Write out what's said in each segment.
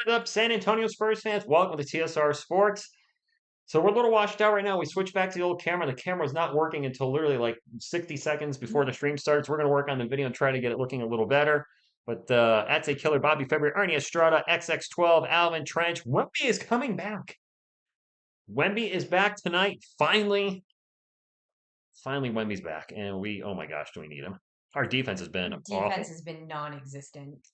What is up, San Antonio Spurs fans? Welcome to TSR Sports. So we're a little washed out right now. We switched back to the old camera. The camera's not working until literally like 60 seconds before the stream starts. We're going to work on the video and try to get it looking a little better. But that's a killer. Bobby February, Ernie Estrada, XX12, Alvin Trench. Wemby is coming back. Wemby is back tonight. Finally, Wemby's back. And oh my gosh, do we need him? Our defense has been awful. Defense has been non-existent.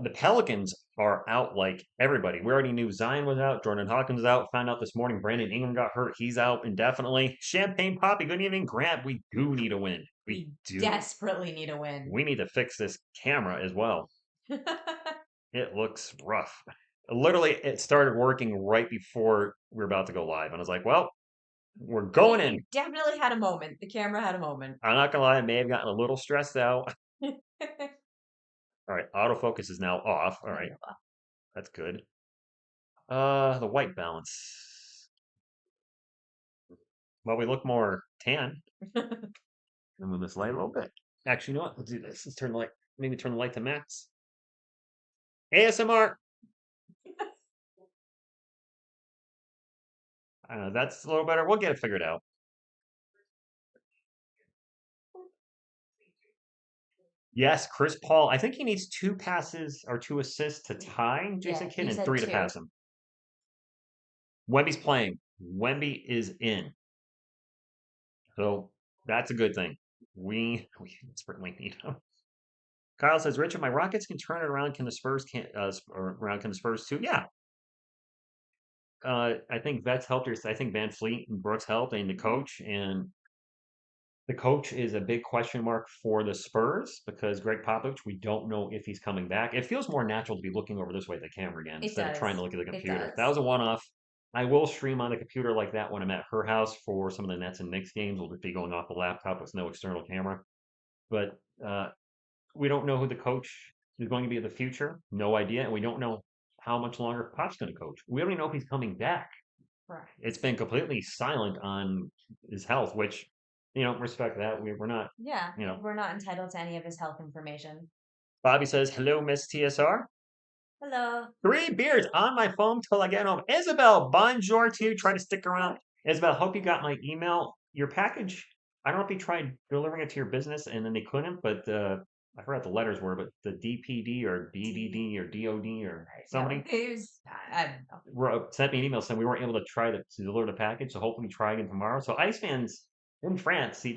The Pelicans are out like everybody. We already knew Zion was out. Jordan Hawkins was out. Found out this morning Brandon Ingram got hurt. He's out indefinitely. Champagne Poppy, good evening. Grant, we do need a win. We do. Desperately need a win. We need to fix this camera as well. It looks rough. Literally, it started working right before we were about to go live. And I was like, well, we're going in. Definitely had a moment. The camera had a moment. I'm not going to lie, I may have gotten a little stressed out. All right, autofocus is now off. All right, that's good. The white balance. Well, we look more tan. Move this light a little bit. Actually, you know what? Let's do this. Let's turn the light. Maybe turn the light to max. ASMR. That's a little better. We'll get it figured out. Yes, Chris Paul. I think he needs 2 passes or 2 assists to tie Jason Kidd and 3 to pass him. Wemby's playing. Wemby is in. So that's a good thing. We desperately need him. Kyle says, Richard, my Rockets can turn it around. Can the Spurs Can the Spurs too? Yeah. I think Vets helped her. I think Van Fleet and Brooks helped, and the coach. And the coach is a big question mark for the Spurs because Greg Popovich, we don't know if he's coming back. It feels more natural to be looking over this way at the camera again instead of trying to look at the computer. That was a one-off. I will stream on the computer like that when I'm at her house for some of the Nets and Knicks games. We'll just be going off the laptop with no external camera. But we don't know who the coach is going to be in the future. No idea. And we don't know how much longer Pop's going to coach. We don't even know if he's coming back. Right. It's been completely silent on his health, which, respect that. We're not. Yeah. We're not entitled to any of his health information. Bobby says, hello, Miss TSR. Hello. 3 beers on my phone till I get home. Isabel, bonjour to you. Try to stick around. Isabel, hope you got my email. Your package, I don't know if you tried delivering it to your business and then they couldn't, but I forgot the letters were, but the DPD or DDD or DOD or somebody I don't know. Sent me an email saying we weren't able to try to deliver the package, so hopefully try again tomorrow. So Ice fans in France, he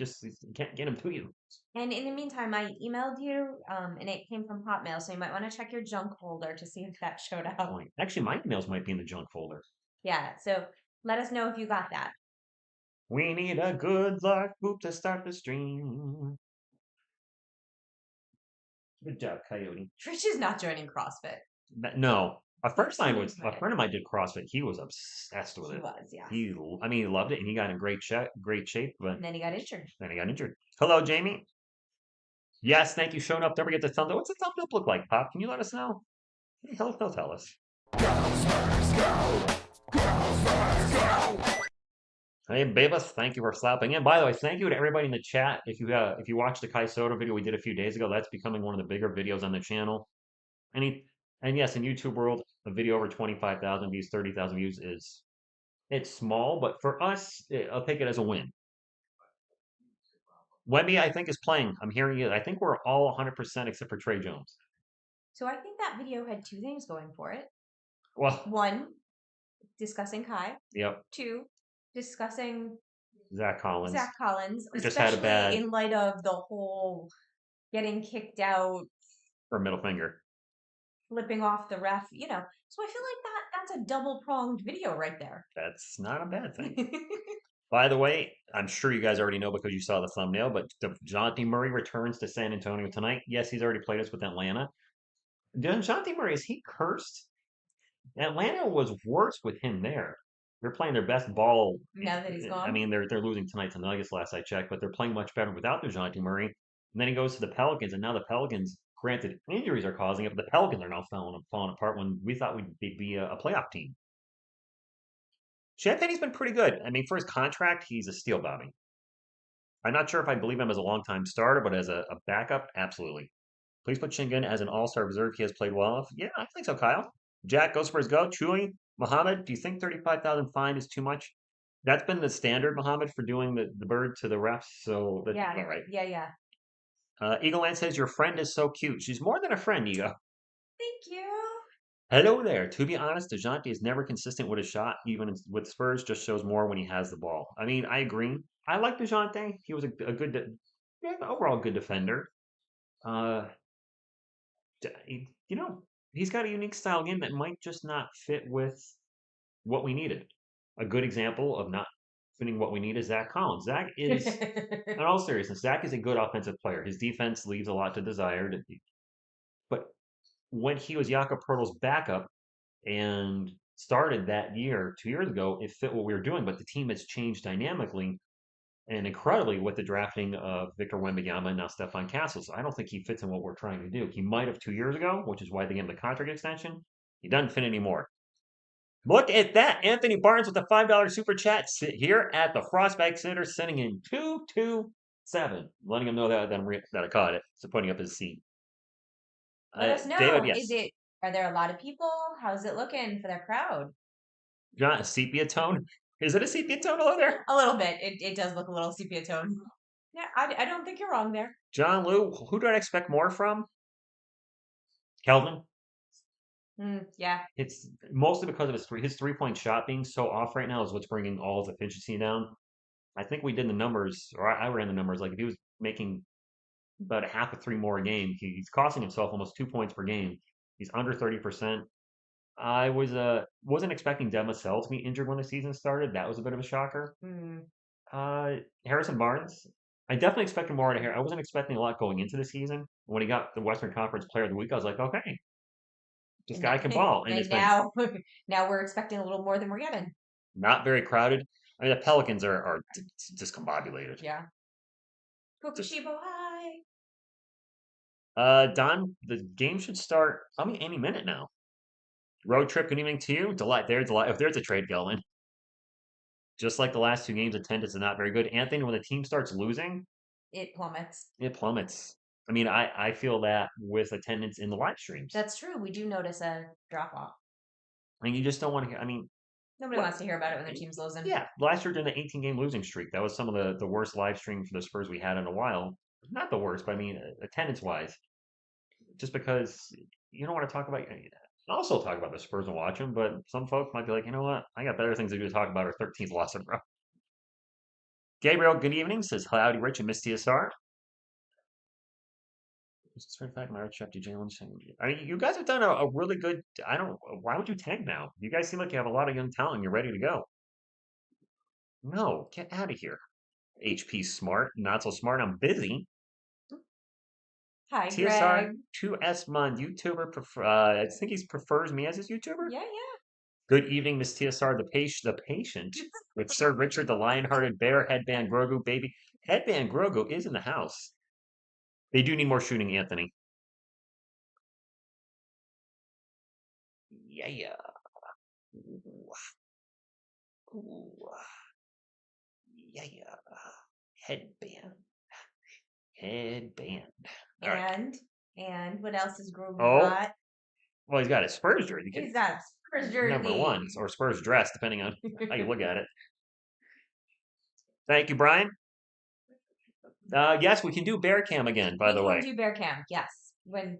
can't get them to you. And in the meantime, I emailed you, and it came from Hotmail, so you might want to check your junk folder to see if that showed up. Actually, my emails might be in the junk folder. Yeah, so let us know if you got that. We need a good luck boop to start the stream. Good job, Coyote. Trish is not joining CrossFit. No. A friend of mine did CrossFit. He was obsessed with it. He was, yeah. He loved it, and he got in great shape. But and then he got injured. Hello, Jamie. Yes, thank you. Showing up. Don't forget the thumbs up. What's the thumbs up look like, Pop? Can you let us know? Tell us. Hey, Babas, thank you for slapping in. By the way, thank you to everybody in the chat. If you watched the Kai Soto video we did a few days ago, that's becoming one of the bigger videos on the channel. And yes, in YouTube world, a video over 25,000 views, 30,000 views it's small, but for us, I'll take it as a win. Wemby, I think, is playing. I'm hearing it. I think we're all 100% except for Trey Jones. So I think that video had 2 things going for it. Well, 1, discussing Kai. Yep. 2, discussing Zach Collins. Just had a bad in light of the whole getting kicked out for middle finger, flipping off the ref. So I feel like that's a double-pronged video right there. That's not a bad thing. By the way, I'm sure you guys already know because you saw the thumbnail, but DeJounte Murray returns to San Antonio tonight. Yes, he's already played us with Atlanta. DeJounte Murray, is he cursed? Atlanta was worse with him there. They're playing their best ball. Now that he's gone? I mean, they're losing tonight to Nuggets last I checked, but they're playing much better without DeJounte Murray. And then he goes to the Pelicans, and now the Pelicans, granted, injuries are causing it, but the Pelicans are now falling apart when we thought we'd be a playoff team. Champagne's been pretty good. I mean, for his contract, he's a steal, Bobby. I'm not sure if I believe him as a long-time starter, but as a backup, absolutely. Please put Shingun as an all-star reserve. He has played well. Yeah, I think so, Kyle. Jack, go Spurs, go. Chewy, Mohammed, do you think 35,000 fine is too much? That's been the standard, Mohammed, for doing the bird to the refs, so that's Yeah, all right. yeah. Eagle Land says your friend is so cute. She's more than a friend, Ego. Thank you. Hello there. To be honest, DeJounte is never consistent with his shot, even with Spurs. Just shows more when he has the ball. I mean, I agree. I like DeJounte. He was a good, yeah, overall good defender. Uh, you know, he's got a unique style game that might just not fit with what we needed. A good example of not fitting what we need is Zach Collins. Zach is, in all seriousness, Zach is a good offensive player. His defense leaves a lot to desire. But when he was Jakob Poeltl's backup and started that year, 2 years ago, it fit what we were doing. But the team has changed dynamically and incredibly with the drafting of Victor Wembanyama and now Stefan Castle. So I don't think he fits in what we're trying to do. He might have 2 years ago, which is why they gave him the contract extension. He doesn't fit anymore. Look at that. Anthony Barnes with a $5 super chat here at the Frostbite Center, sending in 227, letting him know that I caught it. So putting up his seat. Let us David, know. yes. Are there a lot of people? How's it looking for their crowd? John, a sepia tone? Is it a sepia tone over there? A little bit. It does look a little sepia tone. Yeah, I don't think you're wrong there. John Lou, who do I expect more from? Kelvin. Yeah. It's mostly because of his 3 point shot being so off right now is what's bringing all his efficiency down. I think we did the numbers, or I ran the numbers. Like if he was making about a half a three more a game, he's costing himself almost 2 points per game. He's under 30%. I wasn't expecting Dema Sell to be injured when the season started. That was a bit of a shocker. Harrison Barnes, I definitely expected more out of here. I wasn't expecting a lot going into the season. When he got the Western Conference Player of the Week, I was like, okay, this guy can ball. And it's been now, now we're expecting a little more than we're getting. not very crowded. I mean, the Pelicans are discombobulated. Yeah. Fukushibo high. Don, the game should start, I mean, any minute now. Road trip, good evening to you. Delight. If there's a trade going. Just like the last two games, attendance is not very good. Anthony, when the team starts losing, it plummets. It plummets. I mean, I feel that with attendance in the live streams. That's true. We do notice a drop off. I mean, you just don't want to. I mean, nobody wants to hear about it when their team's losing. Yeah, last year during the 18-game losing streak, that was some of the worst live streams for the Spurs we had in a while. Not the worst, but I mean, attendance wise, just because you don't want to talk about. Also talk about the Spurs and watch them, but some folks might be like, you know what? I got better things to do to talk about our 13th loss in a row. Gabriel, good evening, says Howdy Rich and Miss TSR. Certified Myra Chef to Jalen. I mean, you guys have done a really good. I don't. Why would you tank now? You guys seem like you have a lot of young talent. You're ready to go. No, get out of here. HP smart, not so smart. I'm busy. Hi, TSR Greg. 2S Mon YouTuber. I think he prefers me as his YouTuber. Yeah. Good evening, Miss TSR, the patient, with Sir Richard, the lion-hearted bear, Headband Grogu, baby. Headband Grogu is in the house. They do need more shooting, Anthony. Yeah. Ooh. Ooh. Yeah. Headband. And what else is Grogu got? Well, he's got a Spurs jersey. He's got a Spurs jersey. Number one, or Spurs dress, depending on how you look at it. Thank you, Brian. Yes, we can do Bear Cam again, by the way. We can do Bear Cam, yes. When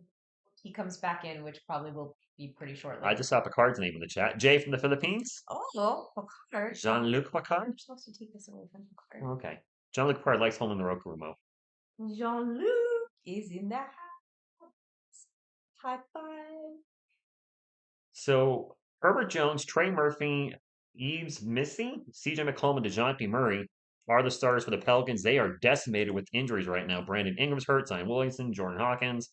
he comes back in, which probably will be pretty shortly. I just saw Picard's name in the chat. Jay from the Philippines. Oh, Picard. Jean-Luc Picard? I'm supposed to take this away from Picard. Okay. Jean-Luc Picard likes holding the Roku remote. Jean-Luc is in the house. High five. So, Herbert Jones, Trey Murphy, Yves Missy, CJ McCollum, and DeJounte Murray are the starters for the Pelicans. They are decimated with injuries right now. Brandon Ingram's hurt, Zion Williamson, Jordan Hawkins.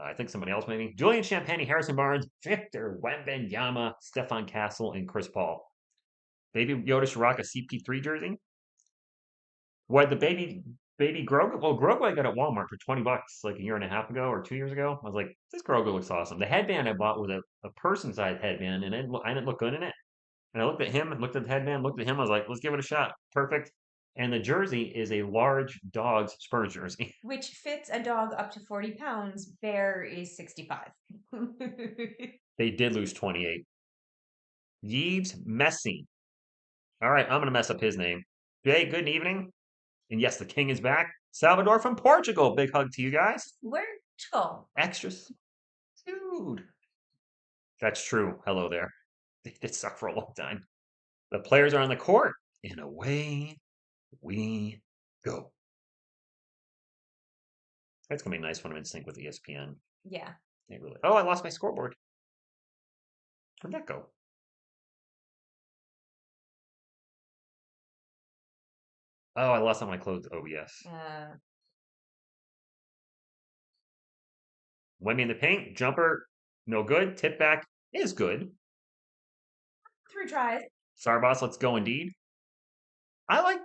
I think somebody else maybe. Julian Champagny, Harrison Barnes, Victor Wembanyama, Stefan Castle, and Chris Paul. Baby Yoda should rock a CP3 jersey. What, the baby Grogu? Well, Grogu I got at Walmart for $20 like a year and a half ago or 2 years ago. I was like, this Grogu looks awesome. The headband I bought was a person-sized headband, and I didn't look good in it. And I looked at him, looked at the headband, looked at him. I was like, let's give it a shot. Perfect. And the jersey is a large dog's Spurs jersey. Which fits a dog up to 40 pounds. Bear is 65. They did lose 28. Yves Messi. All right, I'm going to mess up his name. Hey, good evening. And yes, the king is back. Salvador from Portugal. Big hug to you guys. Where'd you go? Extras. Dude. That's true. Hello there. They did suck for a long time. The players are on the court, and away we go. That's going to be nice when I'm in sync with ESPN. Yeah. They really. Oh, I lost my scoreboard. Where'd that go? Oh, I lost all my clothes. Oh, yes. Wemby in the paint. Jumper, no good. Tip back is good. 3 tries. Sorry, boss. Let's go indeed. I like,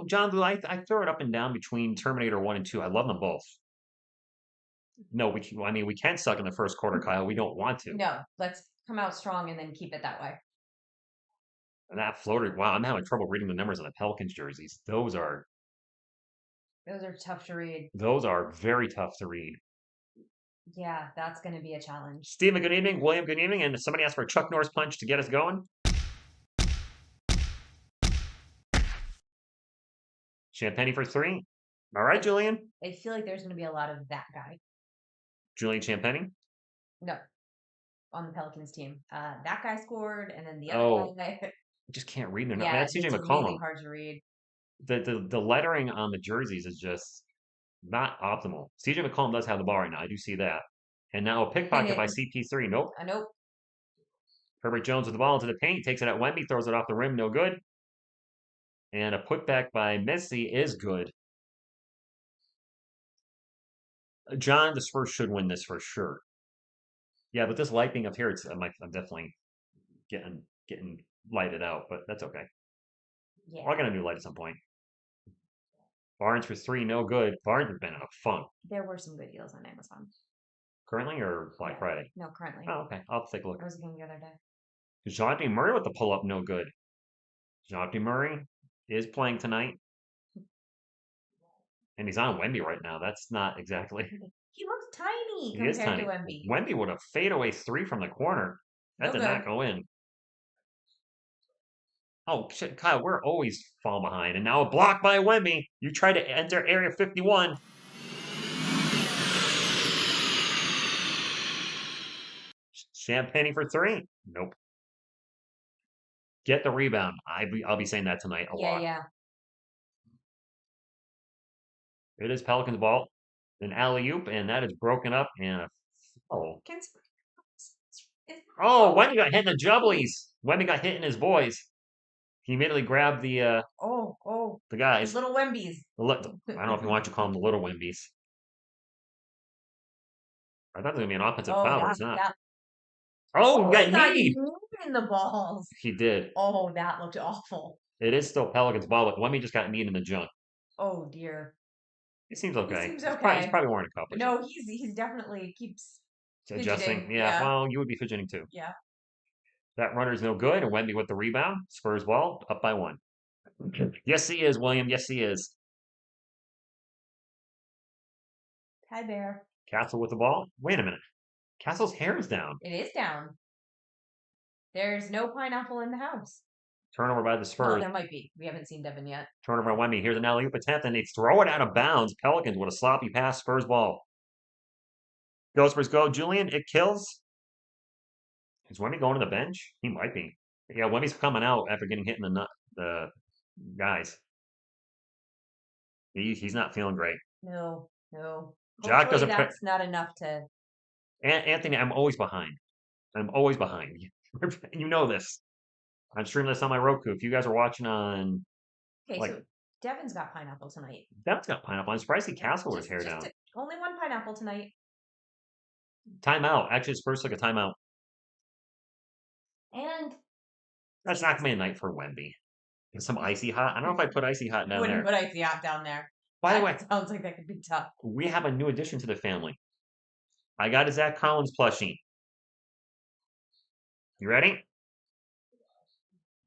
John Lou, I throw it up and down between Terminator 1 and 2. I love them both. No, we can't suck in the first quarter, Kyle. We don't want to. No, let's come out strong and then keep it that way. And that floater, wow, I'm having trouble reading the numbers on the Pelicans jerseys. Those are tough to read. Those are very tough to read. Yeah, that's going to be a challenge. Stephen, good evening. William, good evening. And somebody asked for a Chuck Norris punch to get us going. Champagne for 3. All right, Julian. I feel like there's going to be a lot of that guy. Julian Champagne? No, on the Pelicans team. That guy scored, and then the other guy. I just can't read their Yeah, that's CJ it's McCollum. really hard to read. The lettering on the jerseys is just not optimal. CJ McCollum does have the ball right now. I do see that. And now a pickpocket by CP3. Nope. Nope. Herbert Jones with the ball into the paint, takes it at Wemby, throws it off the rim, no good. And a putback by Messi is good. John, the Spurs should win this for sure. Yeah, but this light being up here, I'm definitely getting lighted out, but that's okay. Yeah. I'll get a new light at some point. Barnes for 3, no good. Barnes has been in a funk. There were some good deals on Amazon. Currently or Black Friday? No, currently. Oh, okay. I'll take a look. I was looking the other day. DeJounte Murray with the pull-up, no good. DeJounte Murray is playing tonight. And he's on Wemby right now. That's not exactly... He looks tiny He is compared tiny. to Wemby. Wemby would have fadeaway 3 from the corner. That did not go in. Oh, shit, Kyle, we're always fall behind. And now a block by Wemby. You try to enter Area 51. Champagne for 3. Nope. Get the rebound. I'll be saying that tonight a lot. Yeah. It is Pelicans ball. An alley-oop, and that is broken up. And Wemby got hit in the jubblies. Wemby got hit in his boys. He immediately grabbed the guys. Little Wembies. I don't know if you want to call them the little Wembies. I thought it was going to be an offensive foul, but it's not. He got kneed in the balls. He did. Oh, that looked awful. It is still Pelicans ball, but Wemby just got kneed in the junk. Oh, dear. He seems okay. He's okay. He's probably wearing a cup. No, he's definitely keeps adjusting. Fidgeting. Yeah, well, you would be fidgeting too. Yeah. That runner's no good, and Wemby with the rebound. Spurs ball, up by 1. Yes, he is, William. Yes, he is. Hi, Bear. Castle with the ball. Wait a minute. Castle's hair is down. It is down. There's no pineapple in the house. Turnover by the Spurs. Well, there might be. We haven't seen Devin yet. Turnover by Wemby. Here's an alley-oop attempt, and they throw it out of bounds. Pelicans with a sloppy pass. Spurs ball. Go, Spurs, go. Julian, it kills. Is Wemby going to the bench? He might be. Yeah, Wemby's coming out after getting hit in the guys. He's not feeling great. No. Jock doesn't. That's not enough to. Anthony, I'm always behind. You know this. I'm streaming this on my Roku. If you guys are watching on. Okay, so Devin's got pineapple tonight. Devin's got pineapple. I'm surprised he Castle with his hair down. Only 1 pineapple tonight. Timeout. Actually, Spurs took a timeout. And that's not gonna be a night for Wemby. Some icy hot. I don't know if I put icy hot down there. Wouldn't put icy hot down there. By the way, sounds like that could be tough. We have a new addition to the family. I got a Zach Collins plushie. You ready?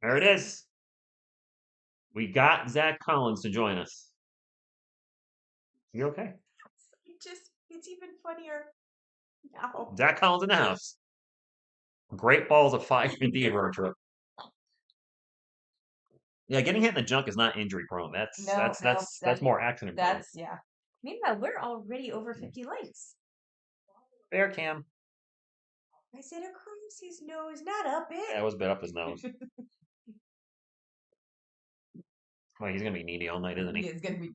There it is. We got Zach Collins to join us. You okay? It's even funnier now. Zach Collins in the house. Great balls of fire indeed, road trip. Yeah, getting hit in the junk is not injury prone. That's No, that's no, that's that's more accident prone. yeah. Meanwhile, we're already over 50 likes. Fair Cam. I said across his nose, not up Yeah, it. it was a bit up his nose. Well, he's gonna be needy all night, isn't He he? is gonna be.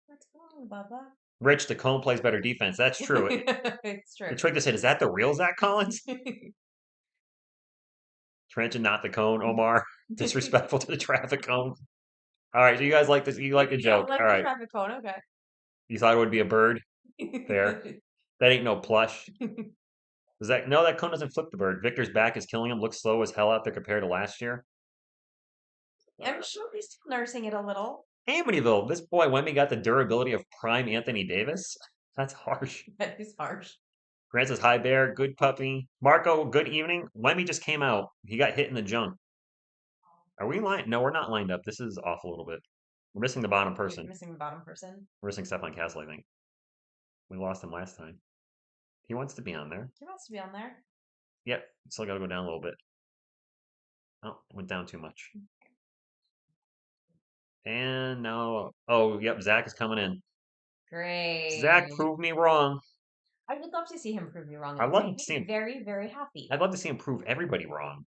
What's wrong, Bubba? Rich, the cone plays better defense. That's true. It's true. The trick to say, is that the real Zach Collins? Trenching, not the cone, Omar. Disrespectful to the traffic cone. All right, so you guys like this? You like the Yeah, joke? like All the right. traffic cone. Okay. You thought it would be a bird? Fair. That ain't no plush. Does that no? That cone doesn't flip the bird. Victor's back is killing him. Looks slow as hell out there compared to last year. I'm sure he's still nursing it a little. Amityville. This boy Wemby got the durability of prime Anthony Davis. That's harsh. That is harsh. Grant says hi bear, good puppy. Marco, good evening. Wemby just came out. He got hit in the junk. Are we lined? No, we're not lined up. This is off a little bit. We're missing the bottom You're person. missing the bottom person. We're missing Stefan Castle, I think. We lost him last time. He wants to be on there. He wants to be on there. Yep. Still got to go down a little bit. Oh, went down too much. And now, oh, yep, Zach is coming in. Zach Great. proved me wrong. I would love to see him prove you wrong. It I'd would love make to see me him. very, very happy. I'd love to see him prove everybody wrong.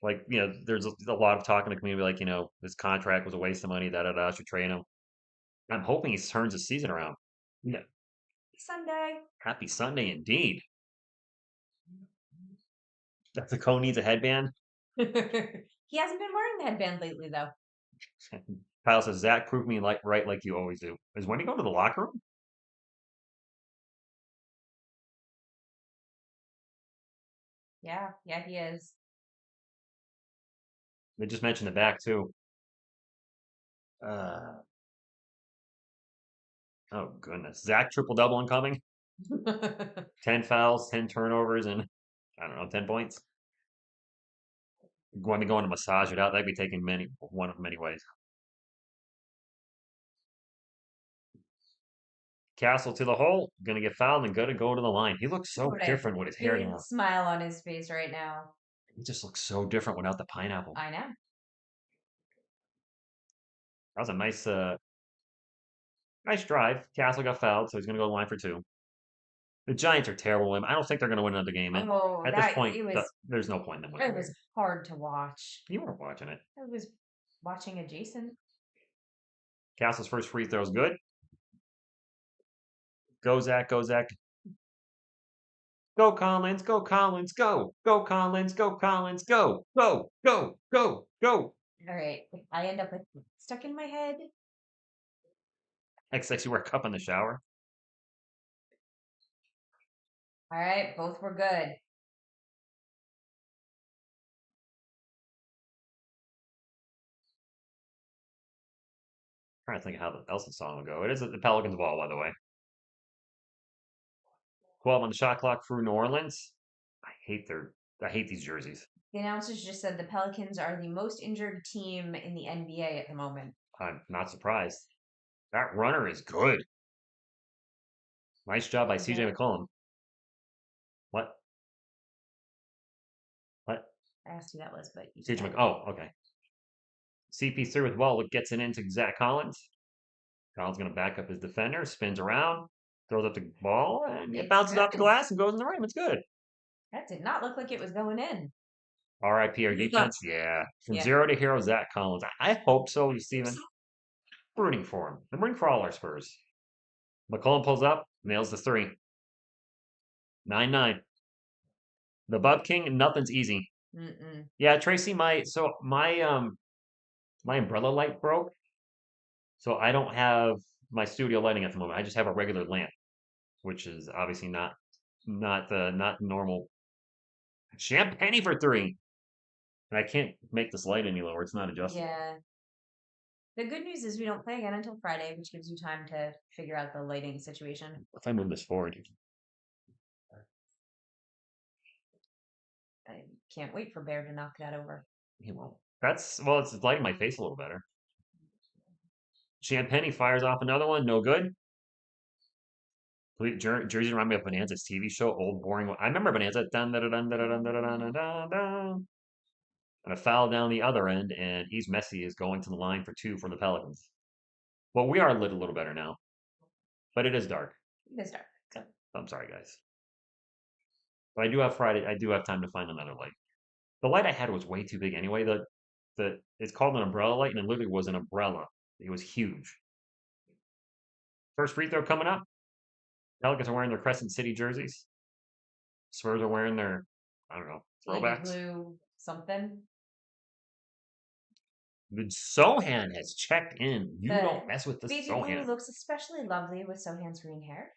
Like, there's a lot of talk in the community, like, his contract was a waste of money, da da da, should trade him. I'm hoping he turns his season around. Yeah. Sunday. Happy Sunday indeed. That the cone needs a headband. He hasn't been wearing the headband lately, though. Kyle says, Zach, prove me right like you always do. Is Wendy going to the locker room? Yeah, he is. They just mentioned the back, too. Uh, oh, goodness. Zach triple double incoming. 10 fouls, 10 turnovers, and I don't know, 10 points. Going to go into massage it out. That'd be taking one of many ways. Castle to the hole, gonna get fouled and gonna go to the line. He looks so What a different with his hair big now. smile on his face right now. He just looks so different without the pineapple. I know. That was a nice drive. Castle got fouled, so he's gonna go to the line for two. The Giants are terrible. I don't think they're gonna win another game. And Oh, at this that point, it was there's no point in them winning. it was hard to watch. You weren't watching it. I was watching adjacent. Castle's first free throw is good. Go Zach, go Zach. Go Collins, go Collins, go. Go Collins, go Collins, go. Go, go, go, go. All right, I end up with stuck in my head. XX, you wear a cup in the shower. All right, both were good. Trying to think of how else the song will go. It is the Pelicans ball, by the way. 12 on the shot clock through New Orleans. I hate these jerseys. The announcers just said the Pelicans are the most injured team in the NBA at the moment. I'm not surprised. That runner is good. Nice job by CJ McCollum. What? What? I asked who that was, but you CJ said Oh, okay. CP3 with ball gets it into Zach Collins. Collins going to back up his defender, spins around, throws up the ball, and it bounces off the glass and goes in the rim. It's good. That did not look like it was going in. RIP our defense. Yeah. From Yeah. zero to hero, Zach Collins. I hope so, Steven. Rooting for him. I'm rooting for all our Spurs. McCollum pulls up, nails the three. 9-9. The Bub King, nothing's easy. Mm-mm. Yeah, Tracy, my umbrella light broke. So I don't have my studio lighting at the moment. I just have a regular lamp, which is obviously not normal. Champagne for three. And I can't make this light any lower. It's not adjustable. Yeah. The good news is we don't play again until Friday, which gives you time to figure out the lighting situation. If I move this forward, I can't wait for Bear to knock that over. he won't. It's lighting my face a little better. Champagne fires off another one, no good. Jersey remind me of Bonanza's TV show, old boring one. I remember Bonanza. Dun, dun, dun, dun, dun, dun, dun, dun, dun, dun. And a foul down the other end, and he's Messi is going to the line for two for the Pelicans. Well, we are lit a little better now, but it is dark. It is dark. So I'm sorry, guys. But I do have Friday. I do have time to find another light. The light I had was way too big anyway. The it's called an umbrella light, and it literally was an umbrella. It was huge. First free throw coming up. Pelicans are wearing their Crescent City jerseys. Spurs are wearing their, I don't know, navy throwbacks. blue something. The Sohan has checked in. You The don't mess with the baby blue Sohan. looks especially lovely with Sohan's green hair.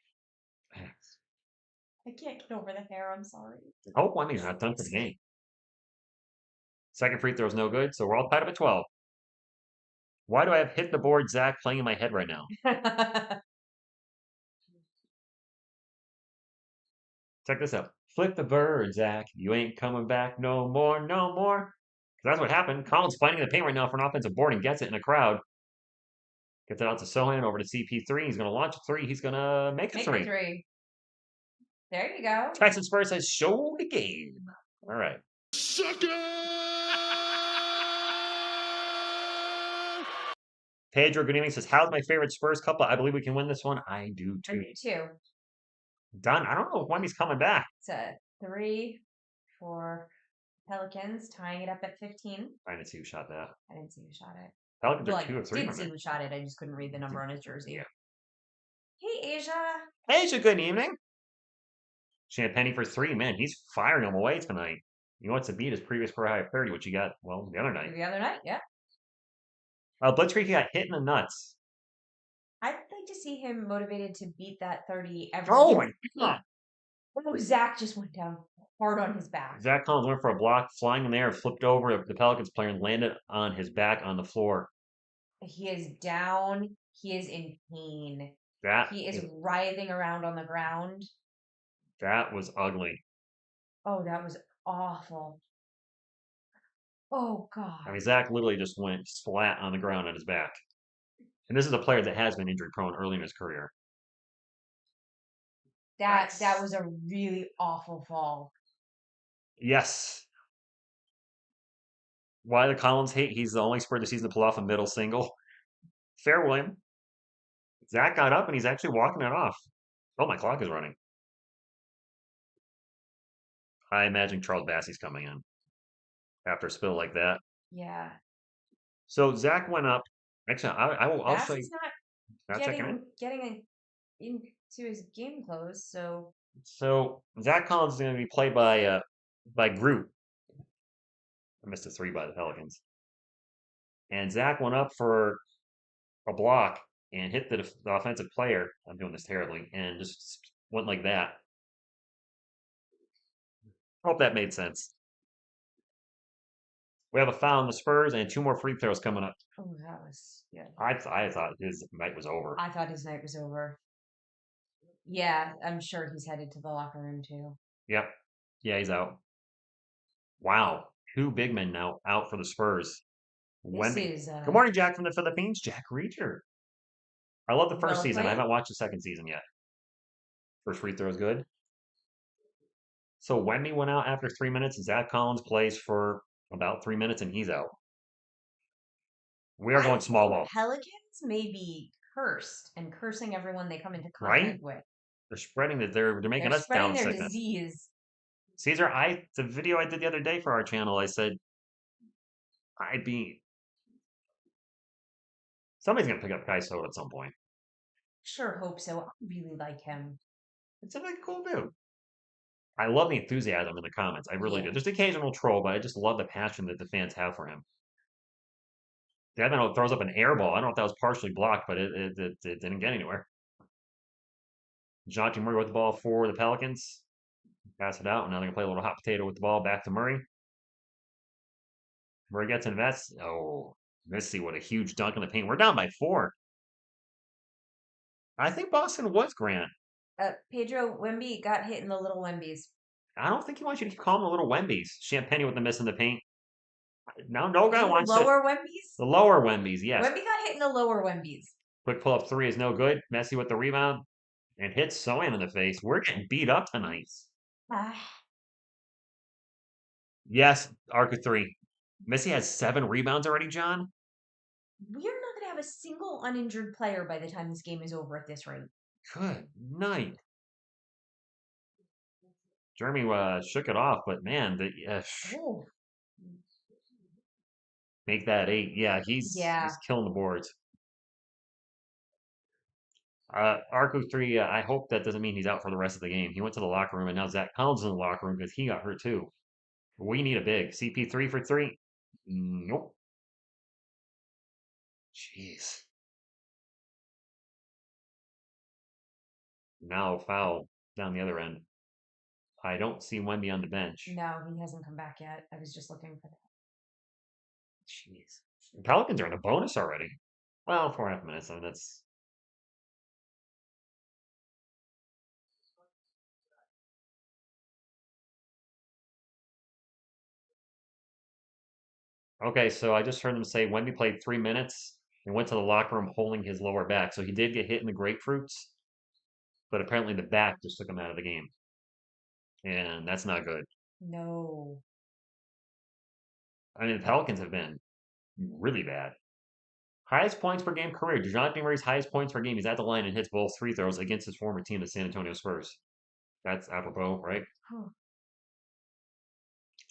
I can't get over the hair. I'm sorry. Oh, I mean, not done for the game. Second free throw is no good, so we're all tied up at 12. Why do I have hit the board Zach playing in my head right now? Check this out. Flip the bird, Zach. You ain't coming back no more, no more. That's what happened. Collins fighting in the paint right now for an offensive board and gets it in the crowd. Gets it out to Sohan over to CP3. He's going to launch a three. He's going to make a three. There you go. Tyson Spurs has show the game. All right. Sucker! Pedro, good evening, says, how's my favorite Spurs couple? I believe we can win this one. I do I too. do too. Done. I don't know if Wemby's coming back. It's a 3 for Pelicans, tying it up at 15. I didn't see who shot that. I didn't see who shot it. Pelicans Well, are 2 of 3 I did from see it. who shot it. I just couldn't read the number on his jersey. Yeah. Hey, Asia. Asia, good evening. Champagne for 3. Man, he's firing them away tonight. He wants to beat his previous career high of 30, which he got, well, the other night. The other night, yeah. Blitzkrieg, he got hit in the nuts. I'd like to see him motivated to beat that 30 every Oh, year. my God. Oh, Zach just went down hard on his back. Zach Collins went for a block, flying in the air, flipped over the Pelicans player and landed on his back on the floor. He is down. He is in pain. That He is writhing around on the ground. That was ugly. Oh, that was awful. Oh, God. I mean, Zach literally just went flat on the ground on his back. And this is a player that has been injury prone early in his career. That was a really awful fall. Yes. Why the Collins hate? He's the only Spur this season to pull off a middle single. Fair, William. Zach got up and he's actually walking it off. Oh, my clock is running. I imagine Charles Bassey's coming in after a spill like that. Yeah. So Zach went up. Actually, I'll show you. Bassey's not getting into his game clothes, so Zach Collins is going to be played by Groot. I missed a 3 by the Pelicans. And Zach went up for a block and hit the offensive player. I'm doing this terribly, and just went like that. Hope that made sense. We have a foul on the Spurs and 2 more free throws coming up. oh, that was good. I thought his night was over. I thought his night was over. Yeah, I'm sure he's headed to the locker room too. Yep. Yeah, he's out. Wow. 2 big men now out for the Spurs. Good morning, Jack from the Philippines. Jack Reacher. I love the first season. I haven't watched the second season yet. First free throw is good. So Wemby went out after 3 minutes, and Zach Collins plays for about 3 minutes, and he's out. We are going small ball. Pelicans may be cursed and cursing everyone they come into contact with. They're spreading that they're making us down their sickness. disease. Caesar, the video I did the other day for our channel, I said somebody's gonna pick up Kai Soda at some point. Sure hope so. I really like him. It's a really cool dude. I love the enthusiasm in the comments. I really do. Just occasional troll, but I just love the passion that the fans have for him. Devin throws up an air ball. I don't know if that was partially blocked, but it didn't get anywhere. Jonty Murray with the ball for the Pelicans. Pass it out. And now they're going to play a little hot potato with the ball back to Murray. Murray gets invests. Oh, Missy, what a huge dunk in the paint. We're down by 4. I think Boston was Grant. Pedro Wemby got hit in the little Wembies. I don't think he wants you to keep calling them the little Wembies. Champagne with the miss in the paint. Now, no guy wants the lower Wembies? The lower Wembies, yes. Wemby got hit in the lower Wembies. Quick pull-up 3 is no good. Messi with the rebound. and hits Sohan in the face. We're getting beat up tonight. Ah, Yes, arc of three. Messi has 7 rebounds already, John. we're not going to have a single uninjured player by the time this game is over at this rate. Good night. Jeremy shook it off, but man, Oh, make that 8. Yeah, he's yeah. killing the boards. Arco 3, I hope that doesn't mean he's out for the rest of the game. He went to the locker room, and now Zach Collins is in the locker room because he got hurt too. We need a big. CP3 for 3. Nope. Jeez. Now foul down the other end. I don't see Wendy on the bench. No, he hasn't come back yet. I was just looking for that. Jeez. The Pelicans are in a bonus already. Well, 4.5 minutes, and that's okay. So I just heard him say Wendy played 3 minutes and went to the locker room holding his lower back. So he did get hit in the grapefruits, but apparently the back just took him out of the game, and that's not good. No. I mean, the Pelicans have been really bad. Highest points per game career. DeJounte Murray's highest points per game. He's at the line and hits both free throws against his former team, the San Antonio Spurs. That's apropos, right? Huh.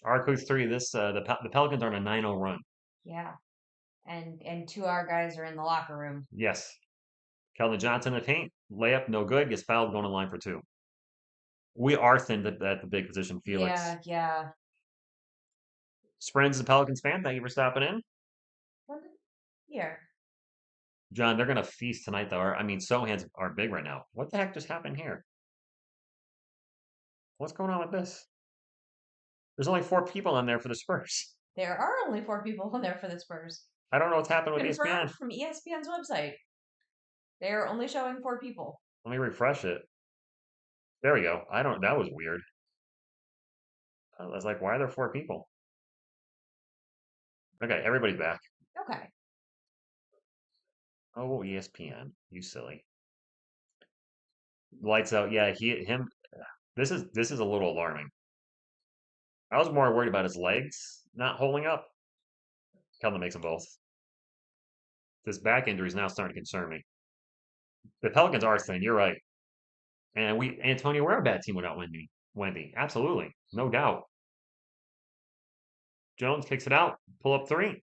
Arcos 3. The Pelicans are on a 9-0 run. Yeah. And two of our guys are in the locker room. Yes. Keldon Johnson in the paint. Layup, no good. Gets fouled going to line for 2. We are thin at the big position, Felix. Yeah. Sprins, the Pelicans fan. Thank you for stopping in. Here. John, they're going to feast tonight, though. I mean, Sohan's are big right now. What the heck just happened here? What's going on with this? There's only 4 people on there for the Spurs. There are only 4 people on there for the Spurs. I don't know what's happened with Confirmed ESPN. from ESPN's website. They are only showing 4 people. Let me refresh it. There we go. That was weird. I was like, why are there 4 people? Okay, everybody's back. Okay. Oh, ESPN. You silly. Lights out. Yeah, him. This is a little alarming. I was more worried about his legs not holding up. Kelvin makes them both. This back injury is now starting to concern me. The Pelicans are thin. You're right. And Antonio, we're a bad team without Wendy. Wendy, absolutely, no doubt. Jones kicks it out. Pull up 3.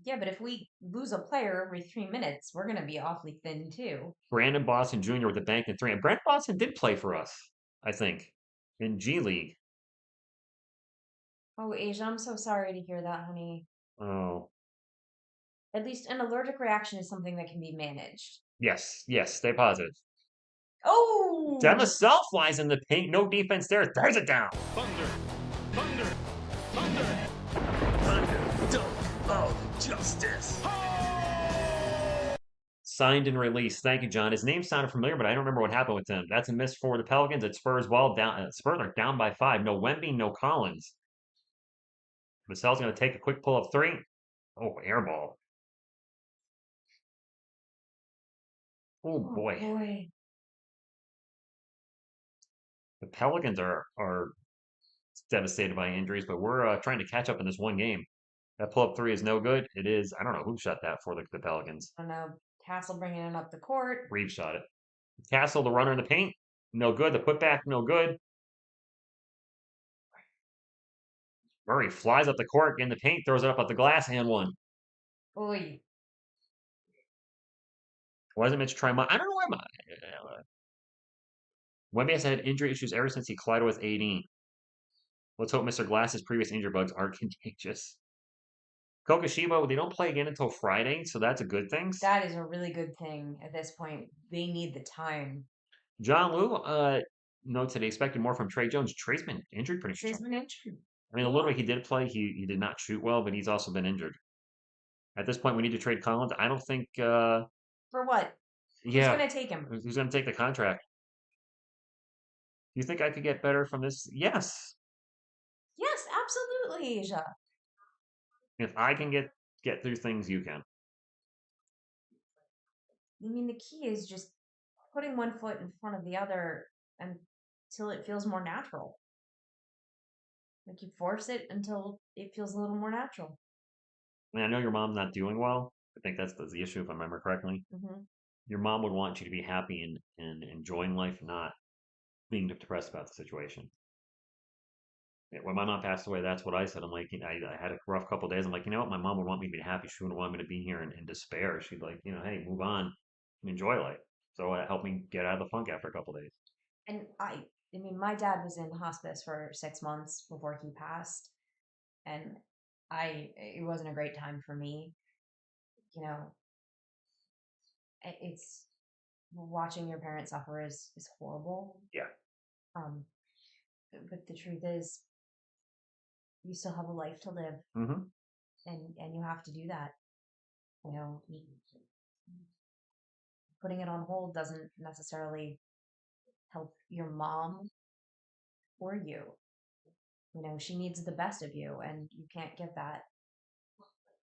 Yeah, but if we lose a player every 3 minutes, we're going to be awfully thin too. Brandon Boston Jr. with the bank in 3. And Brandon Boston did play for us, I think, in G League. Oh, Asia, I'm so sorry to hear that, honey. Oh, At least an allergic reaction is something that can be managed. yes, stay positive. Oh! Demma Self flies in the paint. No defense there. Throws it down. Thunder, dunk of justice. Signed and released. Thank you, John. His name sounded familiar, but I don't remember what happened with him. That's a miss for the Pelicans. It's Spurs ball down. Spurs are down by 5. No Wemby, no Collins. Vassell's going to take a quick pull up 3. Oh, air ball. Oh boy. Boy. The Pelicans are devastated by injuries, but we're trying to catch up in this one game. That pull up 3 is no good. It is. I don't know who shot that for the Pelicans. I don't know. Castle bringing it up the court. Reeves shot it. Castle, the runner in the paint, no good. The putback, no good. Murray flies up the court in the paint, throws it up at the glass, and 1. Oy. Why doesn't Mitch try? I don't know why. Wemby has had injury issues ever since he collided with AD. Let's hope Mr. Glass's previous injury bugs aren't contagious. Kokoshiba, they don't play again until Friday, so that's a good thing. That is a really good thing at this point. They need the time. John Lou notes that he expected more from Trey Jones. Trey's been injured pretty much. Trey's been injured. I mean, a little bit he did play. He did not shoot well, but he's also been injured. At this point, we need to trade Collins. I don't think. For what? Yeah. Who's going to take him? Who's going to take the contract? Do you think I could get better from this? Yes. Yes, absolutely, Asia. If I can get through things, you can. I mean, the key is just putting one foot in front of the other until it feels more natural. Like you force it until it feels a little more natural. I mean, I know your mom's not doing well. I think that's the issue, if I remember correctly. Hmm. Your mom would want you to be happy and enjoying life, not being depressed about the situation. Yeah, when my mom passed away, that's what I said. I'm like, I had a rough couple of days. I'm like, you know what? My mom would want me to be happy. She wouldn't want me to be here in despair. She'd like, hey, move on and enjoy life. So it helped me get out of the funk after a couple of days. And I mean, my dad was in hospice for 6 months before he passed, and it wasn't a great time for me. You know, it's watching your parents suffer is horrible. Yeah. Um, but the truth is, you still have a life to live, Mm-hmm. and you have to do that. You know, putting it on hold doesn't necessarily help your mom or you. You know, she needs the best of you, and you can't give that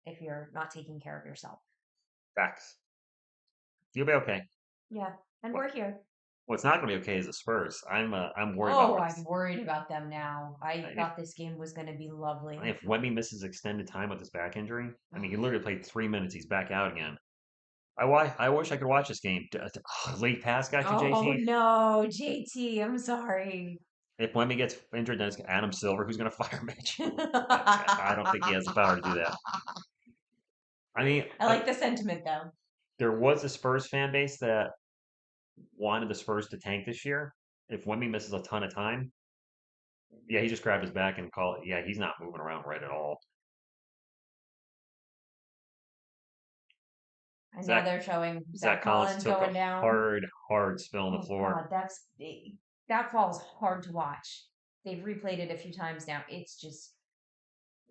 if you're not taking care of yourself. Facts. You'll be okay. Yeah, and What- we're here. What's not going to be okay is the Spurs. I'm worried Oh, about I'm worried about them now. I if thought this game was going to be lovely. if Wemby misses extended time with his back injury. I mean, he literally played 3 minutes. He's back out again. I wish I could watch this game. Late pass got you, Oh JT. no, JT, I'm sorry. If Wemby gets injured, then it's Adam Silver who's going to fire Mitch. I don't think he has the power to do that. I mean, I like the sentiment though. there was a Spurs fan base that wanted the Spurs to tank this year. If Wemby misses a ton of time, yeah, he just grabbed his back and called it. Yeah, he's not moving around right at all. And Zach- now they're showing Zach Zach Collins Collins took going a down. hard spill on the Oh, floor. God, that fall's hard to watch. They've replayed it a few times now. It's just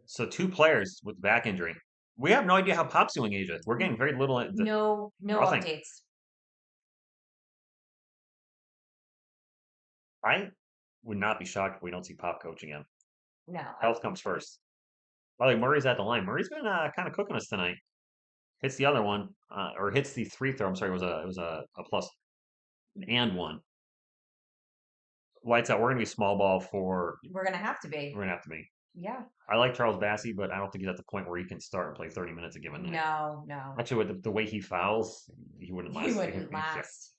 So 2 players with back injury. We have no idea how Pop's doing, Asia. We're getting very little. no nothing. updates. I would not be shocked if we don't see Pop coaching him. No. Health comes first. By the way, Murray's at the line. Murray's been kind of cooking us tonight. Hits the other one, or hits the free throw. I'm sorry, it was a plus and one. Lights out. We're gonna be small ball for. We're gonna have to be. We're gonna have to be. Yeah. I like Charles Bassey, but I don't think he's at the point where he can start and play 30 minutes a given night. No. Actually, with the way he fouls, he wouldn't last. He wouldn't last.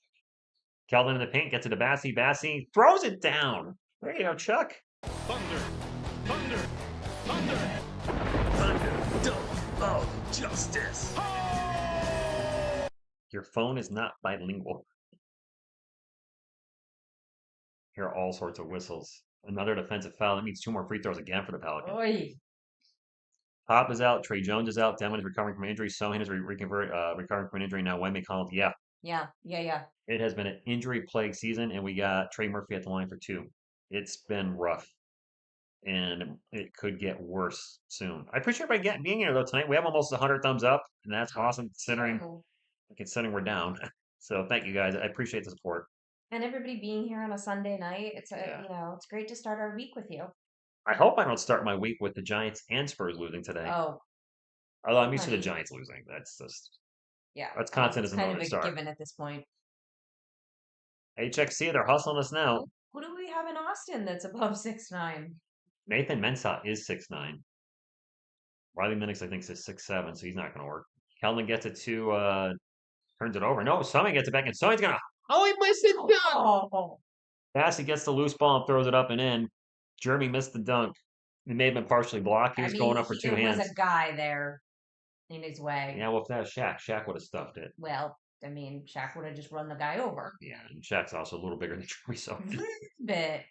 Kelvin in the paint gets it to Bassey. Bassey throws it down. There you go, Chuck. Thunder. Thunder. Thunder. Thunder. Dome of justice. Your phone is not bilingual. Hear all sorts of whistles. Another defensive foul. That means 2 more free throws again for the Pelicans. Oy. Pop is out. Trey Jones is out. Devin is recovering from injury. Sohan is recovering from an injury. Now Wemby Collins. Yeah, Yeah. it has been an injury-plagued season, and we got Trey Murphy at the line for 2. It's been rough, and it could get worse soon. I appreciate everybody being here though tonight. We have almost 100 thumbs up, and that's awesome considering we're down. So thank you guys. I appreciate the support. And everybody being here on a Sunday night. It's Yeah. it's great to start our week with you. I hope I don't start my week with the Giants and Spurs losing today. Oh, Although I'm used to the honey. Giants losing. That's just yeah. That's content It's as a kind of Northern a Star. given at this point. HXC, they're hustling us now. Who do we have in Austin that's above 6'9"? Nathan Mensah is 6'9". Riley Minix, I think, is 6'7", so he's not going to work. Kelvin gets it to, turns it over. No, Summy gets it back, and Summy's going to, he missed it dunk! Oh, Bassey gets the loose ball and throws it up and in. Jeremy missed the dunk. It may have been partially blocked. He was going up for 2 there hands. was a guy there in his way. Yeah, well, if that was Shaq would have stuffed it. Well, Shaq would have just run the guy over. Yeah, and Shaq's also a little bigger than Jeremy, so Bit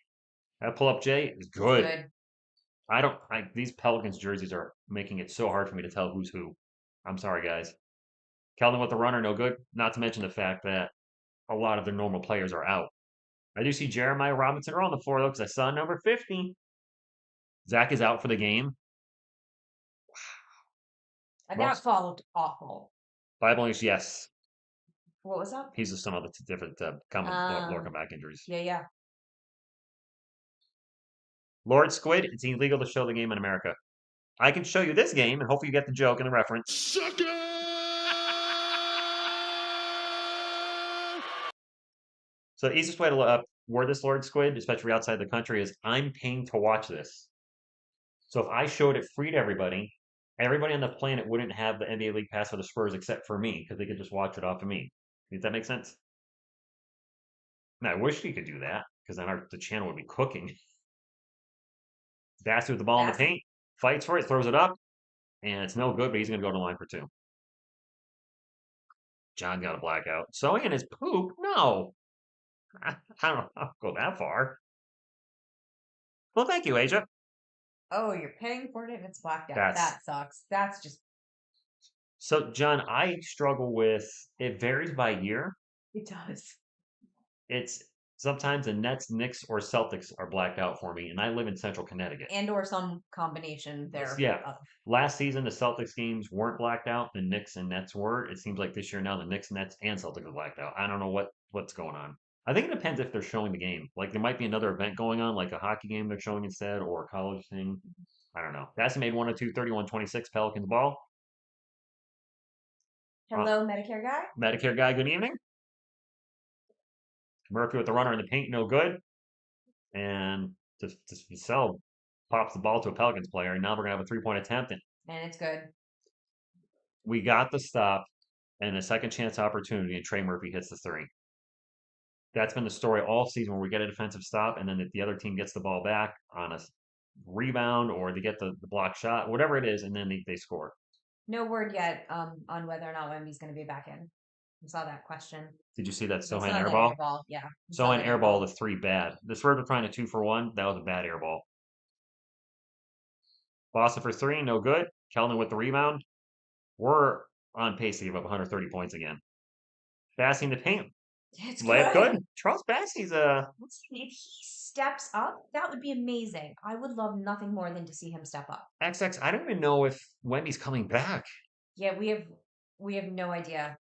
that pull-up J is good. These Pelicans jerseys are making it so hard for me to tell who's who. I'm sorry, guys. Kelvin with the runner, no good. Not to mention the fact that a lot of their normal players are out. I do see Jeremiah Robinson on the floor, though, because I saw number 50. Zach is out for the game. And that followed awful. Bible English, yes. What was that? He's just some other different lower back injuries. Yeah. Lord Squid, it's illegal to show the game in America. I can show you this game, and hopefully you get the joke and the reference. Sucker! So the easiest way to word this, Lord Squid, especially outside the country, is I'm paying to watch this. So if I showed it free to everybody on the planet wouldn't have the NBA League Pass for the Spurs except for me because they could just watch it off of me. Does that make sense? And I wish we could do that because then the channel would be cooking. Bassy with the ball in the Bassy. paint, fights for it, throws it up, and it's no good, but he's going to go to the line for two. John got a blackout. Sewing in his poop? No. I don't go that far. Well, thank you, Asia. Oh, you're paying for it and it's blacked out. That's That sucks. That's just, so, John. I struggle with it. Varies by year. it does. It's sometimes the Nets, Knicks, or Celtics are blacked out for me, and I live in Central Connecticut. And or some combination there. Yeah. Last season, the Celtics games weren't blacked out. The Knicks and Nets were. It seems like this year now the Knicks, Nets, and Celtics are blacked out. I don't know what's going on. I think it depends if they're showing the game. Like there might be another event going on, like a hockey game they're showing instead, or a college thing. I don't know. That's made 102, 31-26, Pelicans ball. Hello, Medicare guy. Medicare guy, good evening. Murphy with the runner in the paint, no good. And just Vassell pops the ball to a Pelicans player, and now we're gonna have a 3-point attempt. And it's good. we got the stop and a second chance opportunity, and Trey Murphy hits the three. That's been the story all season where we get a defensive stop, and then if the other team gets the ball back on a rebound or they get the block shot, whatever it is, and then they score. No word yet on whether or not Wemby's going to be back in. I saw that question. Did you see that I saw Sohan that airball? Yeah. Sohan airball, the three bad. The Spurs were trying a 2-for-1. That was a bad airball. Boston for three, no good. Keldon with the rebound. We're on pace to give up 130 points again. Bassing the paint. It's Layup good. good. Charles Bassey's If he steps up, that would be amazing. I would love nothing more than to see him step up. XX. I don't even know if Wemby's coming back. Yeah, we have no idea.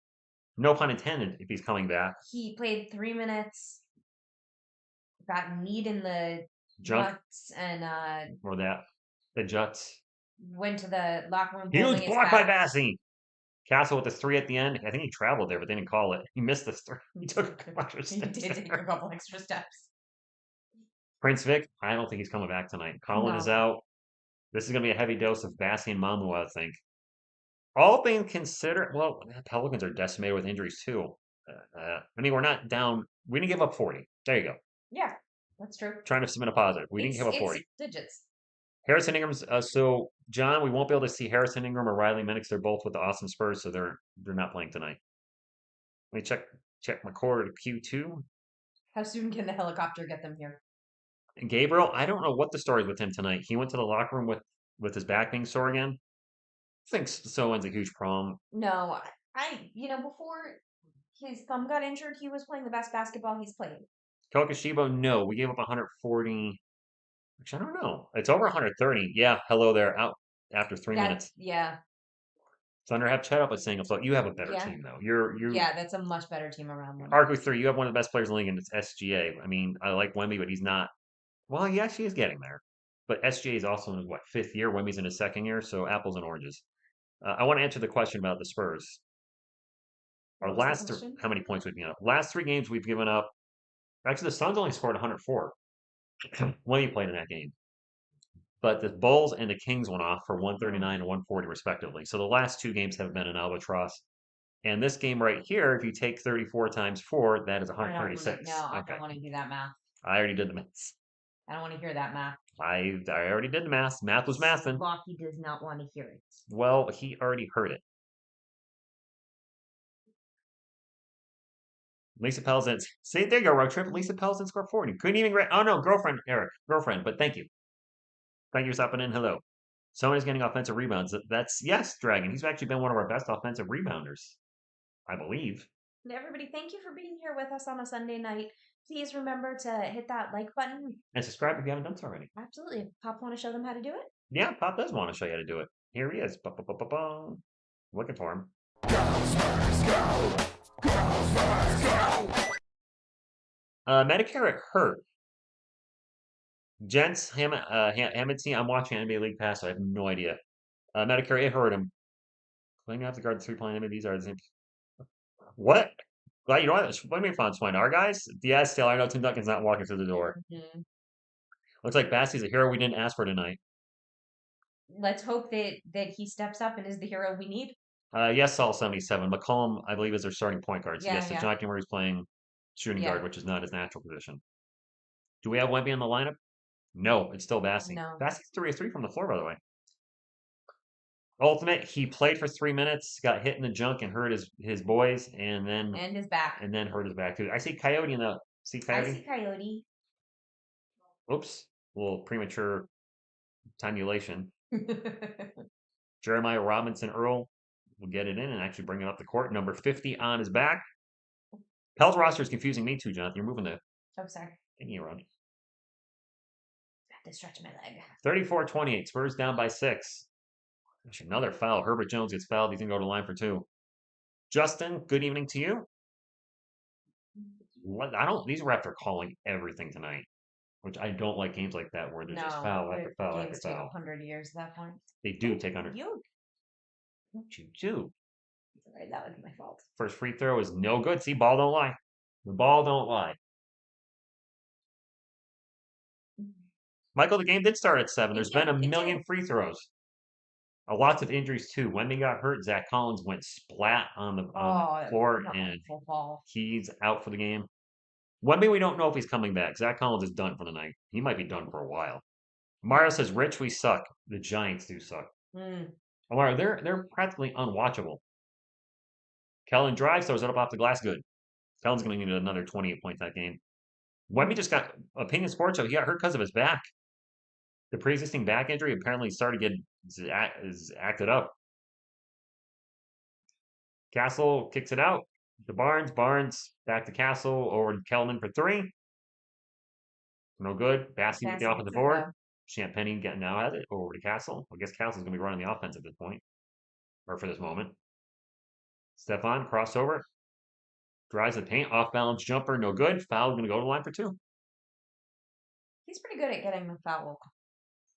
No pun intended. If he's coming back, he played 3 minutes. Got kneed in the Junk nuts and or that the Juts. Went to the locker room. He was holding his blocked by back. Bassey. Castle with the three at the end. I think he traveled there, but they didn't call it. He missed this three. He took a couple extra He steps. did take a couple extra steps. Prince Vic, I don't think he's coming back tonight. Colin is No. out. This is going to be a heavy dose of Bassey and Mamu, I think. All things considered, well, the Pelicans are decimated with injuries too. I mean, we're not down. We didn't give up 40. There you go. Yeah, that's true. Trying to submit a positive. We didn't give up 40. It's digits. Harrison Ingram's. So John, we won't be able to see Harrison Ingram or Riley Minix. They're both with the Austin Spurs, so they're not playing tonight. Let me check my core to Q2. How soon can the helicopter get them here? And Gabriel, I don't know what the story is with him tonight. He went to the locker room with his back being sore again. I think Sohan's a huge problem. No, before his thumb got injured, he was playing the best basketball he's played. Kokoshibo, no. We gave up 140. Which I don't know. It's over 130. Yeah, hello there. Out after 3 minutes. Yeah. Thunder have Chet up at single. So you have a better team though. Yeah, that's a much better team around them. Arc with 3, you have one of the best players in the league, and it's SGA. I mean, I like Wemby, but he's not. Well, he actually is getting there. But SGA is also in his, 5th year? Wemby's in his 2nd year, so apples and oranges. I want to answer the question about the Spurs. Our last, how many points we've given up? Last 3 games we've given up. Actually, the Suns only scored 104. Wemby played in that game. But the Bulls and the Kings went off for 139 and 140 respectively. So the last 2 games have been an albatross. And this game right here, if you take 34 times 4, that is 136. I don't want to do that math. I already did the math. I don't want to hear that math. I already did the math. Math was mathing. Blocky does not want to hear it. Well, he already heard it. Lisa Pelzin. See, there you go, road trip. Lisa Pelzin scored 40. Couldn't even oh no, girlfriend, Eric. Girlfriend, but thank you. Thank you for stopping in. Hello. Someone's getting offensive rebounds. That's yes, Dragon. He's actually been one of our best offensive rebounders, I believe. And everybody, thank you for being here with us on a Sunday night. Please remember to hit that like button. And subscribe if you haven't done so already. Absolutely. Pop want to show them how to do it? Yeah, Pop does want to show you how to do it. Here he is. Looking for him. Medicare hurt. Gents, Hammond team. I'm watching NBA League Pass, so I have no idea. Medicare, it hurt him. Playing off the guard, the 3-point limit. These are the same. What? Well, you know what? Let me find swine. Our guys? Yeah, still, I know Tim Duncan's not walking through the door. Mhm. Looks like Bassey's a hero we didn't ask for tonight. Let's hope that he steps up and is the hero we need. Yes, all 77. McCollum, I believe, is their starting point guard. So Yeah, yes, yeah, John Murray's playing shooting yeah. guard, which is not his natural position. Do we have Wemby in the lineup? No, it's still Bassey. No. Bassey's 3 of 3 from the floor, by the way. Ultimate, he played for 3 minutes, got hit in the junk and hurt his boys, And his back. and then hurt his back too. I see Coyote in the see I Coyote. see Coyote. Oops, a little premature timulation. Jeremiah Robinson Earl will get it in and actually bring it up the court. Number 50 on his back. Pell's roster is confusing me too, Jonathan. You're moving the Oh, sorry. thingy around. I had to stretch my leg. 34-28. Spurs down by 6. Gosh, another foul. Herbert Jones gets fouled. He's going to go to the line for 2. Justin, good evening to you. I don't. These refs are calling everything tonight, which I don't like games like that where there's just No, foul after foul after games take foul. 100 years at that point. They do take under. You. What you do? Right, that was my fault. First free throw is no good. See, ball don't lie. The ball don't lie. Michael, the game did start at 7. There's been a million free throws. Lots of injuries too. Wemby got hurt. Zach Collins went splat on the floor, and he's out for the game. Wemby, we don't know if he's coming back. Zach Collins is done for the night. He might be done for a while. Mario says, "Rich, we suck. The Giants do suck." Mario, they're practically unwatchable. Kellen drives, throws it up off the glass. Good. Kellen's going to need another 28 points that game. Wemby just got Opinion Sports Show. He got hurt because of his back. The pre-existing back injury apparently started to get is acted up. Castle kicks it out to Barnes. Barnes back to Castle over to Kellman for 3. No good. Bassey with the offensive board. Champagne getting now at it over to Castle. I guess Castle's going to be running the offense at this point, or for this moment. Stefan crossover. Drives the paint. Off balance jumper. No good. Foul going to go to the line for 2. He's pretty good at getting the foul.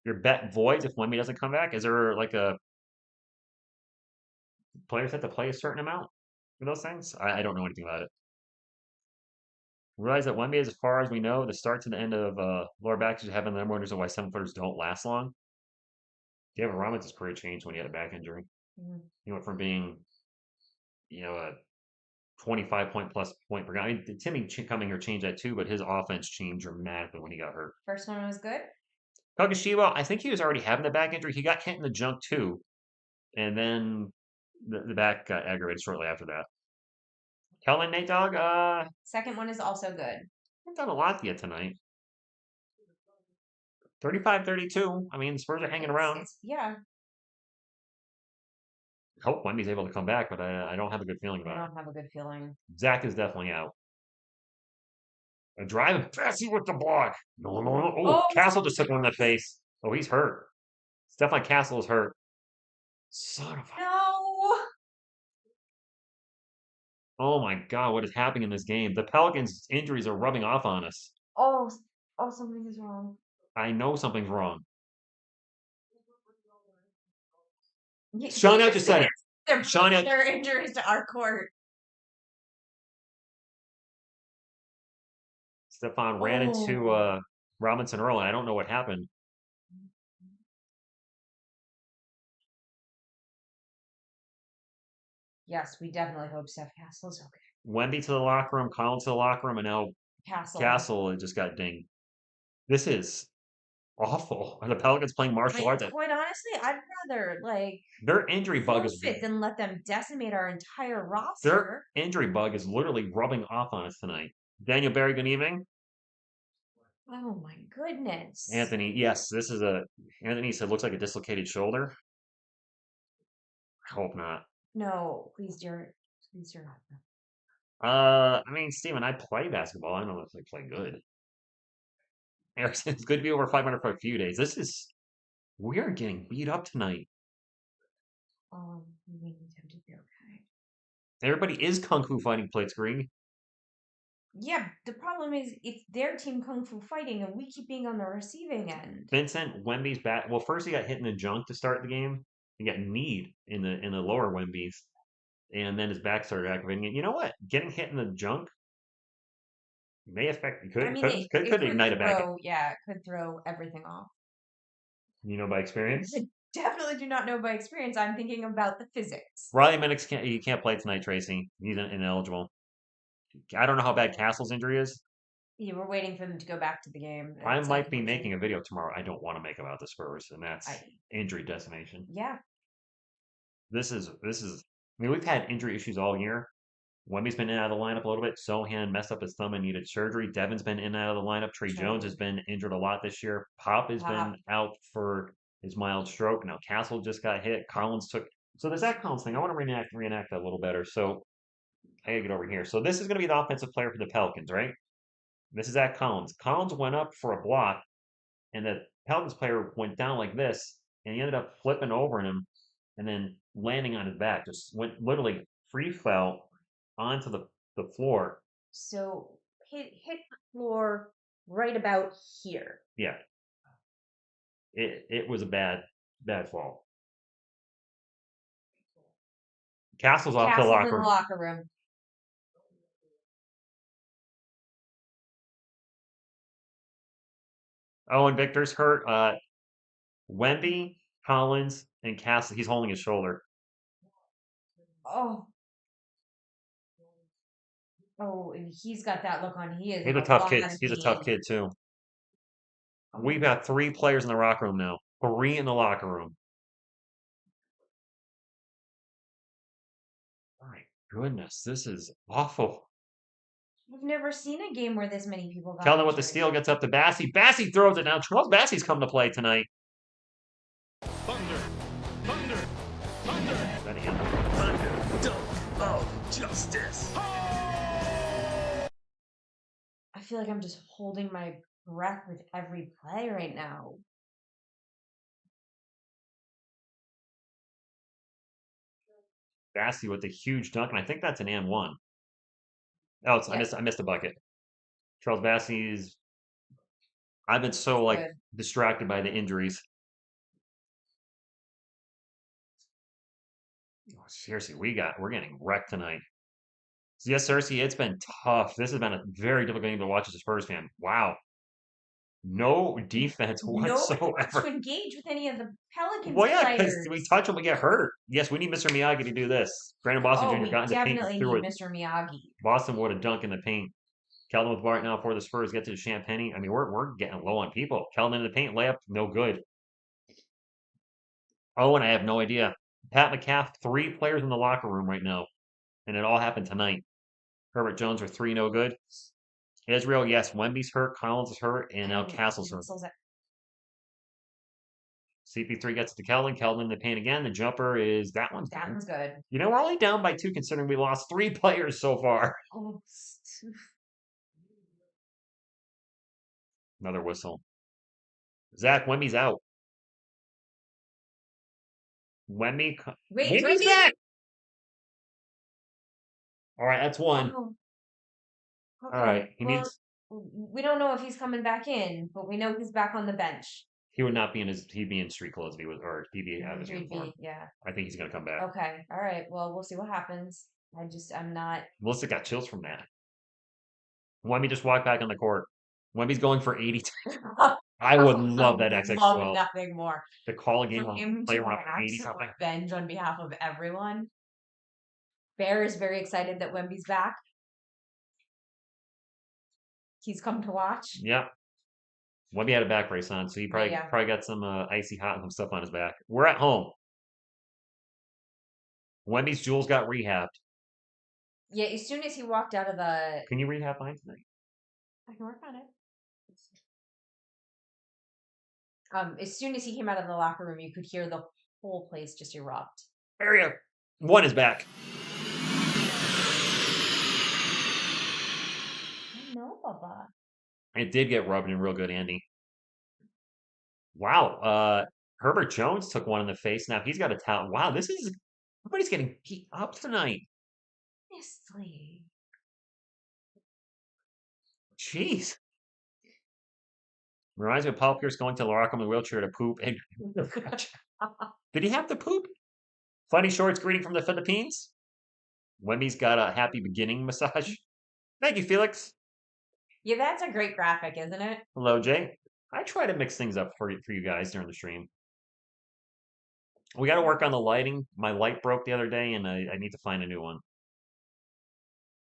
Your bet voids if Wemby doesn't come back. Is there like a players have to play a certain amount for those things? I don't know anything about it. Realize that Wemby, as far as we know, the start to the end of lower back is having them wonders why 7-footers don't last long. Gavin Robinson's career changed when he had a back injury. He went from being, a 25 point plus point per guy. I mean, Timmy coming here changed that too, but his offense changed dramatically when he got hurt. First one was good. Kagashiwa, I think he was already having the back injury. He got hit in the junk too, and then the back got aggravated shortly after that. Kellen, Nate Dogg, second one is also good. I've done a lot yet tonight. 35-32. I mean, Spurs are hanging around. Yeah. I hope Wemby's able to come back, but I don't have a good feeling about it. I don't have a good feeling. Zach is definitely out. A drive, Bassey with the block. No. Oh, Castle just took one in the face. Oh, he's hurt. Stefan Castle is hurt. Son of a... No! Oh my God, what is happening in this game? The Pelicans' injuries are rubbing off on us. Oh, something is wrong. I know something's wrong. Sean out just said it. Sean their injuries to our court. Stefan ran into Robinson Earl, and I don't know what happened. Yes, we definitely hope Steph Castle's okay. Wemby to the locker room, Collins to the locker room, and now Castle just got dinged. This is awful. Are the Pelicans playing martial arts? Quite honestly, I'd rather their injury bug is than let them decimate our entire roster. Their injury bug is literally rubbing off on us tonight. Daniel Barry, good evening. Oh my goodness. Anthony, yes, this is Anthony said looks like a dislocated shoulder. I hope not. No, please, dear not. I mean, Steven, I play basketball. I don't know if I play good. Erickson, it's good to be over 500 for a few days. We are getting beat up tonight. We need him to be okay. Everybody is kung fu fighting Blitzkrieg. Yeah, the problem is it's their team kung fu fighting, and we keep being on the receiving end. Vincent Wemby's back. Well, first he got hit in the junk to start the game. He got kneed in the lower Wemby's. and then his back started aggravating it. You know what? Getting hit in the junk may affect I could mean, could could, it could could ignite a back. throw, yeah, it could throw everything off. By experience. I definitely do not know by experience. I'm thinking about the physics. Riley Minix can't play tonight, Tracy. He's ineligible. I don't know how bad Castle's injury is. You were waiting for them to go back to the game. I It's might be making unfortunate. a video tomorrow I don't want to make about the Spurs, and that's I injury decimation. yeah. This is. I mean, we've had injury issues all year. Wemby's been in and out of the lineup a little bit. Sohan messed up his thumb and needed surgery. Devin's been in and out of the lineup. Trey Jones has True. been injured a lot this year. Pop has been Pop. out for his mild stroke. Now Castle just got hit. Collins took. So there's that Collins thing. I want to reenact that a little better. So I gotta get over here. So this is going to be the offensive player for the Pelicans, right? This is Zach Collins. Collins went up for a block, and the Pelicans player went down like this, and he ended up flipping over him and then landing on his back. Just went literally free fell onto the floor. So hit the floor right about here. Yeah, it was a bad fall. Castle's off to the Castle's in locker the room. locker room. Oh, and Victor's hurt. Wemby, Collins, and Castle. He's holding his shoulder. Oh, oh, and he's got that look on. He is He's in a a tough lot kid. of He's a tough pain. kid too. We've got 3 players in the locker room now. 3 in the locker room. My goodness, this is awful. I've never seen a game where this many people got Tell them what the injured. steal gets up to Bassey. Bassey throws it now. Charles Bassey's come to play tonight. Thunder, thunder, thunder, Is that him? thunder, dome of justice. I feel like I'm just holding my breath with every play right now. Bassey with a huge dunk, and I think that's an and one. Oh, Yeah. I missed a bucket. Charles Bassey's. I've been so Good. distracted by the injuries. Oh, seriously, we're getting wrecked tonight. So yes, Cersei, it's been tough. This has been a very difficult game to watch as a Spurs fan. Wow, no defense Nobody wants to whatsoever. engage with any of the Pelicans Well, yeah, because players. we touch them, we get hurt. Yes, we need Mr. Miyagi to do this. Brandon Boston Oh, Jr. we got in the paint and definitely threw need it. Mr. Miyagi. Boston would have dunk in the paint. Keldon with Bart now for the Spurs get to the Champagne. I mean, we're getting low on people. Keldon in the paint, layup, no good. Oh, and I have no idea. Pat McCaff, 3 players in the locker room right now, and it all happened tonight. Herbert Jones with 3, no good. Israel, yes, Wemby's hurt, Collins is hurt, and now Castle's hurt. CP3 gets it to Keldon. Keldon in the paint again. The jumper is that one's That good. one's good. You know, we're only down by 2 considering we lost 3 players so far. Oh, Another whistle. Zach, Wemby's out. wait, Wemby's Wemby? back! All right, that's one. Oh, All okay. right, Well, we don't know if he's coming back in, but we know he's back on the bench. he would not be he'd be in street clothes if he was, or he'd be out of He'd uniform. be, yeah. I think he's gonna come back. Okay. All right. Well, we'll see what happens. I'm not. Melissa got chills from that. Wemby just walked back on the court. Wemby's going for 82. I would love that XX12. Love nothing more. To call a game For on him play to around have 80 some something. revenge on behalf of everyone. Bear is very excited that Wemby's back. He's come to watch. Yep. Wemby had a back brace on, so he probably Yeah. got some icy hot and some stuff on his back. We're at home. Wemby's jewels got rehabbed. Yeah, as soon as he walked out of the. Can you rehab mine tonight? I can work on it. As soon as he came out of the locker room, you could hear the whole place just erupt. Area. One is back. I know, Bubba. It did get rubbed in real good, Andy. Wow. Herbert Jones took one in the face. Now he's got a towel. Wow, everybody's getting beat up tonight. Honestly. Jeez. Reminds me of Paul Pierce going to the locker room in a wheelchair to poop. And did he have to poop? Funny shorts greeting from the Philippines. Wemby's got a happy beginning massage. Thank you, Felix. Yeah, that's a great graphic, isn't it? Hello, Jay. I try to mix things up for you guys during the stream. We got to work on the lighting. My light broke the other day, and I need to find a new one.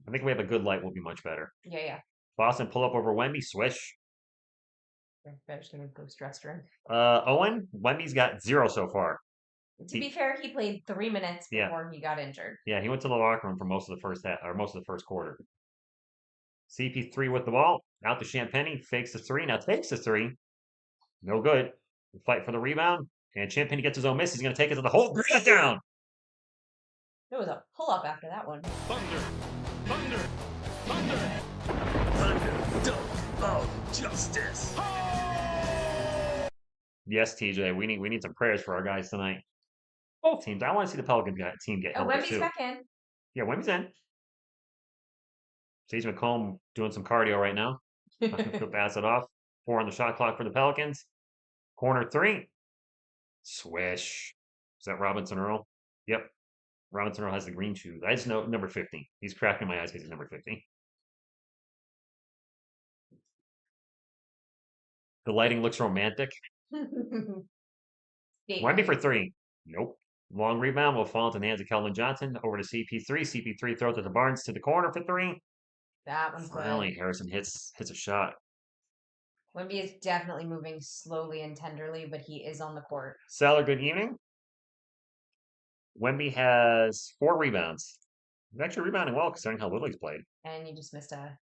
I think if we have a good light, we'll be much better. Yeah. Boston pull up over Wemby, swish. I'm just gonna go stress drink. Owen, Wemby's got 0 so far. To be fair, he played 3 minutes Yeah. before he got injured. Yeah, he went to the locker room for most of the first half, or most of the first quarter. CP3 with the ball, out to Champagny, fakes the 3, now takes the 3. No good. Fight for the rebound, and Champagny gets his own miss. He's going to take it to the hole, bring it down. There was a pull-up after that one. Thunder. Thunder. Thunder. Thunder. Dunk of justice. Yes, TJ, we need some prayers for our guys tonight. Both teams. I want to see the Pelicans team get Oh, healthy Wemby's too. back in. Yeah, Wemby's in. Sage McComb doing some cardio right now. He'll pass it off. 4 on the shot clock for the Pelicans. Corner 3. Swish. Is that Robinson Earl? Yep. Robinson Earl has the green shoes. I just know number 50. He's cracking my eyes because he's number 50. The lighting looks romantic. Wemby for 3. Nope. Long rebound will fall into the hands of Kelvin Johnson. Over to CP3. CP3 throws it to Barnes to the corner for 3. That one's Finally, good. Harrison hits a shot. Wemby is definitely moving slowly and tenderly, but he is on the court. Sailor, good evening. Wemby has 4 rebounds. He's actually rebounding well considering how little he's played. And you just missed a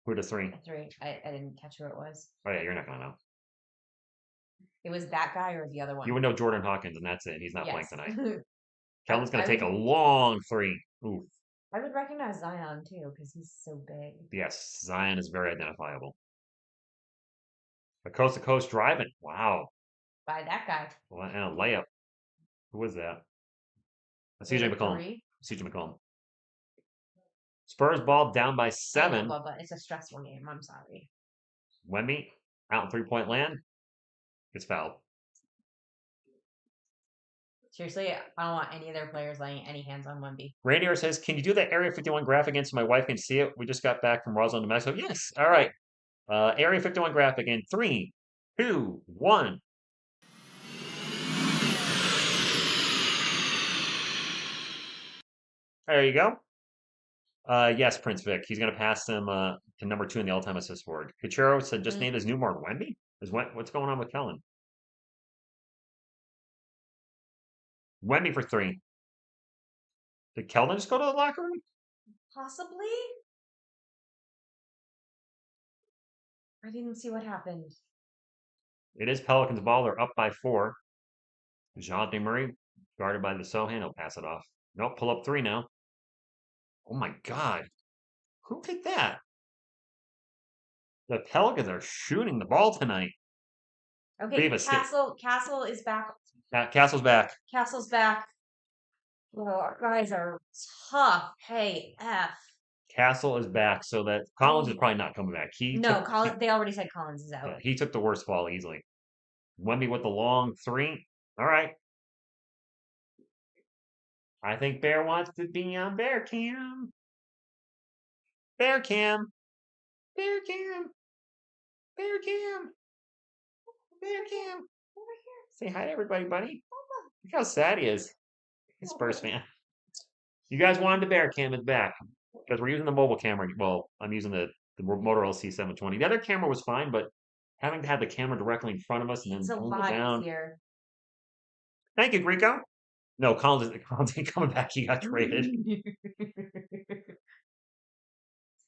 Who to 3? 3. I didn't catch who it was. Oh yeah, you're not gonna know. It was that guy or the other one? You would know Jordan Hawkins, and that's it. He's not playing Yes. tonight. Kelvin's gonna I take a would- long 3. Ooh. I would recognize Zion too because he's so big. Yes, Zion is very identifiable. A coast to coast driving. Wow. By that guy. Well, and a layup. Who was that? CJ Maybe McCollum. 3. CJ McCollum. Spurs ball down by I 7. know, Bubba. It's a stressful game. I'm sorry. Wemby out in 3-point land. Gets fouled. Seriously, I don't want any of their players laying any hands on Wemby. Radiator says, "Can you do that Area 51 graphic again so my wife can see it? We just got back from Roswell, New Mexico." Yes. All right. Area 51 graphic in 3, 2, 1. There you go. Yes, Prince Vic. He's going to pass him to number 2 in the all-time assist board. Cuchero said, "Just named his newborn Wemby." What's going on with Kellen? Wemby for 3. Did Keldon just go to the locker room? Possibly? I didn't see what happened. It is Pelicans ball. They're up by 4. Jean Murray guarded by the Sohan. He'll pass it off. Nope, pull up 3 now. Oh my God. Who did that? The Pelicans are shooting the ball tonight. Okay, Beavis, Castle is back. Castle's back. Castle's back. Well, our guys are tough. Hey, F. Castle is back, so that Collins is probably not coming back. They already said Collins is out. Yeah, he took the worst fall easily. Wemby with the long 3. All right. I think Bear wants to be on Bear Cam. Bear Cam. Bear Cam. Bear Cam. Bear Cam. Say hi to everybody, buddy. Look how sad he is. He's a Spurs fan. You guys wanted the Bear Cam, it's back. Because we're using the mobile camera. Well, I'm using the Motorola C720. The other camera was fine, but having to have the camera directly in front of us and then It's a hold lot it down. easier. Thank you, Greco. No, Collins ain't coming back. He got traded.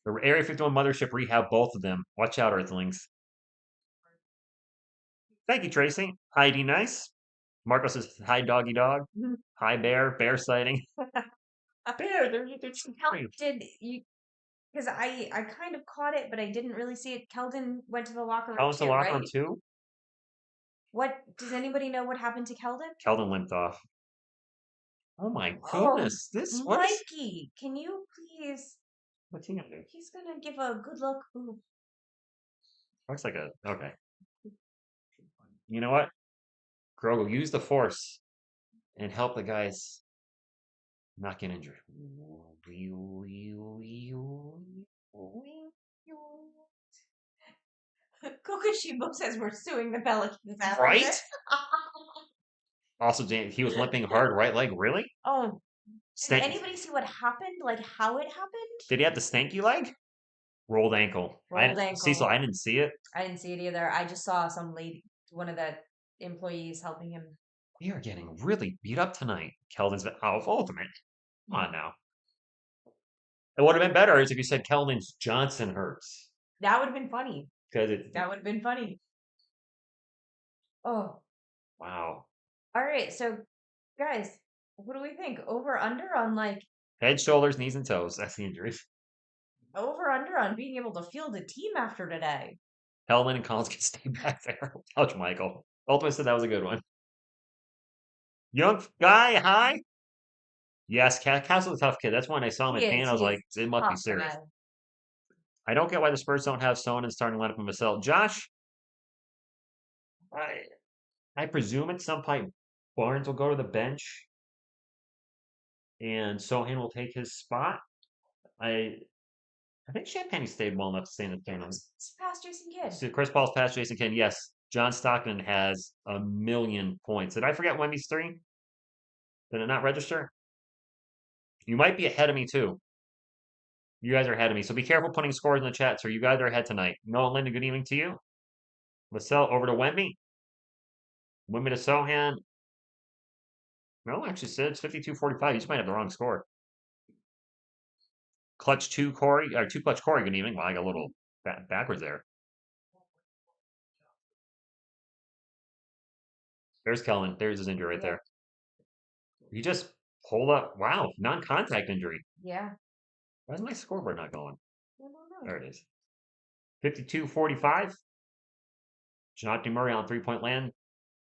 The Area 51 mothership rehab both of them. Watch out, Earthlings. Thank you, Tracy. Heidi, nice. Marco says, "Hi, doggy dog." Hi, Bear. Bear sighting. Bear, they're How did you? Because I kind of caught it, but I didn't really see it. Keldon went to the locker room. Keldon's to the locker room right? too? What does anybody know what happened to Keldon? Keldon limped off. Oh my goodness. Mikey, can you please? What's he gonna do? He's gonna give a good look. Ooh. Looks like okay. You know what? Grogu, use the force and help the guys. Not getting injured. Kokushibo says we're suing the Pelicans after Right? this. Also, he was limping hard right leg. Really? Oh, did Stank. anybody see what happened? Like how it happened? Did he have the stanky leg? Rolled ankle. Rolled Cecil, ankle. I didn't see it. I didn't see it either. I just saw some lady, one of the employees helping him. We are getting really beat up tonight. Keldon's ultimate. Come on now. It would have been better if you said Keldon's Johnson hurts. That would have been funny. Because That would have been funny. Oh, wow. all right. So, guys, what do we think? Over under on like Head, shoulders, knees, and toes. That's the injuries. over under on being able to field a team after today. Hellman and Collins can stay back there. Ouch, Michael. Ultimate said that was a good one. Young guy, hi. Yes, Castle's a tough kid. That's when I saw him at Pan. I was like, it must be Tough serious. guy. I don't get why the Spurs don't have Son and starting lineup of Vassell. Josh, I presume at some point Barnes will go to the bench and Sohan will take his spot. I think Champagne stayed well enough to stay in the tournament. It's past Jason Kidd. So Chris Paul's past Jason Kidd. Yes, John Stockton has 1,000,000 points. Did I forget Wemby's 3? Did it not register? You might be ahead of me too. You guys are ahead of me, so be careful putting scores in the chat. So you guys are ahead tonight. Noah Linda, good evening to you. Vassell over to Wemby. Wemby to Sohan. No, actually, Sid's 52-45. You just might have the wrong score. Clutch 2 Corey, or 2 Clutch Corey, good evening. Well, I got a little backwards there. There's Kellen. There's his injury right there. He just pulled up. Wow, non-contact injury. Yeah. Why is my scoreboard not going? I don't know. There it is. 52-45. Jonathan Murray on 3-point land.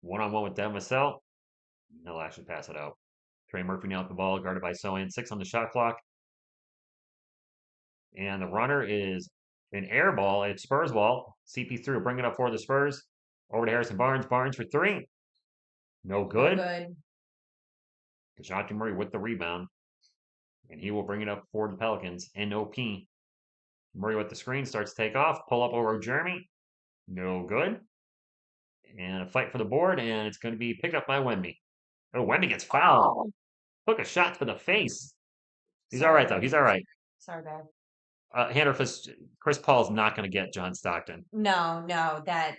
One-on-one with Devin Vassell. He'll actually pass it out. Trey Murphy now with the ball, guarded by Sohan. 6 on the shot clock. And the runner is an air ball. It's Spurs ball. CP3 will bring it up for the Spurs. Over to Harrison Barnes. Barnes for 3. No good. No good. DeJounte Murray with the rebound. And he will bring it up for the Pelicans. NOP. Murray with the screen. Starts to take off. Pull up over Jeremy. No good. And a fight for the board. And it's going to be picked up by Wemby. Oh, Wemby gets fouled. Took a shot to the face. He's all right, though. He's all right. Sorry, babe. Hander, Chris Paul's not going to get John Stockton. No, that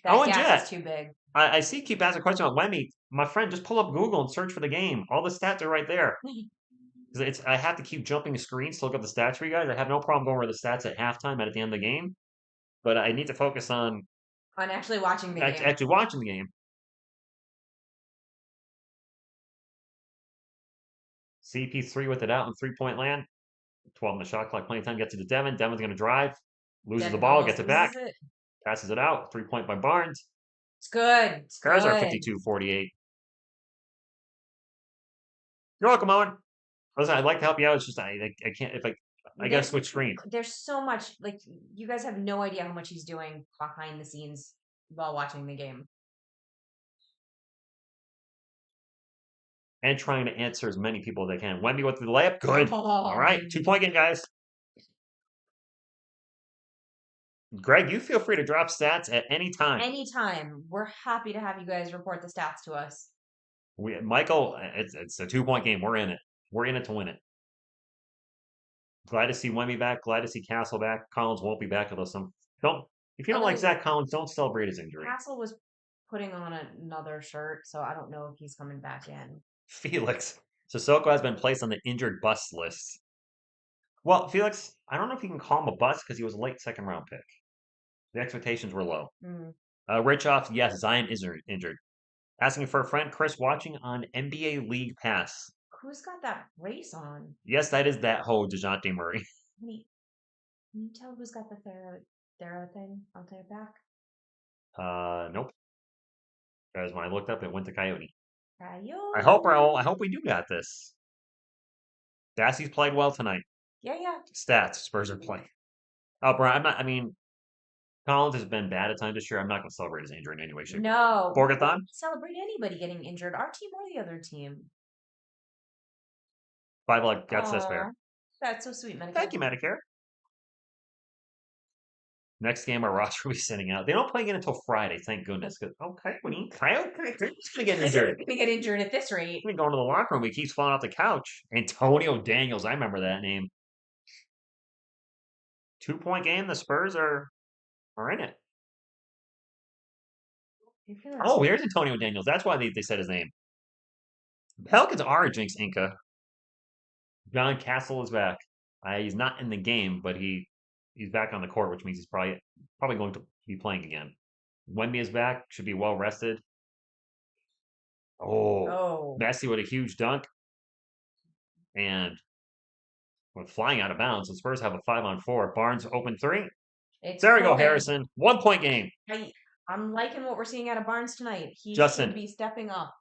Oh, and gap Jet. is too big. I see keep asking a question about Wemby. My friend, just pull up Google and search for the game. All the stats are right there. I have to keep jumping screens to look up the stats for you guys. I have no problem going over the stats at halftime and at the end of the game. But I need to focus on actually watching the game. Actually watching the game. CP3 with it out in 3-point land. 12 on the shot clock. Plenty of time. Gets it to Devin. Devin's going to drive. Loses the ball. Gets it back. Passes it out. 3-point by Barnes. It's good. Spurs are 52-48. You're welcome, Owen. Listen, I'd like to help you out. It's just I can't if I gotta switch screens. There's so much, like, you guys have no idea how much he's doing behind the scenes while watching the game. And trying to answer as many people as they can. Wemby with the layup. Good. All right. 2-point game, guys. Greg, you feel free to drop stats at any time. Anytime. We're happy to have you guys report the stats to us. Michael, it's a 2-point game. We're in it. We're in it to win it. Glad to see Wemby back. Glad to see Castle back. Collins won't be back unless if you don't like Zach Collins, don't celebrate his injury. Castle was putting on another shirt, so I don't know if he's coming back in. Felix. Sissoko has been placed on the injured bust list. Well, Felix, I don't know if you can call him a bust because he was a late second-round pick. The expectations were low. Richoff, yes, Zion is injured. Asking for a friend, Chris, watching on NBA League Pass. Who's got that brace on? Yes, that is that whole DeJounte Murray. Can you tell who's got the Thera thing on their back? Nope. Because when I looked up, it went to Coyote. Coyote. I hope we do got this. Dassey's played well tonight. Yeah. Stats, Spurs are playing. Oh, Brian, Collins has been bad at times this year. I'm not going to celebrate his injury in any way, shape. No. Borgathon? Celebrate anybody getting injured. Our team or the other team. $5 access Aw, fare. that's so sweet, Medicare. Thank you, Medicare. Next game, our roster will be sitting out. They don't play again until Friday, thank goodness. Okay, when he who's going to get injured? Gonna get injured at this rate. He's going to the locker room. He keeps falling off the couch. Antonio Daniels, I remember that name. 2-point game. The Spurs are in it. Oh, here's Antonio Daniels. That's why they said his name. Pelicans are a jinx, Inca. John Castle is back. He's not in the game, but he's back on the court, which means he's probably going to be playing again. Wemby is back. Should be well rested. Oh, Messi with a huge dunk. And with flying out of bounds, the Spurs have a 5-on-4. Barnes open three. There we go, Harrison. 1-point game. I'm liking what we're seeing out of Barnes tonight. He Justin, should be stepping up.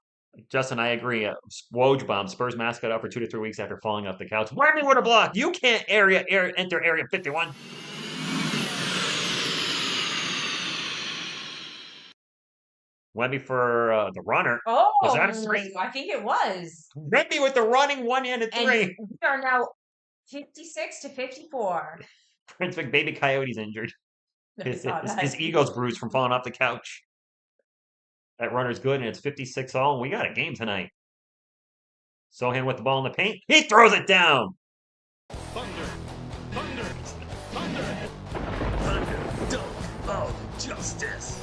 Justin, I agree. Woj bomb. Spurs mascot out for 2 to 3 weeks after falling off the couch. Wemby with a block. You can't enter area 51. Wemby for the runner. Oh, was that a three? I think it was. Wemby with the running one-handed three. And we are now 56 to 54. Prince Baby Coyote's injured. His ego's bruised from falling off the couch. That runner's good, and it's 56 all, and we got a game tonight. Sohan with the ball in the paint. He throws it down. Thunder, dunk of justice.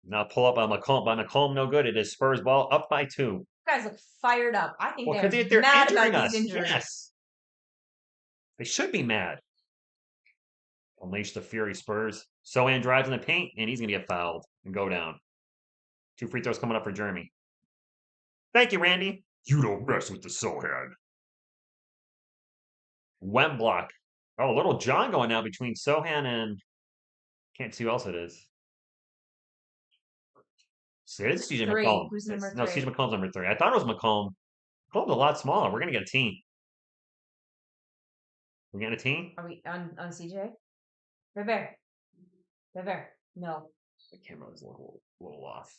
Now pull up on McCollum. By McCollum, no good. It is Spurs ball up by 2. You guys look fired up. I think Well, they're mad about these injuries. Yes. They should be mad. Unleash the fury, Spurs. Sohan drives in the paint, and he's going to get fouled and go down. 2 free throws coming up for Jeremy. Thank you, Randy. You don't mess with the Sohan. Wem block. Oh, a little John going now between Sohan and... Can't see who else it is. So it is CJ McCollum. Who's number 3? No, CJ McCollum's number 3. I thought it was McCollum. McCollum's a lot smaller. We're going to get a team. We're getting a team? Are we on CJ? Bear. No. The camera was a little off.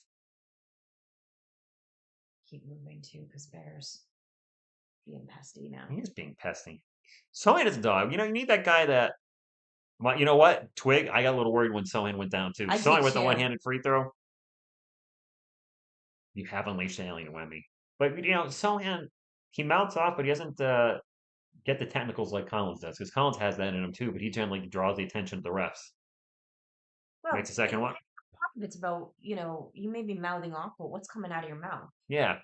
Keep moving too, because Bear's being pesty now. He is being pesty. Sohan is a dog. You need that guy that... Well, you know what? Twig, I got a little worried when Sohan went down too. Sohan with the one-handed free throw. You have unleashed the alien Wemby. But, Sohan, he mounts off, but he doesn't get the technicals like Collins does. Because Collins has that in him too, but he generally draws the attention of the refs. Well, Makes the second one. Part of it's about, you may be mouthing off, but what's coming out of your mouth? Yeah.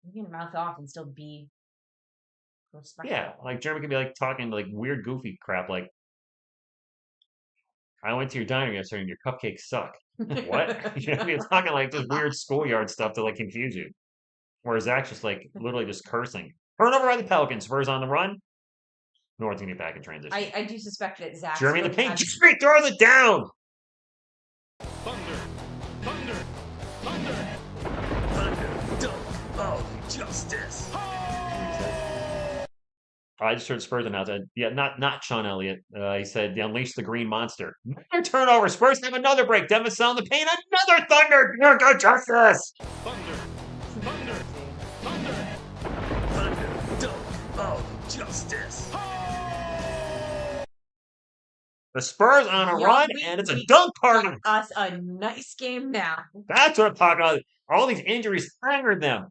You can mouth off and still be respectful. Yeah, like Jeremy can be like talking like weird, goofy crap like, I went to your diner yesterday and your cupcakes suck. What? You're talking like just weird schoolyard stuff to like confuse you. Whereas Zach's just like literally just cursing. Turnover by the Pelicans. Spurs on the run. North's gonna get back in transition. I do suspect that Zach. Jeremy in the paint. Jeremy throws it down. Thunder, dunk of justice. I just heard Spurs announce that. Yeah, not Sean Elliott. He said, unleash the green monster. Another turnover. Spurs have another break. Devin Sell in the paint. Another Thunder. Here go Justice. Thunder, dunk of justice. The Spurs on a run, and it's a dunk party. Us a nice game now. That's what I'm talking about. All these injuries angered them.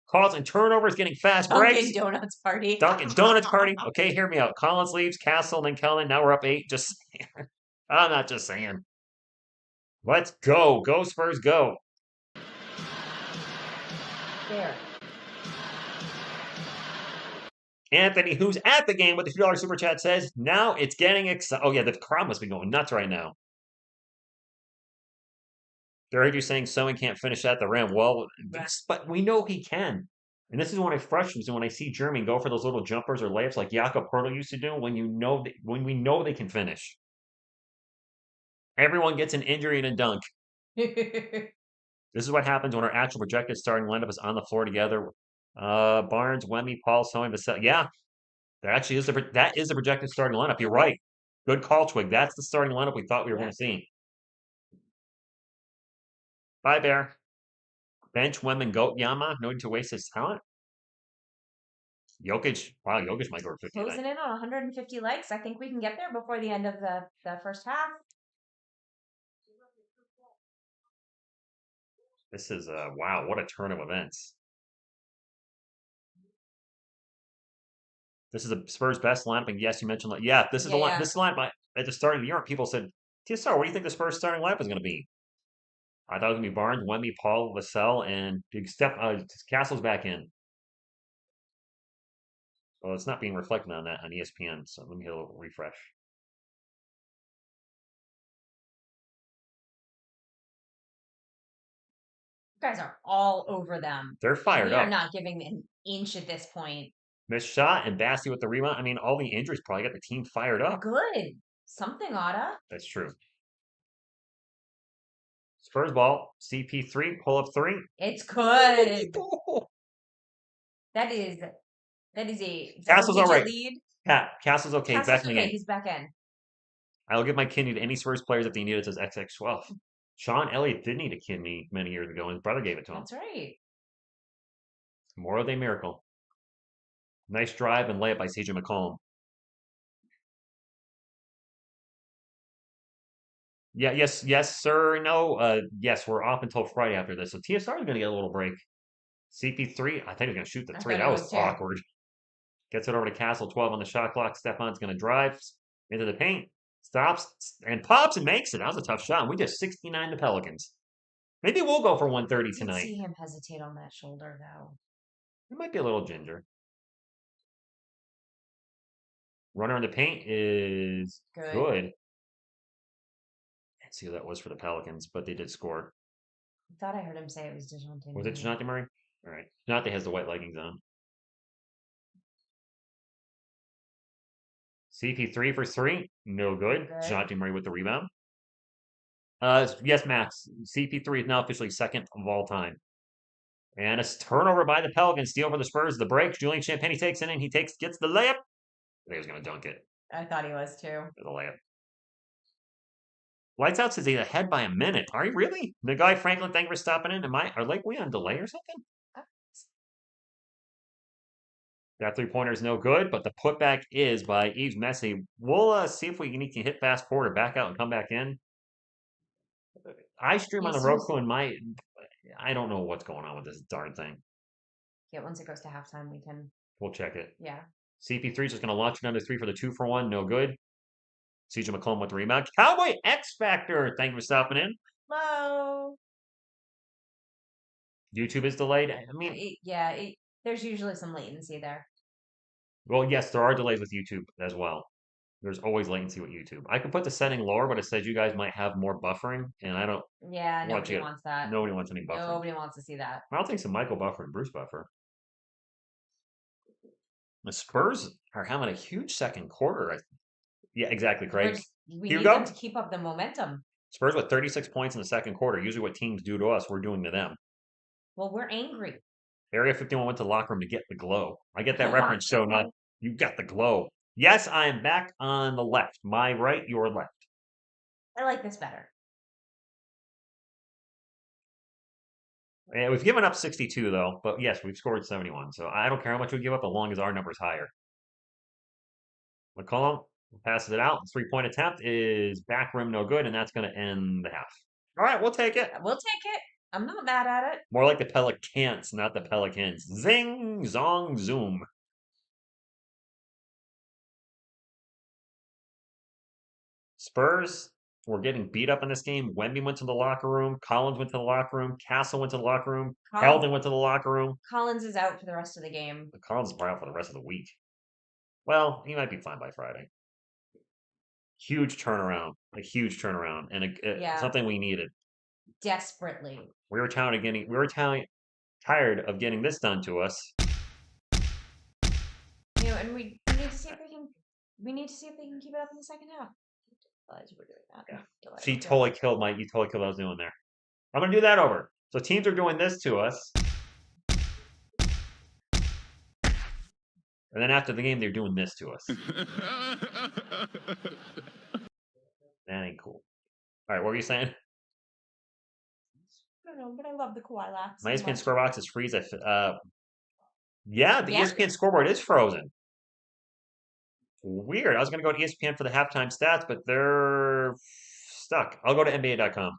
Causing turnovers, getting fast breaks. Dunkin' Donuts party. Dunkin' Donuts party. Okay, hear me out. Collins leaves, Castle, then Kellen. Now we're up 8. Just saying. I'm not just saying. Let's go. Go, Spurs, go. There. Anthony, who's at the game with the $2 super chat, says, now it's getting exciting. Oh, yeah, the crowd must be going nuts right now. They heard you saying Sohan can't finish at the rim. Well, yes, but we know he can. And this is when I frustrates me when I see Jeremy go for those little jumpers or layups like Jakob Poeltl used to do when we know they can finish. Everyone gets an injury and a dunk. This is what happens when our actual projected starting lineup is on the floor together. Barnes, Wemby, Paul, Sohan, Vassell. Yeah, that is the projected starting lineup. You're right. Good call, Twig. That's the starting lineup we thought we were going to see. Bye, Bear. Bench Women Goat Yama. No need to waste his talent. Jokic. Wow, Jokic might go for 50 Closing in on 150 likes. I think we can get there before the end of the first half. This is wow, what a turn of events. This is a Spurs best lineup, and yes, you mentioned yeah, this is the line. Yeah. This is the lineup at the start of the year. People said, TSR, what do you think the Spurs starting lineup is going to be? I thought it was going to be Barnes, Wemby, Paul, Vassell, and Big Step. Castle's back in. Well, it's not being reflected on that on ESPN. So let me hit a little refresh. You guys are all over them. They're fired We are up. not giving an inch at this point. Missed shot and Bassey with the rebound. I mean, all the injuries probably got the team fired up. Good. Something oughta. That's true. Spurs ball. CP3 pull up 3. It's good. That is a Castle's all right. lead. Castle's okay. He's Castle's back in the okay. game. He's back in. I'll give my kidney to any Spurs players if they need it. Says XX12. Sean Elliott did need a kidney many years ago, and his brother gave it to him. That's right. Moral Day Miracle. Nice drive and layup by CJ McCollum. Yeah, yes, sir. No, yes, we're off until Friday after this. So TSR is going to get a little break. CP3, I think he's going to shoot the 3. That was awkward. Gets it over to Castle, 12 on the shot clock. Stefan's going to drive into the paint, stops, and pops and makes it. That was a tough shot. We just 69 the Pelicans. Maybe we'll go for 130 I tonight. see him hesitate on that shoulder, though. It might be a little ginger. Runner in the paint is good. Let's see who that was for the Pelicans, but they did score. I thought I heard him say it was DeJounte Murray. Was it DeJounte Murray? All right. DeJounte has the white leggings on. CP3 for 3. No good. DeJounte Murray with the rebound. Yes, Max. CP3 is now officially second of all time. And a turnover by the Pelicans. Steal for the Spurs. The break. Julian Champagnie takes it in. He gets the layup. I think he was going to dunk it. I thought he was too. The layup. Lights Out says he's ahead by a minute. Are you really? The guy Franklin, thank you for stopping in. Are we on delay or something? That 3-pointer is no good, but the putback is by Yves Messi. We'll see if we can hit fast forward or back out and come back in. I stream on the Roku and I don't know what's going on with this darn thing. Yeah, once it goes to halftime, we can. We'll check it. Yeah. CP3 is just going to launch it under 3 for the 2-for-1. No good. CJ McCollum with the rebound. Cowboy X Factor. Thank you for stopping in. Hello. YouTube is delayed. I mean, there's usually some latency there. Well, yes, there are delays with YouTube as well. There's always latency with YouTube. I could put the setting lower, but it says you guys might have more buffering, and I don't. Yeah, nobody wants that. Nobody wants any buffering. Nobody wants to see that. I'll take some Michael Buffer and Bruce Buffer. The Spurs are having a huge second quarter. Yeah, exactly, Craig. We need them to keep up the momentum. Spurs with 36 points in the second quarter. Usually what teams do to us, we're doing to them. Well, we're angry. Area 51 went to the locker room to get the glow. I get that reference, so not you got the glow. Yes, I am back on the left. My right, your left. I like this better. Yeah, we've given up 62, though. But yes, we've scored 71. So I don't care how much we give up as long as our number's higher. McCollum passes it out. 3-point attempt is back rim no good, and that's going to end the half. All right, we'll take it. We'll take it. I'm not mad at it. More like the Pelicans, not the Pelicans. Zing, zong, zoom. Spurs were getting beat up in this game. Wemby went to the locker room. Collins went to the locker room. Castle went to the locker room. Keldon went to the locker room. Collins is out for the rest of the game. Collins is out for the rest of the week. Well, he might be fine by Friday. Huge turnaround. A huge turnaround. And something we needed. Desperately. We were tired of getting this done to us. And we need to see if they can keep it up in the second half. As we're doing that. Yeah. You totally killed what I was doing there. I'm gonna do that over. So teams are doing this to us. And then after the game, they're doing this to us. That ain't cool. All right, what were you saying? don't know, but I love the Kawhi laugh so My ESPN much. score box is freeze. Yeah, the Yeah. ESPN scoreboard is frozen. Weird. I was going to go to ESPN for the halftime stats, but they're stuck. I'll go to NBA.com.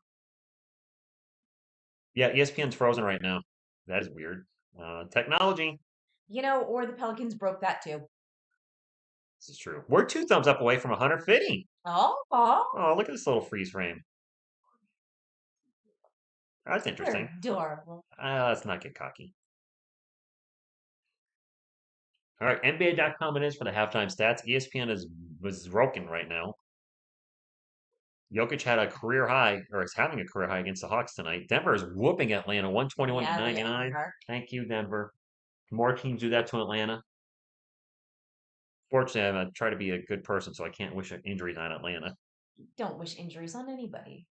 Yeah, ESPN's frozen right now. That is weird. Technology. Or the Pelicans broke that too. This is true. We're 2 thumbs up away from 150. Oh, Oh, look at this little freeze frame. That's you're interesting. adorable. Let's not get cocky. All right, NBA.com it is for the halftime stats. ESPN was broken right now. Jokic had a career high, or is having a career high against the Hawks tonight. Denver is whooping Atlanta 121 to Yeah, they 99. are. Thank you, Denver. More teams do that to Atlanta. Fortunately, I try to be a good person, so I can't wish injuries on Atlanta. Don't wish injuries on anybody.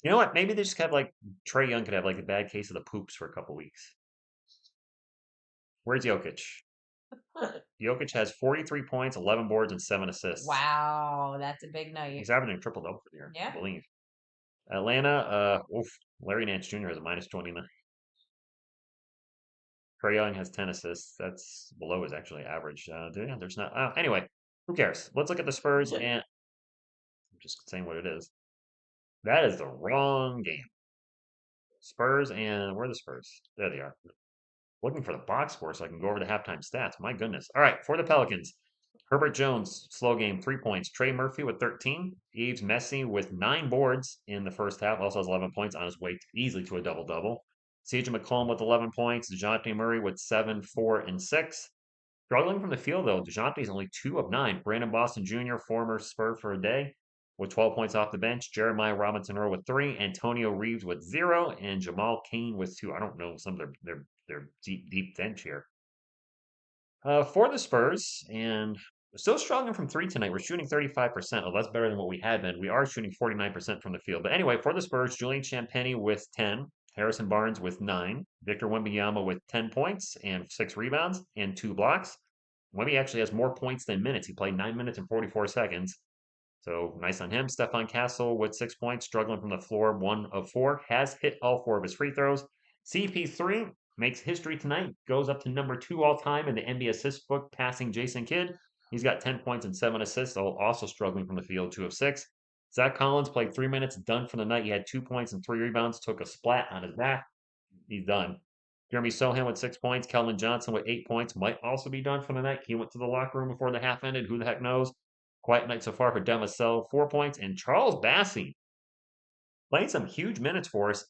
You know what? Maybe they just have like Trey Young could have like a bad case of the poops for a couple weeks. Where's Jokic? Jokic has 43 points, 11 boards, and 7 assists. Wow, that's a big night. He's averaging triple double for the year, Yeah. I believe. Atlanta, Larry Nance Jr. has a minus 29. Trae Young has 10 assists. That's below his actually average. There's not. Anyway, who cares? Let's look at the Spurs, and I'm just saying what it is. That is the wrong game. Spurs, and where are the Spurs? There they are. Looking for the box score so I can go over the halftime stats. My goodness. All right, for the Pelicans, Herbert Jones, slow game, 3 points. Trey Murphy with 13. Yves Messi with 9 boards in the first half. Also has 11 points on his way easily to a double double. CJ McCollum with 11 points. DeJounte Murray with 7, 4, and 6. Struggling from the field, though, DeJounte's only 2 of 9. Brandon Boston Jr., former Spur for a day, with 12 points off the bench. Jeremiah Robinson Earl with 3. Antonio Reeves with 0. And Jamal Cain with 2. I don't know some of their deep bench here. For the Spurs, and we're still struggling from 3 tonight. We're shooting 35%. Oh, that's better than what we had been. We are shooting 49% from the field. But anyway, for the Spurs, Julian Champagny with 10. Harrison Barnes with 9. Victor Wembanyama with 10 points and 6 rebounds and 2 blocks. Wemby actually has more points than minutes. He played 9 minutes and 44 seconds. So nice on him. Stephon Castle with 6 points, struggling from the floor, 1 of 4. Has hit all 4 of his free throws. CP3 makes history tonight. Goes up to number 2 all time in the NBA assist book, passing Jason Kidd. He's got 10 points and 7 assists, also struggling from the field, 2 of 6. Zach Collins played 3 minutes, done for the night. He had 2 points and 3 rebounds, took a splat on his back. He's done. Jeremy Sohan with 6 points. Kelvin Johnson with 8 points. Might also be done for the night. He went to the locker room before the half ended. Who the heck knows? Quiet night so far for Demasel, 4 points. And Charles Bassey playing some huge minutes for us.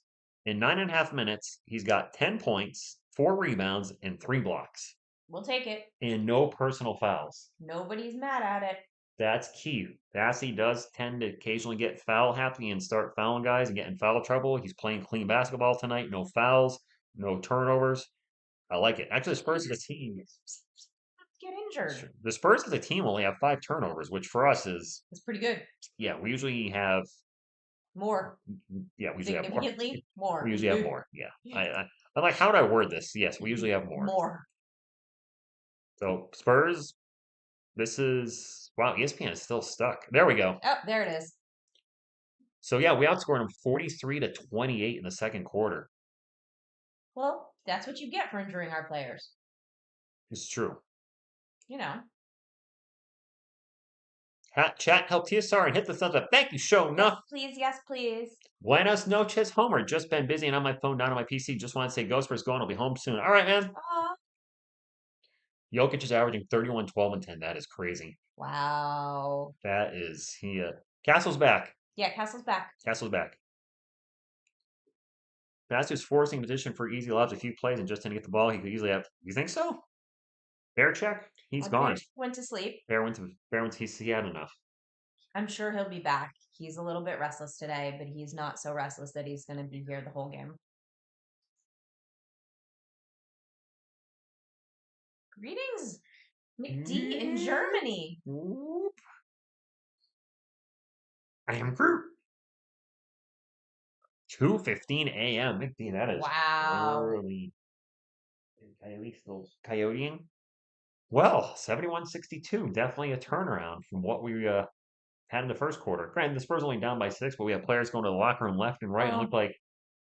In 9.5 minutes, he's got 10 points, 4 rebounds, and 3 blocks. We'll take it. And no personal fouls. Nobody's mad at it. That's key. Bassey does tend to occasionally get foul happy and start fouling guys and get in foul trouble. He's playing clean basketball tonight. No fouls, no turnovers. I like it. Actually, the Spurs as a team. Get injured. The Spurs as a team only have 5 turnovers, which for us is, It's pretty good. yeah, we usually have, More. yeah, we usually have more. Significantly more. We usually have more. Yeah. I'm like, how do I word this? Yes, we usually have more. More. So Spurs, this is, wow, ESPN is still stuck. There we go. Oh, there it is. So yeah, we outscored them 43 to 28 in the second quarter. Well, that's what you get for injuring our players. It's true. You know. Chat, help TSR and hit the thumbs up. Thank you, show enough. Yes, please. Buenas noches, Homer. Just been busy and on my phone, down on my PC. Just want to say, Go Spurs going. I'll be home soon. All right, man. Jokic is averaging 31, 12, and 10. That is crazy. Wow. That is Castle's back. Yeah, Castle's back. Castle's back. Bastu's forcing position for easy lobs a few plays and just didn't get the ball. He could easily have. You think so? Bear check. He's gone. Went to sleep. Bear went. He had enough. I'm sure he'll be back. He's a little bit restless today, but he's not so restless that he's going to be here the whole game. Greetings, McD in Germany. Whoop. I am Groot. 2:15 a.m. McD, that is early. Coyote still coyoteing. Well, 71-62, definitely a turnaround from what we had in the first quarter. Granted, the Spurs only down by 6, but we have players going to the locker room left and right. It looked like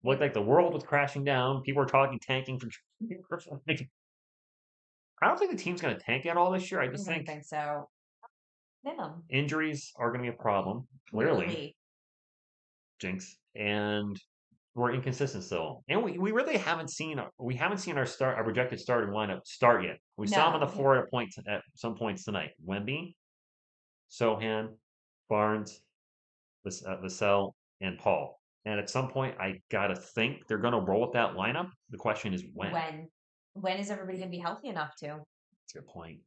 Looked like the world was crashing down. People were talking tanking for. I don't think the team's going to tank at all this year. I I just don't think think so. Venom. injuries are going to be a problem. Clearly, Clearly. jinx, and we're inconsistent still. And we really haven't seen our projected starting lineup start yet. We saw him on the No. floor at some points tonight. Wemby, Sohan, Barnes, Vassell, and Paul. And at some point, I gotta think they're gonna roll with that lineup. The question is when. When? When is everybody going to be healthy enough to? That's a good point.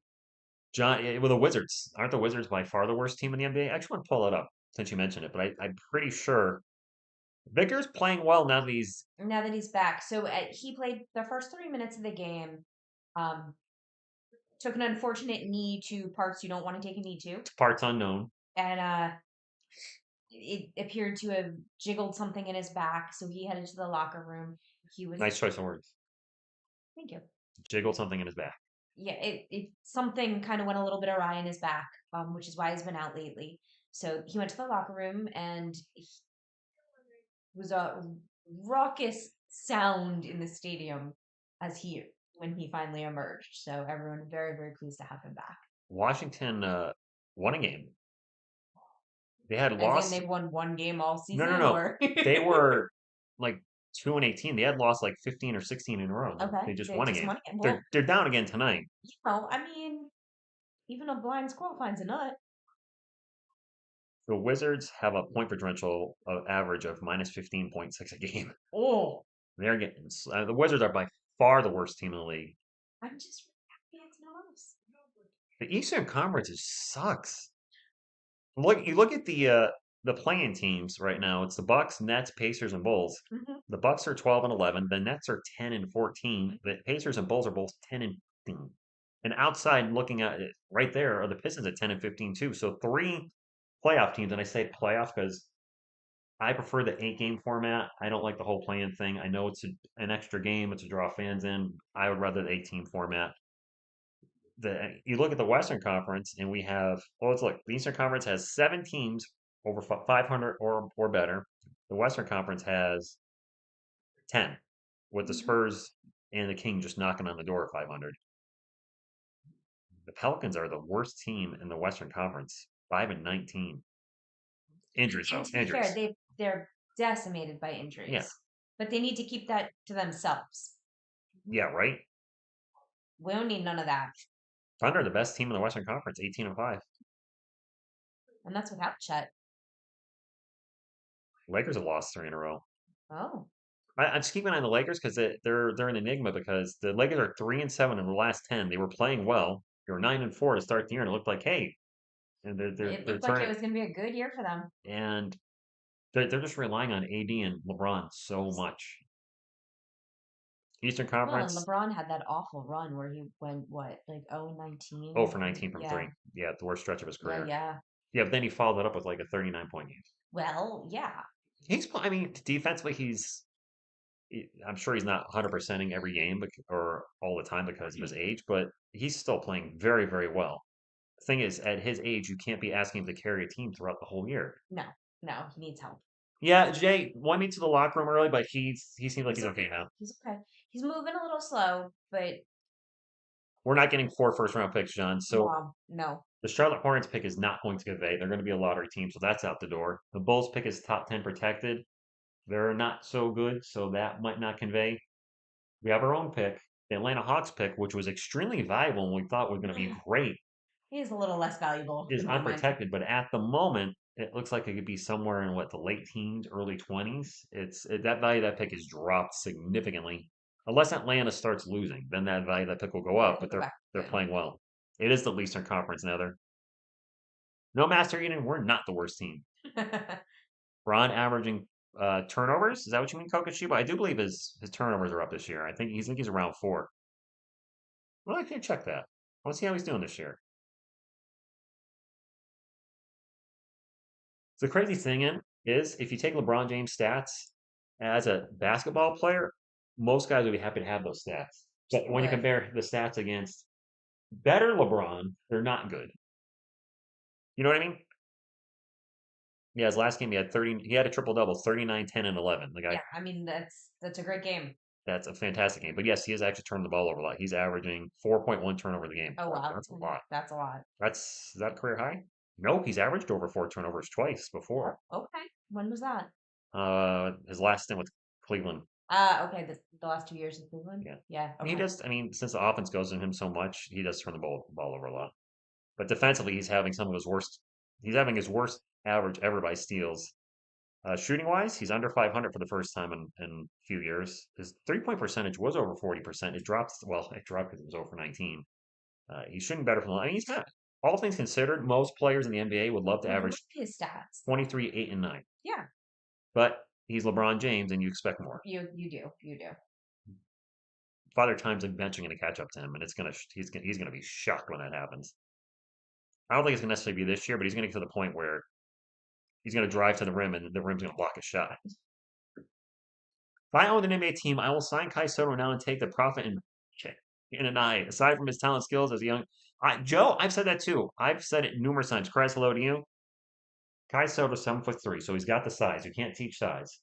John, with the Wizards, aren't the Wizards by far the worst team in the NBA? I actually want to pull it up since you mentioned it, but I'm pretty sure Victor's playing well now that he's Now that he's back. So he played the first 3 minutes of the game. Um, took an unfortunate knee to parts you don't want to take a knee to. parts unknown. And it appeared to have jiggled something in his back. So he headed to the locker room. He was. Nice choice of words. Thank you. Jiggled something in his back. Yeah, it something kind of went a little bit awry in his back, which is why he's been out lately. So he went to the locker room, and it was a raucous sound in the stadium when he finally emerged. So everyone very, very pleased to have him back. Washington won a game. They had As lost. in they've won one game all season. No. Or They were like 2-18. They had lost like 15 or 16 in a row. okay, They just won a game. Won a game. Well, They're down again tonight. I mean, even a blind squirrel finds a nut. The Wizards have a point differential average of minus 15.6 a game. Oh, They're getting the Wizards are by far the worst team in the league. I'm just really happy it's not us. The Eastern Conference sucks. You look at the playing teams right now. It's the Bucks, Nets, Pacers, and Bulls. Mm-hmm. The Bucks are 12 and 11. The Nets are 10 and 14. The Pacers and Bulls are both 10 and 15. And outside, looking at it right there, are the Pistons at 10 and 15 too. So three playoff teams, and I say playoff because I prefer the 8-game format. I don't like the whole play-in thing. I know it's an extra game. It's to draw fans in. I would rather the 8-team format. You look at the Western Conference, and we have. Well, let's look. The Eastern Conference has 7 teams over 500 or better. The Western Conference has 10, with the Spurs and the King just knocking on the door of 500. The Pelicans are the worst team in the Western Conference, 5-19. Injuries, though. And to be Injuries. fair, they're decimated by injuries. Yeah. But they need to keep that to themselves. Yeah, right. We don't need none of that. Thunder are the best team in the Western Conference, 18 and 5. And that's without Chet. Lakers have lost 3 in a row. Oh. I just keep an eye on the Lakers because they're an enigma because the Lakers are 3-7 in the last 10. They were playing well. They were 9-4 to start the year, and it looked like, hey, and It they're looked like turning, it was going to be a good year for them. and they're just relying on AD and LeBron so much. Eastern Well, and Conference, LeBron had that awful run where he went, what, like 0-19? 0 for 19 from Yeah. 3. Yeah, the worst stretch of his career. Yeah. Yeah, but then he followed it up with like a 39-point game. Well, yeah. I mean, defensively, I'm sure he's not 100%ing every game or all the time because of his age, but he's still playing very, very well. The thing is, at his age, you can't be asking him to carry a team throughout the whole year. No, he needs help. Yeah, Jay went me to the locker room early, but he seems like he's okay now. He's okay. He's moving a little slow, but We're not getting 4 first-round picks, John. So no. the Charlotte Hornets pick is not going to convey. They're going to be a lottery team, so that's out the door. The Bulls pick is top 10 protected. They're not so good, so that might not convey. We have our own pick, the Atlanta Hawks pick, which was extremely valuable and we thought was going to be great. He is a little less valuable. Is unprotected, but at the moment, it looks like it could be somewhere in the late teens, early 20s. That value of that pick has dropped significantly. Unless Atlanta starts losing, then that value of that pick will go up, but they're playing well. It is the Eastern Conference now. No Master Eden, we're not the worst team. Ron averaging turnovers. Is that what you mean, Kokoshiba? I do believe his turnovers are up this year. I think he's around 4. Well, I can't check that. Let's see how he's doing this year. The crazy thing is, if you take LeBron James' stats as a basketball player, most guys would be happy to have those stats. But when you compare the stats against better LeBron, they're not good. You know what I mean? Yeah, his last game he had 30. He had a triple double, 39, 10, and 11. The guy, Yeah, I mean that's a great game. that's a fantastic game. But yes, he has actually turned the ball over a lot. He's averaging 4.1 turnover a game. Oh wow, That's a lot. that's a lot. Is that career high? No, he's averaged over 4 turnovers twice Oh, before. okay. When was that? His last stint with Cleveland. Okay, the last 2 years in Cleveland. Yeah. Yeah, He okay. does. I mean, since the offense goes to him so much, he does turn the ball over a lot. But defensively, he's having some of his worst. He's having his worst average ever by steals. Shooting wise, he's under 500 for the first time in a few years. His 3 point percentage was over 40%. It dropped. Well, it dropped because it was over 19. He's shooting better from the line. I mean, he's not. All things considered, most players in the NBA would love to You love average his stats. 23, 8, and 9. Yeah, But he's LeBron James, and you expect more. you do. Father Time's eventually going to catch up to him, and he's gonna be shocked when that happens. I don't think it's gonna necessarily be this year, but he's gonna get to the point where he's gonna drive to the rim, and the rim's gonna block a shot. If I owned an NBA team, I will sign Kai Soto now and take the profit in an eye. Aside from his talent skills as a young Joe, I've said that too. I've said it numerous times. Chris, hello to you. Kai Soto's 7'3", so he's got the size. You can't teach size.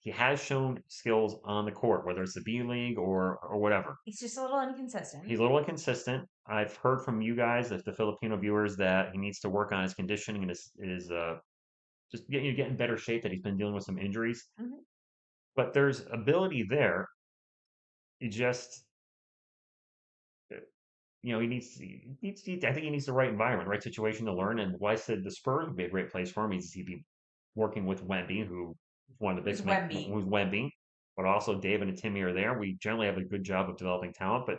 He has shown skills on the court, whether it's the B League or whatever. He's just a little inconsistent. He's a little inconsistent. I've heard from you guys, the Filipino viewers, that he needs to work on his conditioning and his just get in better shape. That he's been dealing with some injuries, Mhm. but there's ability there. He just I think he needs the right environment, right situation to learn. And why I said the Spurs would be a great place for him. He'd be working with Wemby, who is one of the Who's big men, Wemby? who's Wemby, but also David and Timmy are there. We generally have a good job of developing talent. But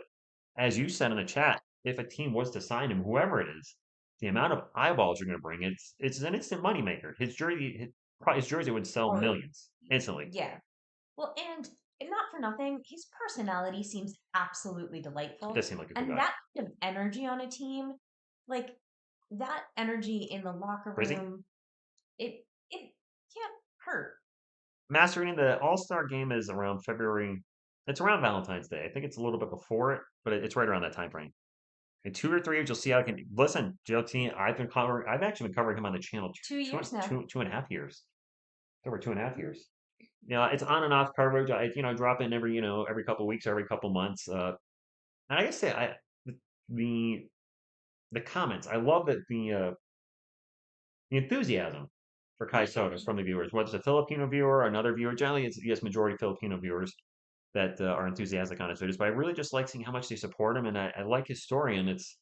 as you said in the chat, if a team was to sign him, whoever it is, the amount of eyeballs you're going to bring, it's an instant moneymaker. His jersey would sell Oh, millions instantly. yeah. Well, and not for nothing, his personality seems absolutely It delightful. does seem like a good And guy. that kind of energy on a team, like that energy in the locker Crazy. room, it can't hurt. Mastering the All Star game is around February. It's around Valentine's Day. I think it's a little bit before it, but it's right around that time frame. In 2 or 3 years, you'll see how I can listen. JLT, I've actually been covering him on the channel 2 years now. 2.5 years. Over 2.5 years. It's on and off coverage. I drop in every couple of weeks, every couple of months. And I gotta say, the the comments. I love that the enthusiasm for Kai Sotos from the viewers, whether it's a Filipino viewer or another viewer. Generally, it's yes, majority Filipino viewers that are enthusiastic on his videos. But I really just like seeing how much they support him, and I like his story. And it's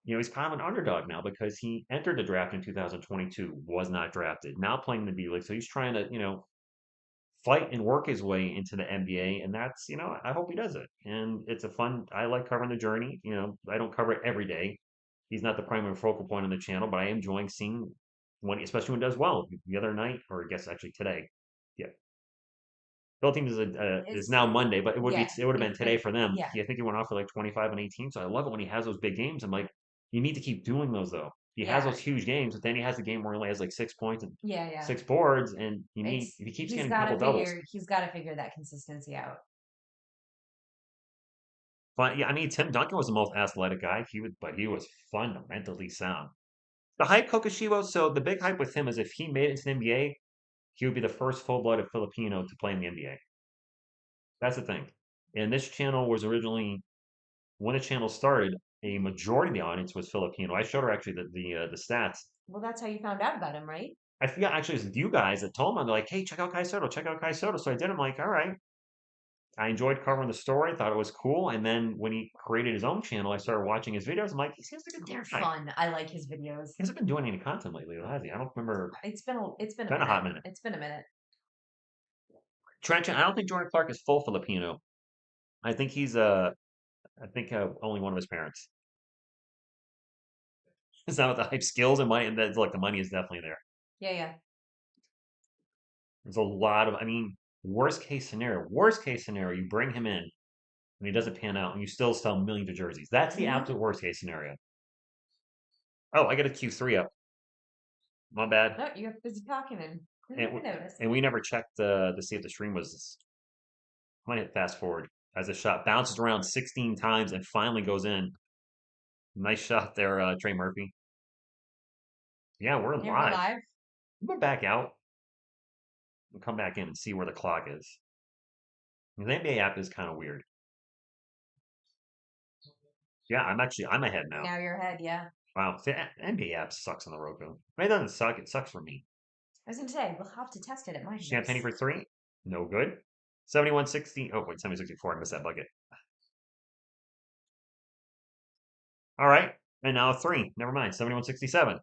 he's kind of an underdog now because he entered the draft in 2022, was not drafted, now playing in the B League. So he's trying to fight and work his way into the NBA, and that's I hope he does it. And it's a fun. I like covering the journey. I don't cover it every day. He's not the primary focal point on the channel, but I am enjoying seeing especially when he does well. The other night, or I guess actually today, yeah. Philippines is It's now Monday, but yeah, it would have been today for them. yeah, I think he went off for like 25 and 18. So I love it when he has those big games. I'm like, you need to keep doing those though. He has yeah, those huge games, but then he has a game where he only has like 6 points and yeah. 6 boards, and It's if he keeps getting triple doubles. he's gotta figure that consistency out. But yeah, I mean, Tim Duncan was the most athletic guy. But he was fundamentally sound. The hype Kokoshibo. So the big hype with him is if he made it into the NBA, he would be the first full-blooded Filipino to play in the NBA. That's the thing. And this channel was originally when the channel started, a majority of the audience was Filipino. I showed her actually the stats. Well, that's how you found out about him, right? I forgot actually it was you guys that told me. They're like, "Hey, check out Kai Soto, check out Kai Soto." So I did. I'm like, "All right." I enjoyed covering the story. Thought it was cool. And then when he created his own channel, I started watching his videos. I'm like, he seems like a They're cool guy. fun. I like his videos. He hasn't been doing any content lately, has he? I don't remember. It's been a Been a minute. hot minute. It's been a minute. Trenton, I don't think Jordan Clark is full Filipino. I think he's only one of his parents. It's not with the hype skills and money. And that's like the money is definitely there. Yeah. There's a lot of, I mean, worst case scenario, you bring him in and he doesn't pan out and you still sell millions of jerseys. That's the Mhm. absolute worst case scenario. Oh, I got a Q3 up. My bad. No, you got busy talking and didn't And, even notice. and we never checked to see if the stream was. I'm gonna hit fast forward as the shot bounces around 16 times and finally goes in. Nice shot there, Trey Murphy. Yeah, we're Yeah, we're live. live. I'm gonna back out and come back in and see where the clock is. The NBA app is kind of weird. Yeah, I'm ahead now. Now you're ahead, yeah. Wow, the NBA app sucks on the Roku. I mean, it doesn't suck. It sucks for me. I was gonna say, we'll have to test it at my Champagne place. for three, no good. 71-60. Oh wait, 70-64. I missed that bucket. All right, and now a three. Never mind. 71-67.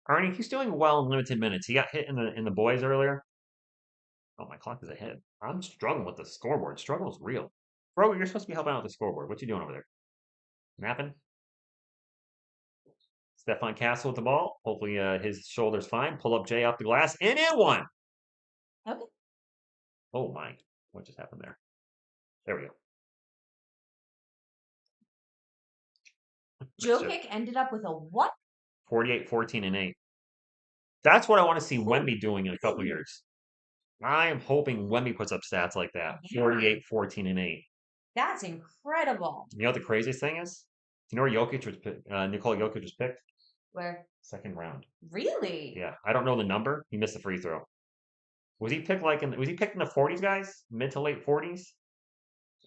Arnie, he's doing well in limited minutes. He got hit in the boys earlier. Oh, my clock is ahead. I'm struggling with the scoreboard. Struggle is real. Bro, you're supposed to be helping out with the scoreboard. What you doing over there? Napping? Stefan Castle with the ball. Hopefully his shoulder's fine. Pull up Jay off the glass. And in one. Okay. Oh, my. What just happened there? There we go. Jokic ended up with a what? 48, 14, and 8. That's what I want to see Wemby doing in a couple years. I am hoping Wemby puts up stats like that. Yeah. 48, 14, and 8. That's incredible. You know what the craziest thing is? Do you know where Jokic was Nikola Jokic was picked? Where? Second round. Really? Yeah. I don't know the number. He missed the free throw. Was he picked was he picked in the 40s, guys? Mid to late 40s?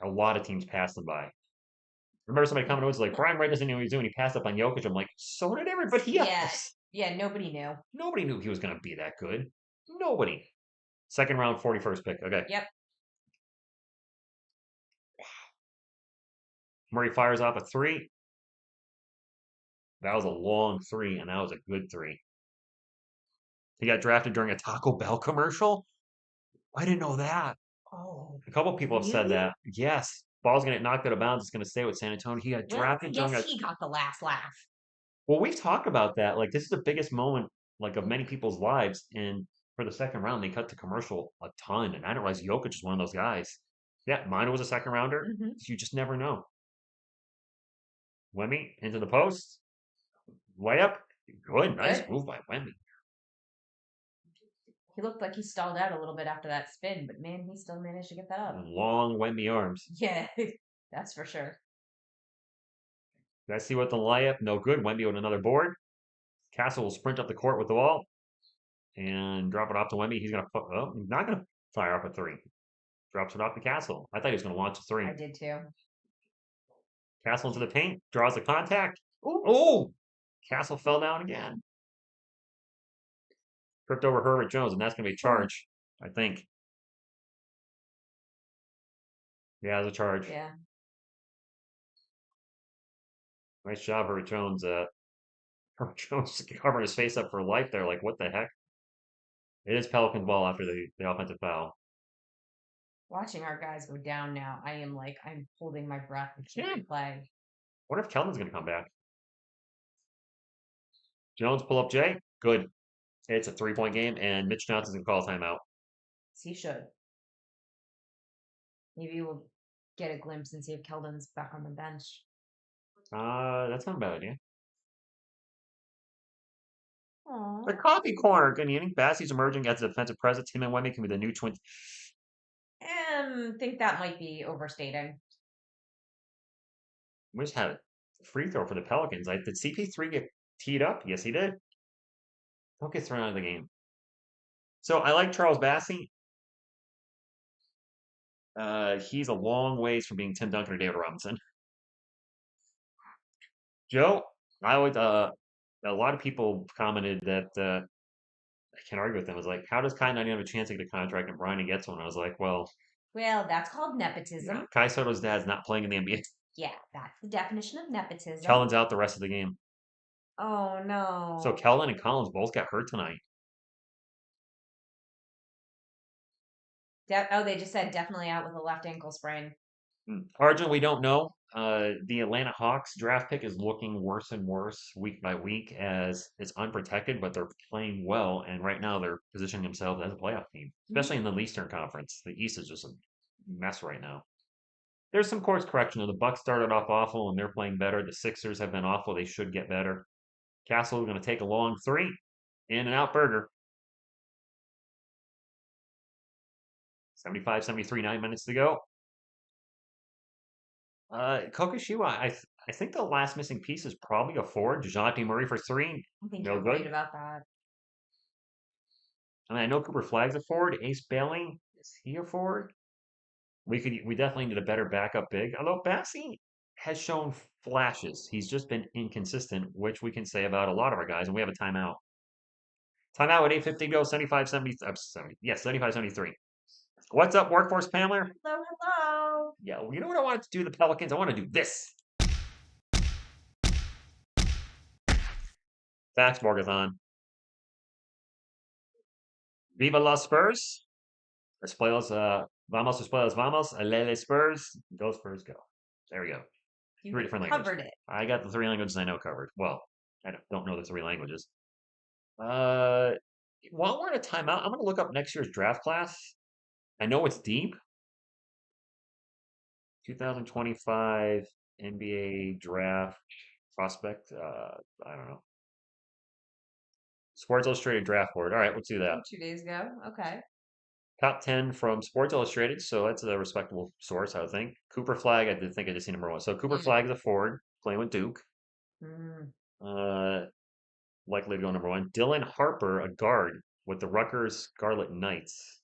A lot of teams passed him by. Remember somebody coming to us like, Brian Wright doesn't know what he's doing. He passed up on Jokic. I'm like, so did everybody else. Yeah. Yeah, nobody knew. Nobody knew he was going to be that good. Nobody. Second round, 41st pick. Okay. Yep. Murray fires off a three. That was a long three, and that was a good three. He got drafted during a Taco Bell commercial? I didn't know that. Oh. A couple people have said Really? that. Yes. Ball's going to get knocked out of bounds. It's going to stay with San Antonio. He got drafted during Yes, he got the last laugh. Well, we've talked about that. Like, this is the biggest moment, like, of many people's lives. And for the second round, they cut to commercial a ton. And I didn't realize Jokic is one of those guys. Yeah, mine was a second rounder. Mm-hmm. You just never know. Wemby into the post. Layup. Good. Nice move by Wemby. He looked like he stalled out a little bit after that spin, but man, he still managed to get that up. Long Wemby arms. Yeah, that's for sure. Let's see what the layup. No good. Wemby with another board. Castle will sprint up the court with the ball and drop it off to Wemby. He's not going to fire up a three. Drops it off to Castle. I thought he was going to launch a three. I did too. Castle into the paint. Draws the contact. Oh! Castle fell down again. Tripped over Herbert Jones, and that's going to be a charge, I think. Yeah, it's a charge. Yeah. Nice job, Herbert Jones. Herbert Jones covering his face up for life there. Like, what the heck? It is Pelicans ball after the offensive foul. Watching our guys go down now, I'm holding my breath and can't play. What if Keldon's going to come back? Jones pull up Jay. Good. It's a 3-point game, and Mitch Johnson's going to call a timeout. He should. Maybe we'll get a glimpse and see if Keldon's back on the bench. That's not a bad idea. Aww. The coffee corner. Good evening. Bassey's emerging as a defensive presence. Him and Wemby can be the new twins. Think that might be overstating. We just had a free throw for the Pelicans. Did CP3 get teed up? Yes, he did. Don't get thrown out of the game. So I like Charles Bassey. He's a long ways from being Tim Duncan or David Robinson. Joe, I would. A lot of people commented that I can't argue with them. I was like, how does Kai not even have a chance to get a contract and Bryony gets one? I was like, well, that's called nepotism. Kai Soto's dad's not playing in the NBA. Yeah, that's the definition of nepotism. Kellen's out the rest of the game. Oh no. So Kellen and Collins both got hurt tonight. They just said definitely out with a left ankle sprain. Arjun, we don't know. The Atlanta Hawks draft pick is looking worse and worse week by week as it's unprotected, but they're playing well. And right now they're positioning themselves as a playoff team, especially in the Eastern Conference. The East is just a mess right now. There's some course correction. The Bucks started off awful and they're playing better. The Sixers have been awful. They should get better. Castle is going to take a long three. In and out burger. 75-73, 9 minutes to go. Kokushiwa, I I think the last missing piece is probably a forward. DeJounte Murray for three. I think No you're good. right about that. I mean, I know Cooper Flag's a forward. Ace Bailey, is he a forward? We definitely need a better backup big. Although Bassi has shown flashes. He's just been inconsistent, which we can say about a lot of our guys, and we have a timeout. Timeout with 8:50 to go, 70. Yeah, 75-73. What's up, workforce paneler? Hello, hello. Yeah, well, you know what I wanted to do, the Pelicans? I want to do this. Fax Morgathon. Viva los Spurs. Espuelos, vamos, Espuelos, vamos. Alele Spurs. Go Spurs, go. There we go. You Three different covered languages. it. I got the three languages I know covered. Well, I don't know the three languages. While we're in a timeout, I'm going to look up next year's draft class. I know it's deep. 2025 NBA draft prospect. I don't know. Sports Illustrated draft board. All right, let's do that. 2 days ago. Okay. Top 10 from Sports Illustrated, so that's a respectable source, I would think. Cooper Flag, I did think I just see number one. So Cooper Flag is a forward, playing with Duke. Mm, Likely to go number one. Dylan Harper, a guard with the Rutgers Scarlet Knights.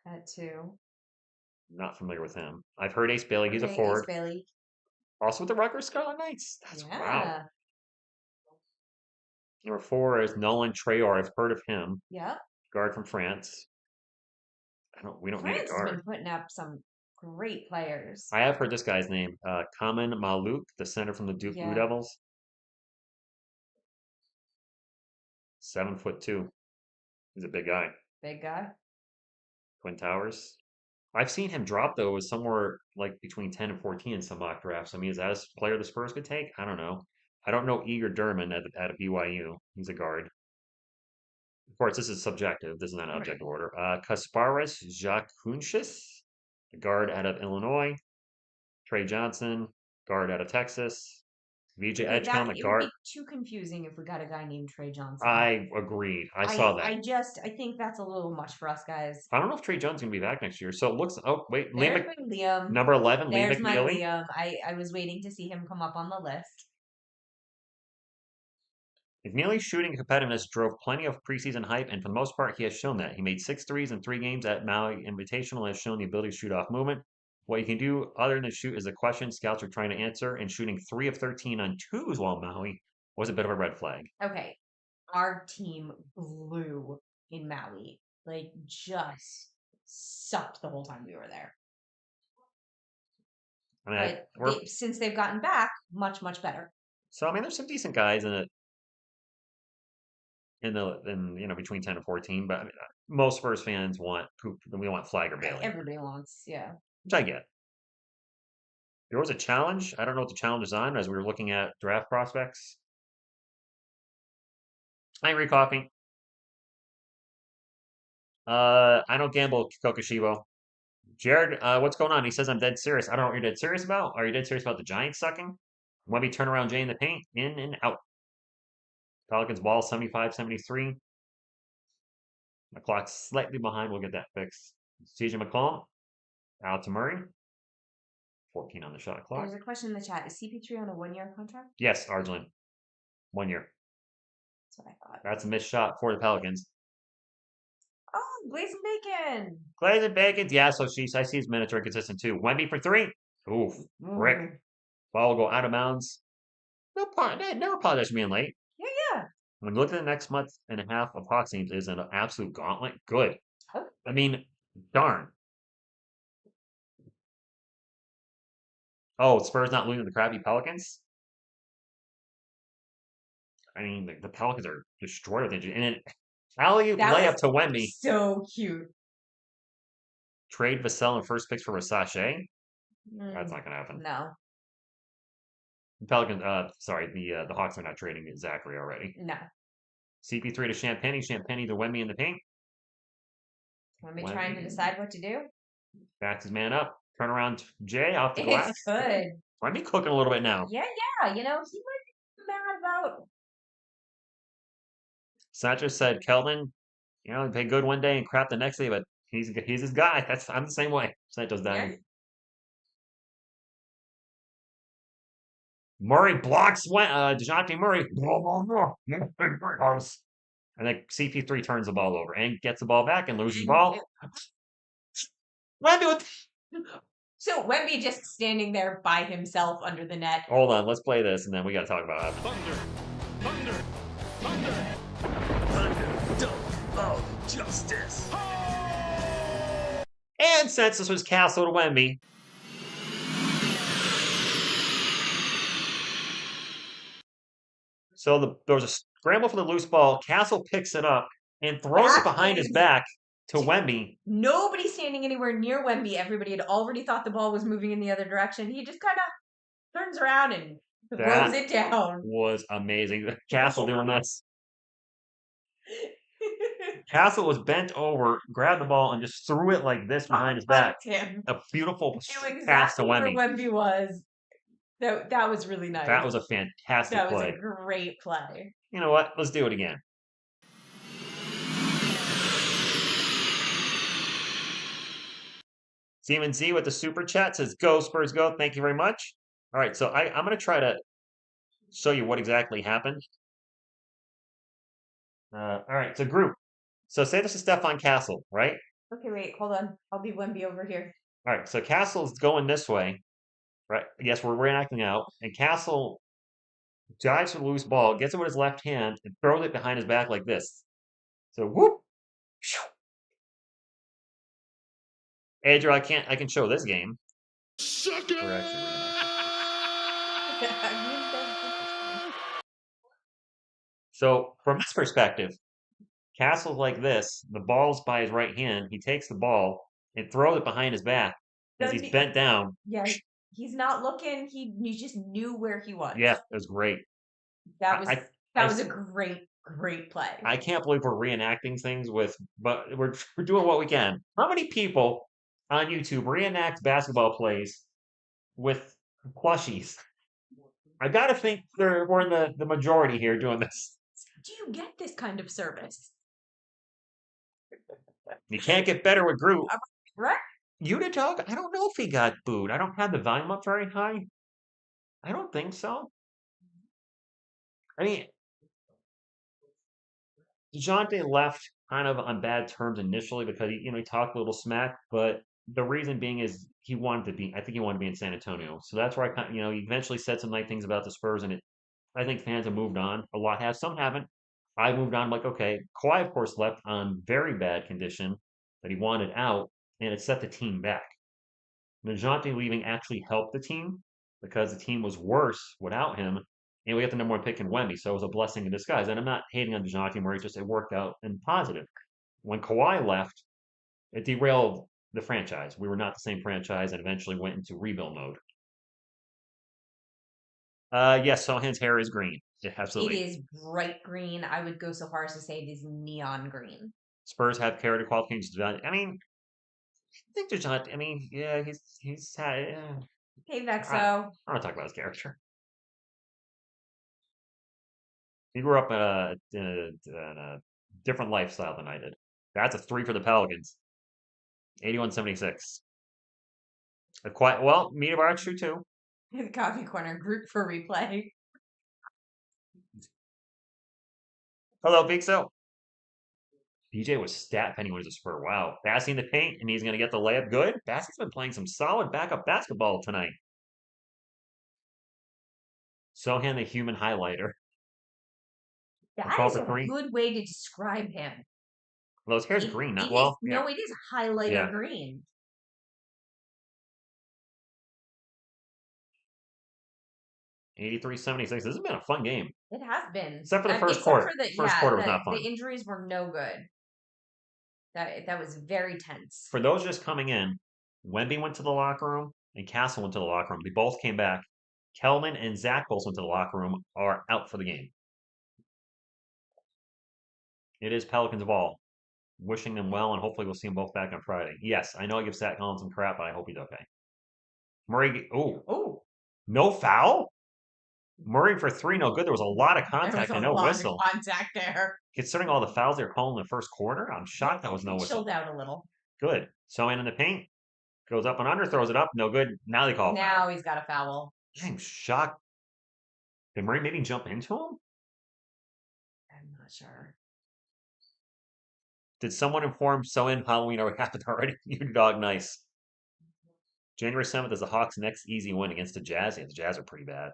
that too. Not familiar with him. I've heard Ace Bailey, he's a Okay, Ace forward. Bailey. Also with the Rutgers Scarlet Knights. That's wow. Yeah. Number four is Nolan Traore. I've heard of him. Yep. Guard from France. We don't need a France has guard. been putting up some great players. I have heard this guy's name. Kamen Maluk, the center from the Duke Blue Yeah. Devils. 7'2". He's a big guy. Big guy. Twin Towers. I've seen him drop though was somewhere like between 10 and 14 in some mock drafts. I mean, is that a player the Spurs could take? I don't know. I don't know Igor Durman at a BYU. He's a guard. Of course, this is subjective. This is not an Right. objective order. Kasparis Jakunshis, a guard out of Illinois. Trey Johnson, guard out of Texas. VJ Okay, Edgecombe, a it would guard. be too confusing if we got a guy named Trey Johnson. I agreed. I saw that. I think that's a little much for us guys. I don't know if Trey Jones is going to be back next year. So it looks. Oh wait, There's my Liam. number 11, Liam There's my McNeely. Liam. I was waiting to see him come up on the list. McNeely's shooting competitiveness drove plenty of preseason hype, and for the most part, he has shown that. He made 6 threes in 3 games at Maui Invitational and has shown the ability to shoot off movement. What you can do other than shoot is a question scouts are trying to answer, and shooting 3 of 13 on twos while Maui was a bit of a red flag. Okay. Our team blew in Maui. Like, just sucked the whole time we were there. I mean, But since they've gotten back, much, much better. So I mean, there's some decent guys in it. Between 10 and 14, but I mean, most Spurs fans want we want Flag or Bailey, Everybody wants, yeah. which I get. There was a challenge. I don't know what the challenge is on as we were looking at draft prospects. Angry Coffee. I don't gamble, Kokoshibo. Jared, what's going on? He says I'm dead serious. I don't know what you're dead serious about. Are you dead serious about the Giants sucking? Wemby turnaround Jay in the paint, in and out. Pelicans ball 75-73. My clock's slightly behind. We'll get that fixed. CJ McCollum, out to Murray. 14 on the shot clock. There's a question in the chat. Is CP3 on a 1-year contract? Yes, Arjun. 1 year. That's what I thought. That's a missed shot for the Pelicans. Oh, Blazing Bacon. Glazing Bacon. Yeah, so I see his minutes are inconsistent too. Wemby for 3. Oof. Rick. Ball will go out of bounds. Never apologize for being late. Yeah. When you look at the next month and a half of Hawks teams is an absolute gauntlet. Good. Oh. I mean, darn. Oh, Spurs not losing the crappy Pelicans? I mean, the Pelicans are destroyed with injury. And then alley-oop layup to Wemby. So cute. Trade Vassell and first picks for Versace. That's not going to happen. No. Pelicans, the Hawks are not trading Zachary already. No. CP3 to Champagny to Wemby in the paint. Wemby trying to decide what to do. Backs his man up. Turn around Jay off the glass. It's good. Wemby cooking a little bit now. Yeah. He might be mad about. Sanchez said, Keldon, he played good one day and crap the next day, but he's his guy. I'm the same way. Sancho's dying. Yeah. Murray blocks DeJounte Murray. And then CP3 turns the ball over and gets the ball back and loses the ball. Wemby with. So Wemby just standing there by himself under the net. Hold on, let's play this and then we got to talk about it. Thunder. Thunder. Thunder. Thunder. Dunk of justice. And since this was Castle to Wemby, so there was a scramble for the loose ball. Castle picks it up and throws it behind his back to Wemby. Nobody standing anywhere near Wemby. Everybody had already thought the ball was moving in the other direction. He just kind of turns around and throws it down. Was amazing. Castle doing this. Castle was bent over, grabbed the ball, and just threw it like this behind his back. A beautiful pass to Wemby. Where Wemby was. That was really nice. That was a fantastic play. That was a great play. You know what? Let's do it again. Seaman Z with the super chat says, "Go Spurs, go!" Thank you very much. All right, so I'm going to try to show you what exactly happened. All right, so group. So say this is Stefan Castle, right? Okay, wait, hold on. I'll be Wemby over here. All right, so Castle's going this way, right? Yes, we're reenacting out, and Castle dives for the loose ball, gets it with his left hand, and throws it behind his back like this. So whoop. Adriel, I can show this game. Suck it! So from this perspective, Castle's like this. The ball's by his right hand. He takes the ball and throws it behind his back as he's bent down. Yeah, he's not looking. He just knew where he was. Yeah, it was great. That was a great play. I can't believe we're reenacting things but we're doing what we can. How many people on YouTube reenact basketball plays with plushies? I gotta think we're in the majority here doing this. Do you get this kind of service? You can't get better with Groot. Right? Utah, I don't know if he got booed. I don't have the volume up very high. I don't think so. I mean, DeJounte left kind of on bad terms initially because he talked a little smack, but the reason being is I think he wanted to be in San Antonio. So that's where he eventually said some nice things about the Spurs, and I think fans have moved on. A lot have, some haven't. I moved on. I'm like, okay. Kawhi, of course, left on very bad condition that he wanted out, and it set the team back. DeJounte leaving actually helped the team because the team was worse without him, and we got the number one pick in Wemby, so it was a blessing in disguise. And I'm not hating on DeJounte Murray, it worked out in positive. When Kawhi left, it derailed the franchise. We were not the same franchise and eventually went into rebuild mode. Yes, Sohan's hair is green. Yeah, absolutely. It is bright green. I would go so far as to say it is neon green. Spurs have character qualifications. I mean, I think DeJounte. I mean, yeah, he's had. Hey, Vexo. I want to talk about his character. He grew up in a different lifestyle than I did. That's a 3 for the Pelicans. 81-76. Well, Media Bar true too. The coffee corner group for replay. Hello, Big So. DJ was stat penny when he was a Spur. Wow. Bassey in the paint, and he's going to get the layup. Good. Bassey's been playing some solid backup basketball tonight. Sohan, the human highlighter. That is a good way to describe him. Well, his hair's green. Not No, it is highlighter green. $83-76. This has been a fun game. It has been. Except for the first quarter. First quarter was not fun. The injuries were no good. That was very tense. For those just coming in, Wemby went to the locker room and Castle went to the locker room. They both came back. Kelman and Zach both went to the locker room, are out for the game. It is Pelicans ball. Wishing them well, and hopefully we'll see them both back on Friday. Yes, I know I give Zach Collins some crap, but I hope he's okay. Murray, no foul? Murray for 3, no good. There was a lot of contact and no whistle. Contact there. Considering all the fouls they were calling in the first quarter, I'm shocked that was no whistle. Chilled out a little. Good. Sohan in the paint. Goes up and under, throws it up, no good. Now they call Now he's got a foul. I'm shocked. Did Murray maybe jump into him? I'm not sure. Did someone inform So-In Halloween what happened already? You dog nice. January 7th is the Hawks' next easy win against the Jazz. Yeah, the Jazz are pretty bad.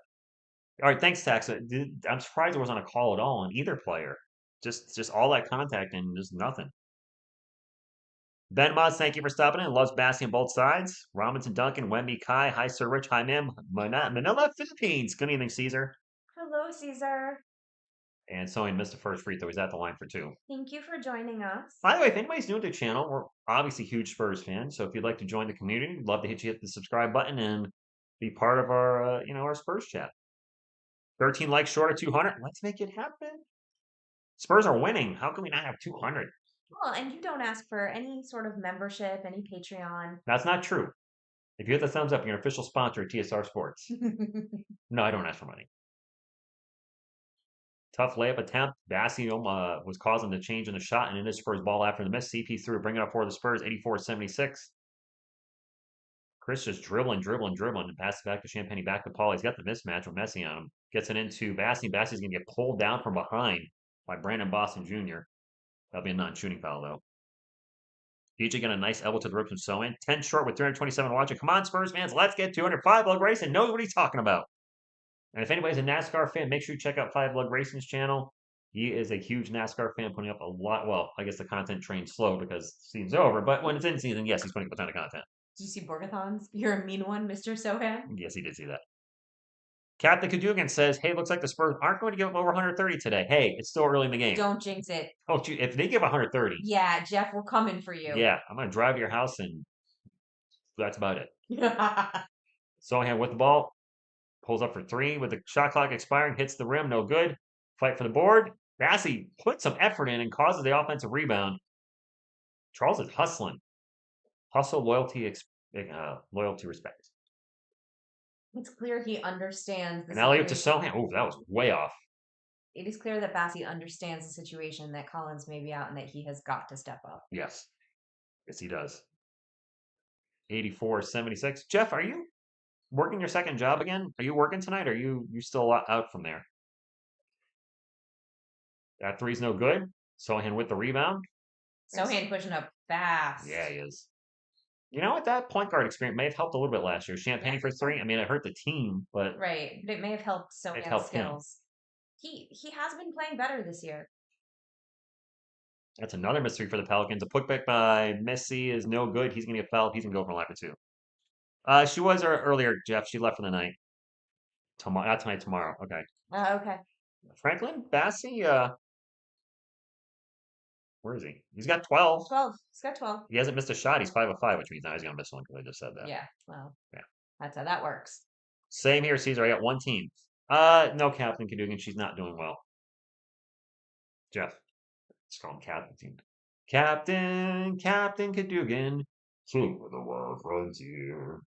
All right, thanks, Tax. I'm surprised there wasn't a call at all on either player. Just all that contact and just nothing. Ben Moss, thank you for stopping in. Loves Bassi on both sides. Robinson Duncan, Wemby Kai, hi Sir Rich, hi Mim, Manila, Philippines. Good evening, Caesar. Hello, Caesar. And Soin missed the first free throw. He's at the line for 2. Thank you for joining us. By the way, if anybody's new to the channel, we're obviously huge Spurs fans. So if you'd like to join the community, we'd love to hit the subscribe button and be part of our, our Spurs chat. 13 likes short of 200. Let's make it happen. Spurs are winning. How can we not have 200? Well, and you don't ask for any sort of membership, any Patreon. That's not true. If you hit the thumbs up, you're an official sponsor of TSR Sports. No, I don't ask for money. Tough layup attempt. Bassi was causing the change in the shot, and in his Spurs ball after the miss. CP threw, bring it up for the Spurs, 84-76. Chris just dribbling, and pass it back to Champagne, back to Paul. He's got the mismatch with Messi on him. Gets it into Bassi. Bassi's going to get pulled down from behind by Brandon Boston Jr. That'll be a non-shooting foul, though. DJ got a nice elbow to the ribs from So-In. 10 short with 327 watching. Come on, Spurs fans. Let's get 205 Blood Racing. Knows what he's talking about. And if anybody's a NASCAR fan, make sure you check out Five Blood Racing's channel. He is a huge NASCAR fan, putting up a lot. Well, I guess the content train's slow because season's over. But when it's in season, yes, he's putting up a ton of content. Did you see Borgathons? You're a mean one, Mr. Sohan. Yes, he did see that. Captain Kadugan says, hey, looks like the Spurs aren't going to give up over 130 today. Hey, it's still early in the game. Don't jinx it. Oh, if they give 130. Yeah, Jeff, we're coming for you. Yeah, I'm going to drive to your house and that's about it. Sohan with the ball. Pulls up for 3 with the shot clock expiring. Hits the rim. No good. Fight for the board. Bassi puts some effort in and causes the offensive rebound. Charles is hustling. Hustle, loyalty, respect. It's clear he understands the And alley-oop to situation. Sohan. Oh, that was way off. It is clear that Bassi understands the situation, that Collins may be out, and that he has got to step up. Yes. Yes, he does. 84-76. Jeff, are you working your second job again? Are you working tonight? Or are you still out from there? That 3's no good. Sohan with the rebound. Sohan pushing up fast. Yeah, he is. You know what? That point guard experience may have helped a little bit last year. Champagne for 3. I mean, it hurt the team, but right. But it may have helped Sohan's helped him. skills. He has been playing better this year. That's another mystery for the Pelicans. A putback by Messi is no good. He's going to get fouled. He's going to go for a lap or 2. She was earlier, Jeff. She left for the night. Tomorrow, not tonight, tomorrow. Okay. Okay. Franklin Bassi, where is he? He's got 12. 12. He's got 12. He hasn't missed a shot. He's 5 of 5, which means now he's going to miss one because I just said that. Yeah. Well. Yeah. That's how that works. Same here, Caesar. I got one team. No Captain Cadogan. She's not doing well. Jeff. Let's call him Captain. Captain Cadogan. King of the Wild Frontier.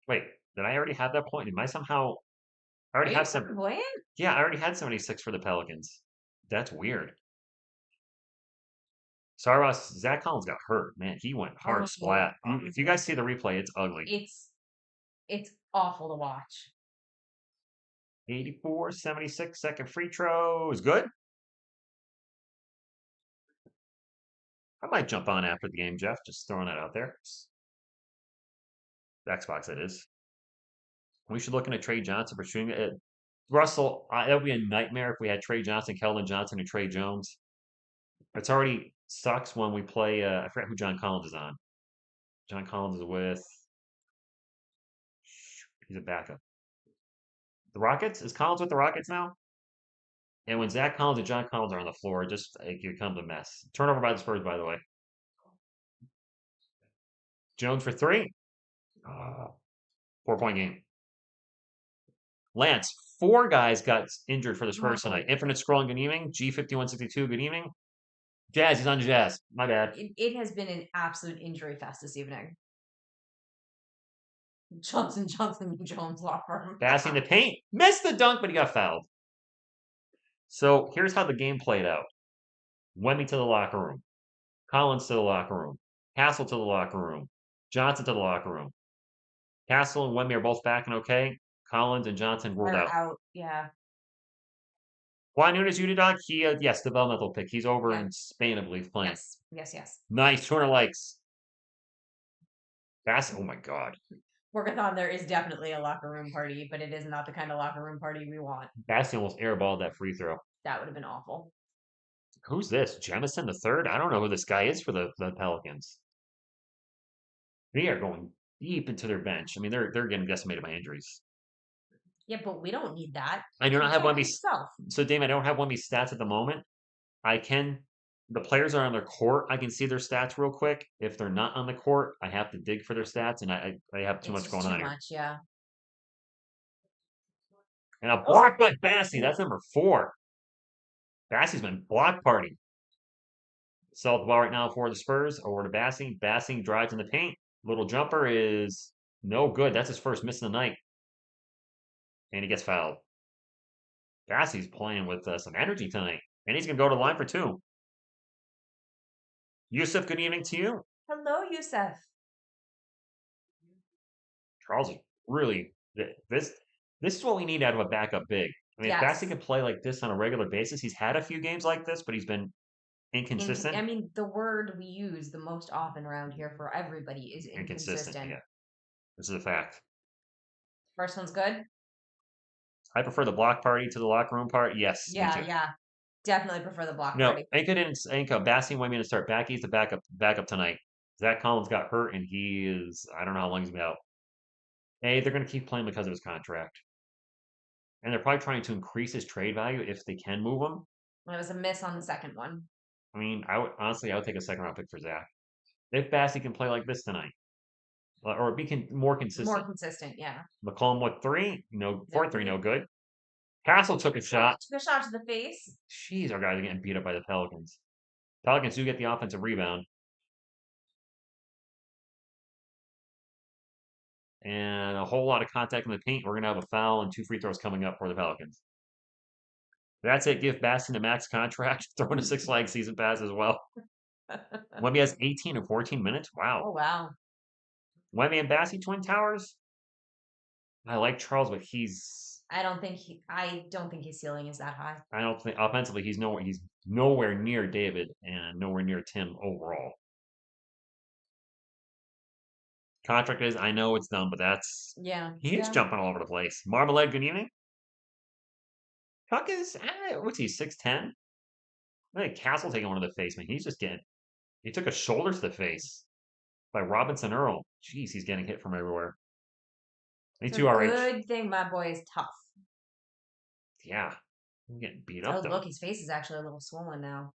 Wait, did I already have that point? Am I somehow... I already have some... Flamboyant? Yeah, I already had 76 for the Pelicans. That's weird. Sorry, Ross. Zach Collins got hurt. Man, he went hard splat. If you guys see the replay, it's ugly. It's awful to watch. 84-76, second free throw is good. I might jump on after the game, Jeff. Just throwing that out there. Xbox, that is. We should look into Trey Johnson for shooting it. Russell, that would be a nightmare if we had Trey Johnson, Keldon Johnson, and Trey Jones. It's already sucks when we play. I forgot who John Collins is on. John Collins is with. He's a backup. The Rockets? Is Collins with the Rockets now? And when Zach Collins and John Collins are on the floor, it becomes a mess. Turnover by the Spurs, by the way. Jones for 3. 4-point game. Lance, 4 guys got injured for the Spurs tonight. Infinite scrolling, good evening. G5162, good evening. Jazz, he's on Jazz. My bad. It has been an absolute injury fest this evening. Johnson Jones law firm. Passing the paint. Missed the dunk, but he got fouled. So here's how the game played out. Wemby to the locker room. Collins to the locker room. Hassel to the locker room. Johnson to the locker room. Hassel and Wemby are both back and okay. Collins and Johnson ruled Are out. out. Yeah. Juan Nunes Udidog, he yes, developmental pick. He's over Yeah. in Spain, I believe, playing. Yes. Yes. Yes. Nice, 200 likes. That's oh my god. Workathon, there is definitely a locker room party, but it is not the kind of locker room party we want. Bassi almost airballed that free throw. That would have been awful. Who's this? Jemison the third? I don't know who this guy is for the Pelicans. They are going deep into their bench. I mean, they're getting decimated by injuries. Yeah, but we don't need that. I do not You have one talk of these. yourself. So, Dave, I don't have one of these stats at the moment. I can. The players are on their court. I can see their stats real quick. If they're not on the court, I have to dig for their stats, and I have too It's much just going too on here. much, yeah. And a block by Bassi. That's number 4. Bassi's been block party. Sell the ball right now for the Spurs. Over to Bassi. Bassi drives in the paint. Little jumper is no good. That's his first miss of the night. And he gets fouled. Bassi's playing with some energy tonight. And he's going to go to the line for 2. Yusuf, good evening to you. Hello, Yusuf. Charles is really this is what we need out of a backup big. I mean, if Yes. Bassi can play like this on a regular basis, he's had a few games like this, but he's been inconsistent. I mean, the word we use the most often around here for everybody is inconsistent. Yeah. This is a fact. First one's good. I prefer the block party to the locker room part. Yes, me Yeah, too. yeah. Definitely prefer the block No, party. Anka Bassi went in to start back. He's the backup tonight. Zach Collins got hurt, and he is I don't know how long he's been out. They're going to keep playing because of his contract. And they're probably trying to increase his trade value if they can move him. It was a miss on the second one. I mean, I would take a second round pick for Zach. If Bassi can play like this tonight. Or be more consistent. More consistent, yeah. McCollum with 3, no 4-3, no good. Castle took a shot. Took a shot to the face. Jeez, our guys are getting beat up by the Pelicans. Pelicans do get the offensive rebound. And a whole lot of contact in the paint. We're going to have a foul and 2 free throws coming up for the Pelicans. That's it. Give Bassin a max contract. Throw in a 6-leg season pass as well. Wemby has 18 and 14 minutes. Wow. Oh, wow. Wemby and Bassi, Twin Towers. I like Charles, but I don't think his ceiling is that high. I don't think offensively he's nowhere near David and nowhere near Tim overall. Contract is, I know it's dumb, but that's he's jumping all over the place. Marmalade, good evening. Tuck is what's he 6'10"? I think Castle taking one to the face, man. He took a shoulder to the face by Robinson Earl. Jeez, he's getting hit from everywhere. Me too, RH. Good thing my boy is tough. Yeah. I'm getting beat up though. Look, his face is actually a little swollen now.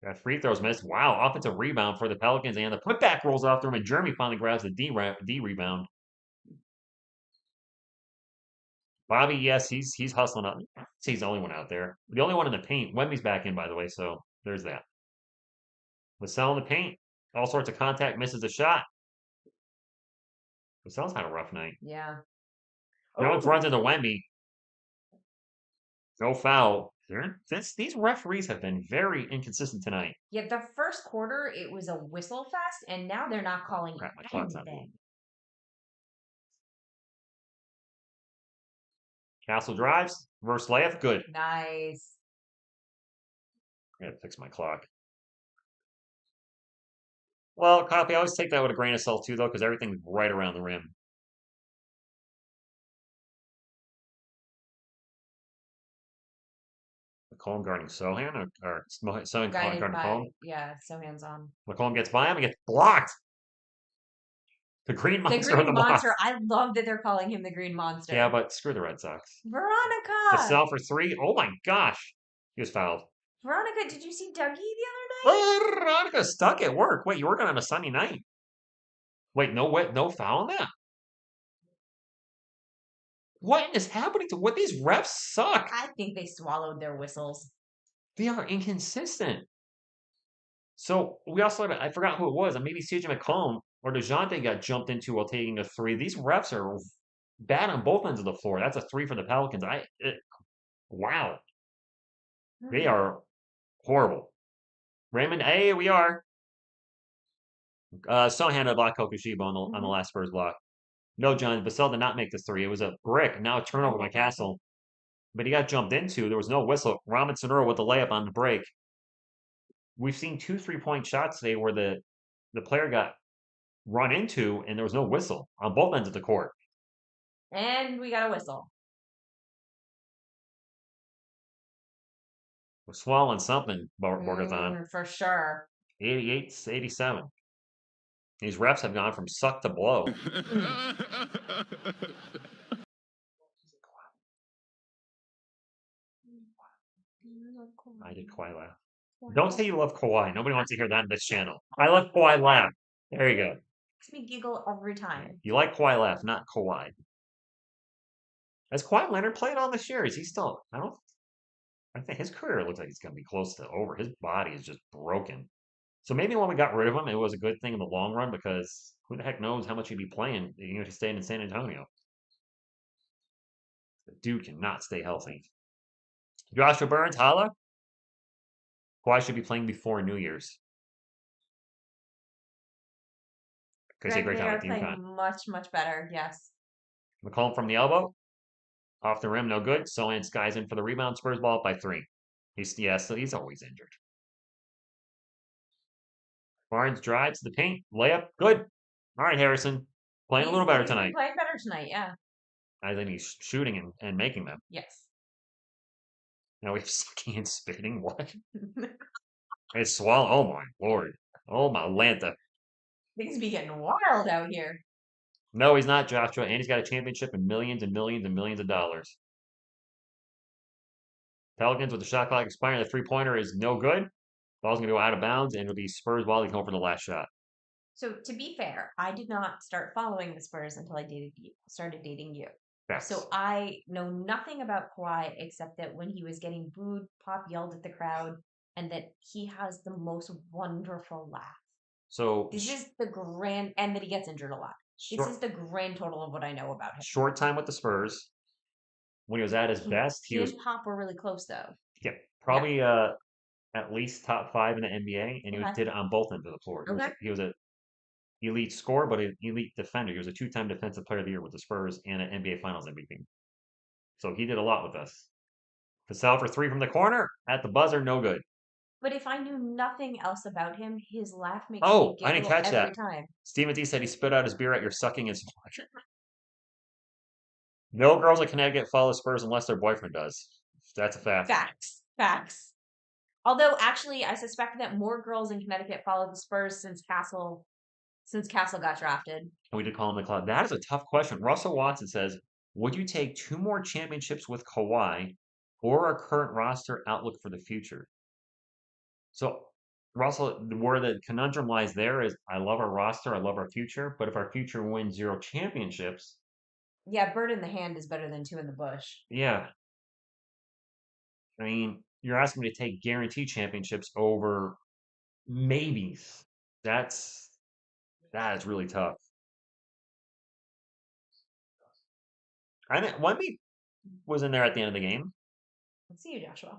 That free throws missed. Wow, offensive rebound for the Pelicans, and the putback rolls off through him, and Jeremy finally grabs the D rebound. Bobby, yes, he's hustling up. He's the only one out there. The only one in the paint. Wemby's back in, by the way, so there's that. Vassell in the paint. All sorts of contact, misses the shot. Vassell's had a rough night. Yeah. No one runs into Wemby. No foul. These referees have been very inconsistent tonight. Yeah, the first quarter, it was a whistle fest, and now they're not calling Crap, my clock's not anything. moving. Castle drives. Reverse layup. Good. Nice. I gotta fix my clock. Well, copy. I always take that with a grain of salt too, though, because everything's right around the rim. McCollum guarding Sohan or Sohan guarding McCollum. Yeah, so hands on. McCollum gets by him and gets blocked. The Green Monster on the block. I love that they're calling him the Green Monster. Yeah, but screw the Red Sox. Veronica. Vassell for 3. Oh my gosh. He was fouled. Veronica, did you see Dougie the other night? Veronica's stuck at work. Wait, you're working on a Sunday night? Wait, no foul on that? What is happening to what these refs suck? I think they swallowed their whistles. They are inconsistent. So we also I forgot who it was. Maybe CJ McCollum or DeJounte got jumped into while taking a 3. These refs are bad on both ends of the floor. That's a 3 for the Pelicans. Wow. They are horrible. Raymond, hey, we are. Sohan had a block Kokushiba on the last Spurs block. No, John, Vassell did not make this three. It was a brick. Now a turnover by Castle. But he got jumped into. There was no whistle. Robinson Earl with the layup on the break. We've seen 2 3-point shots today where the player got run into and there was no whistle on both ends of the court. And we got a whistle. We're swallowing something, Borgathon. For sure. 88-87. These refs have gone from suck to blow. I did Kawhi laugh. Don't say you love Kawhi. Nobody wants to hear that on this channel. I love Kawhi laugh. There you go. Makes me giggle every time. You like Kawhi laugh, not Kawhi. Has Kawhi Leonard played all this year? Is he still? I think his career looks like it's going to be close to over. His body is just broken. So maybe when we got rid of him, it was a good thing in the long run because who the heck knows how much he'd be playing if he's staying in San Antonio. The dude cannot stay healthy. Joshua Burns, holla. Kawhi should be playing before New Year's. Because he had a great They time are with playing UConn. much, much better. Yes. McCollum from the elbow. Off the rim, no good. Sohan skies in for the rebound. Spurs ball up by 3. So he's always injured. Barnes drives to the paint. Layup. Good. All right, Harrison. Playing a little better tonight. Playing better tonight, yeah. I think he's shooting and making them. Yes. Now we have sucking and spitting. What? It's swallow. Oh my lord. Oh my Lanta. Things be getting wild out here. No, he's not Joshua, and he's got a championship and millions and millions and millions of dollars. Pelicans with the shot clock expiring. The 3-pointer is no good. Ball's going to go out of bounds, and it'll be Spurs ball. They come for the last shot. So to be fair, I did not start following the Spurs until I started dating you. Yes. So I know nothing about Kawhi except that when he was getting booed, Pop yelled at the crowd, and that he has the most wonderful laugh. So this is the grand, and that he gets injured a lot. This is the grand total of what I know about him. Short time with the Spurs. When he was at his best, he and Pop were really close, though. Yeah, probably at least top 5 in the NBA, and he did it on both ends of the floor. Okay. He was a elite scorer, but an elite defender. He was a 2-time Defensive Player of the Year with the Spurs and an NBA Finals MVP. So he did a lot with us. Vassell for 3 from the corner at the buzzer, no good. But if I knew nothing else about him, his laugh makes me I giggle didn't catch every that. time. Steven D said he spit out his beer at your sucking and splashing. No girls in Connecticut follow Spurs unless their boyfriend does. That's a fact. Facts. Although, actually, I suspect that more girls in Connecticut follow the Spurs since Castle got drafted. And we did call him the club. That is a tough question. Russell Watson says, would you take 2 more championships with Kawhi or our current roster outlook for the future? So, Russell, where the conundrum lies there is I love our roster, I love our future, but if our future wins 0 championships. Yeah, bird in the hand is better than 2 in the bush. Yeah. I mean, you're asking me to take guaranteed championships over maybes. That is really tough. I think Wemby was in there at the end of the game. Let's see you, Joshua.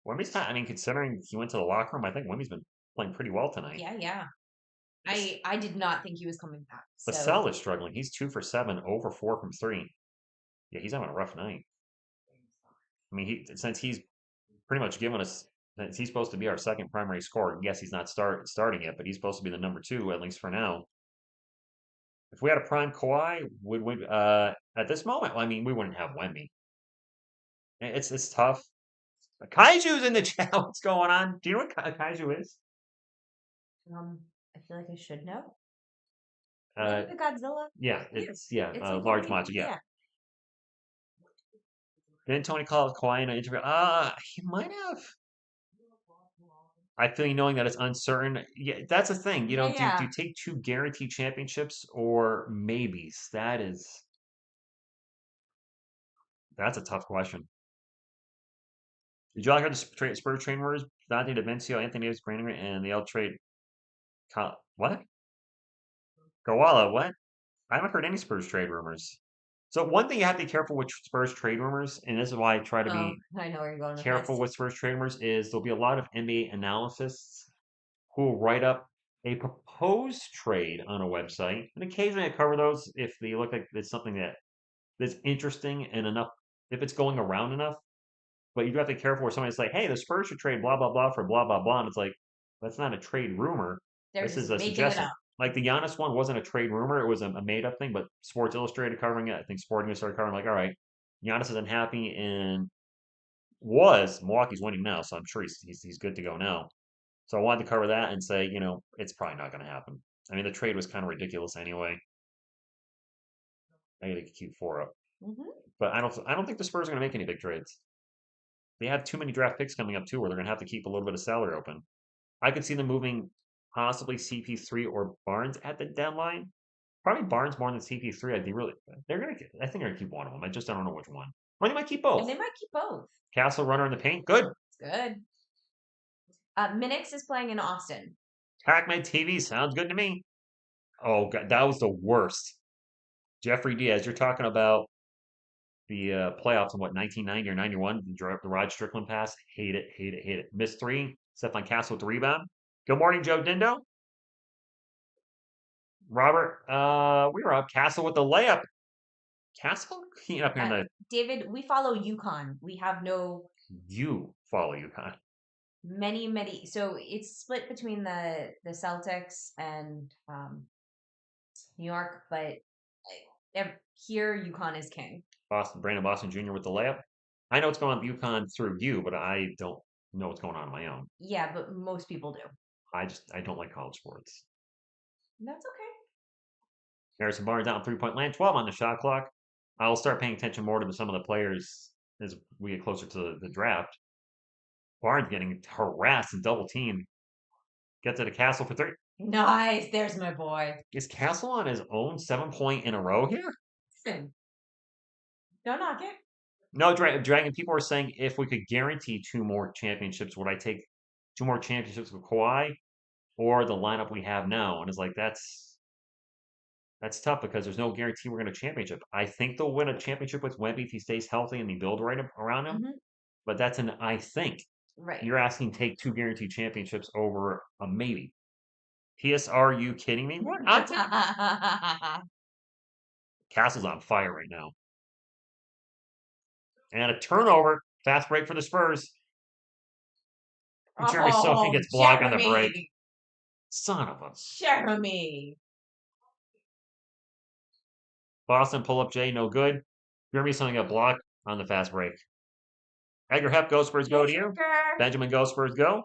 Wemby's not. I mean, considering he went to the locker room, I think Wemby's been playing pretty well tonight. Yeah. I did not think he was coming back. Vassell is struggling. He's 2 for 7, 0 for 4 from 3. Yeah, he's having a rough night. I mean, since he's pretty much given us, since he's supposed to be our second primary scorer. Yes, he's not starting yet, but he's supposed to be the number 2 at least for now. If we had a prime Kawhi, would we? At this moment, I mean, we wouldn't have Wemby. It's tough. Kaiju's in the chat. What's going on? Do you know what Kaiju is? I feel like I should know. The Godzilla. Yeah, it's large monster. Yeah. Didn't Tony call Kawhi in an interview? He might have. I feel knowing that it's uncertain. Yeah, that's the thing. You know, do you take 2 guaranteed championships or maybes? That's a tough question. Did you all hear the Spurs trade rumors? Dante DiVincenzo, Anthony Davis, Brandon, and the L trade. What? Gowalla, what? I haven't heard any Spurs trade rumors. So one thing you have to be careful with Spurs trade rumors, and this is why I try to be I know where you're going careful with Spurs trade rumors, is there'll be a lot of NBA analysts who will write up a proposed trade on a website, and occasionally I cover those if they look like it's something that's interesting and enough, if it's going around enough. But you do have to be careful where somebody's like, "Hey, the Spurs should trade blah blah blah for blah blah blah," and it's like that's not a trade rumor. They're This is just a making it suggestion. up. Like the Giannis one wasn't a trade rumor; it was a made up thing. But Sports Illustrated covering it. I think Sporting started covering like, all right, Giannis is unhappy and was Milwaukee's winning now, so I'm sure he's good to go now. So I wanted to cover that and say, it's probably not going to happen. I mean, the trade was kind of ridiculous anyway. I got to keep four up, Hmm. but I don't think the Spurs are going to make any big trades. They have too many draft picks coming up too, where they're going to have to keep a little bit of salary open. I could see them moving possibly CP3 or Barnes at the deadline. Probably Barnes more than CP3. I'd be really. They're gonna. I think they're gonna keep one of them. I just don't know which one. Or they might keep And both. they might keep both. Castle runner in the paint. Good. It's good. Minix is playing in Austin. Pac-Man TV sounds good to me. Oh god, that was the worst. Jeffrey Diaz, you're talking about the playoffs in what 1990 or 91? The Rod Strickland pass. Hate it. Hate it. Hate it. Missed three. Stefan Castle with the rebound. Good morning, Joe Dindo. Robert, we were up. Castle with the layup. Castle heating up here in the. David, we follow UConn. We have no You follow UConn. many. So it's split between the Celtics and New York, but here UConn is king. Brandon Boston Jr. with the layup. I know what's going on with UConn through you, but I don't know what's going on my own. Yeah, but most people do. I don't like college sports. That's okay. Harrison Barnes out in 3-point land, 12 on the shot clock. I'll start paying attention more to some of the players as we get closer to the draft. Barnes getting harassed and double teamed. Gets it to Castle for three. Nice. There's my boy. Is Castle on his own 7-point in a row here? Listen, don't knock it. No, Dragon. People are saying if we could guarantee 2 more championships, would I take 2 more championships with Kawhi or the lineup we have now? And it's like that's tough because there's no guarantee we're going to championship. I think they'll win a championship with Wemby if he stays healthy and they build right around him. Mhm. But that's an I think. Right. You're asking take 2 guaranteed championships over a maybe. TSR, you kidding me? What? Castle's on fire right now. And a turnover. Fast break for the Spurs. Jeremy Sohan gets blocked on the break. Son of a. Jeremy. Boston pull up J, no good. Jeremy Sohan got blocked on the fast break. Edgar Hep, go Spurs, go to you. Benjamin, go Spurs, go.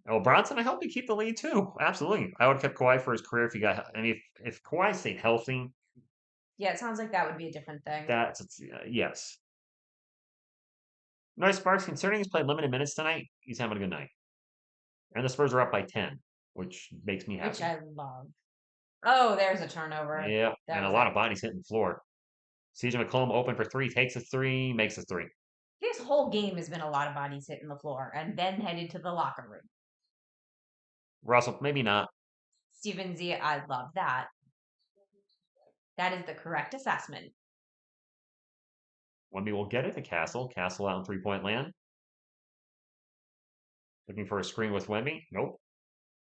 Oh, Bronson, I hope you keep the lead too. Absolutely. I would have kept Kawhi for his career if he got. I mean, if Kawhi stayed healthy. Yeah, it sounds like that would be a different thing. Yes. Nice Sparks, considering he's played limited minutes tonight, he's having a good night. And the Spurs are up by 10, which makes me happy. Which I love. Oh, there's a turnover. Yeah, and a lot of bodies hitting the floor. CJ McCollum open for three, takes a three, makes a three. This whole game has been a lot of bodies hitting the floor and then headed to the locker room. Russell, maybe not. Steven Z, I love that. That is the correct assessment. Wemby will get it to Castle. Castle out in 3-point land. Looking for a screen with Wemby. Nope.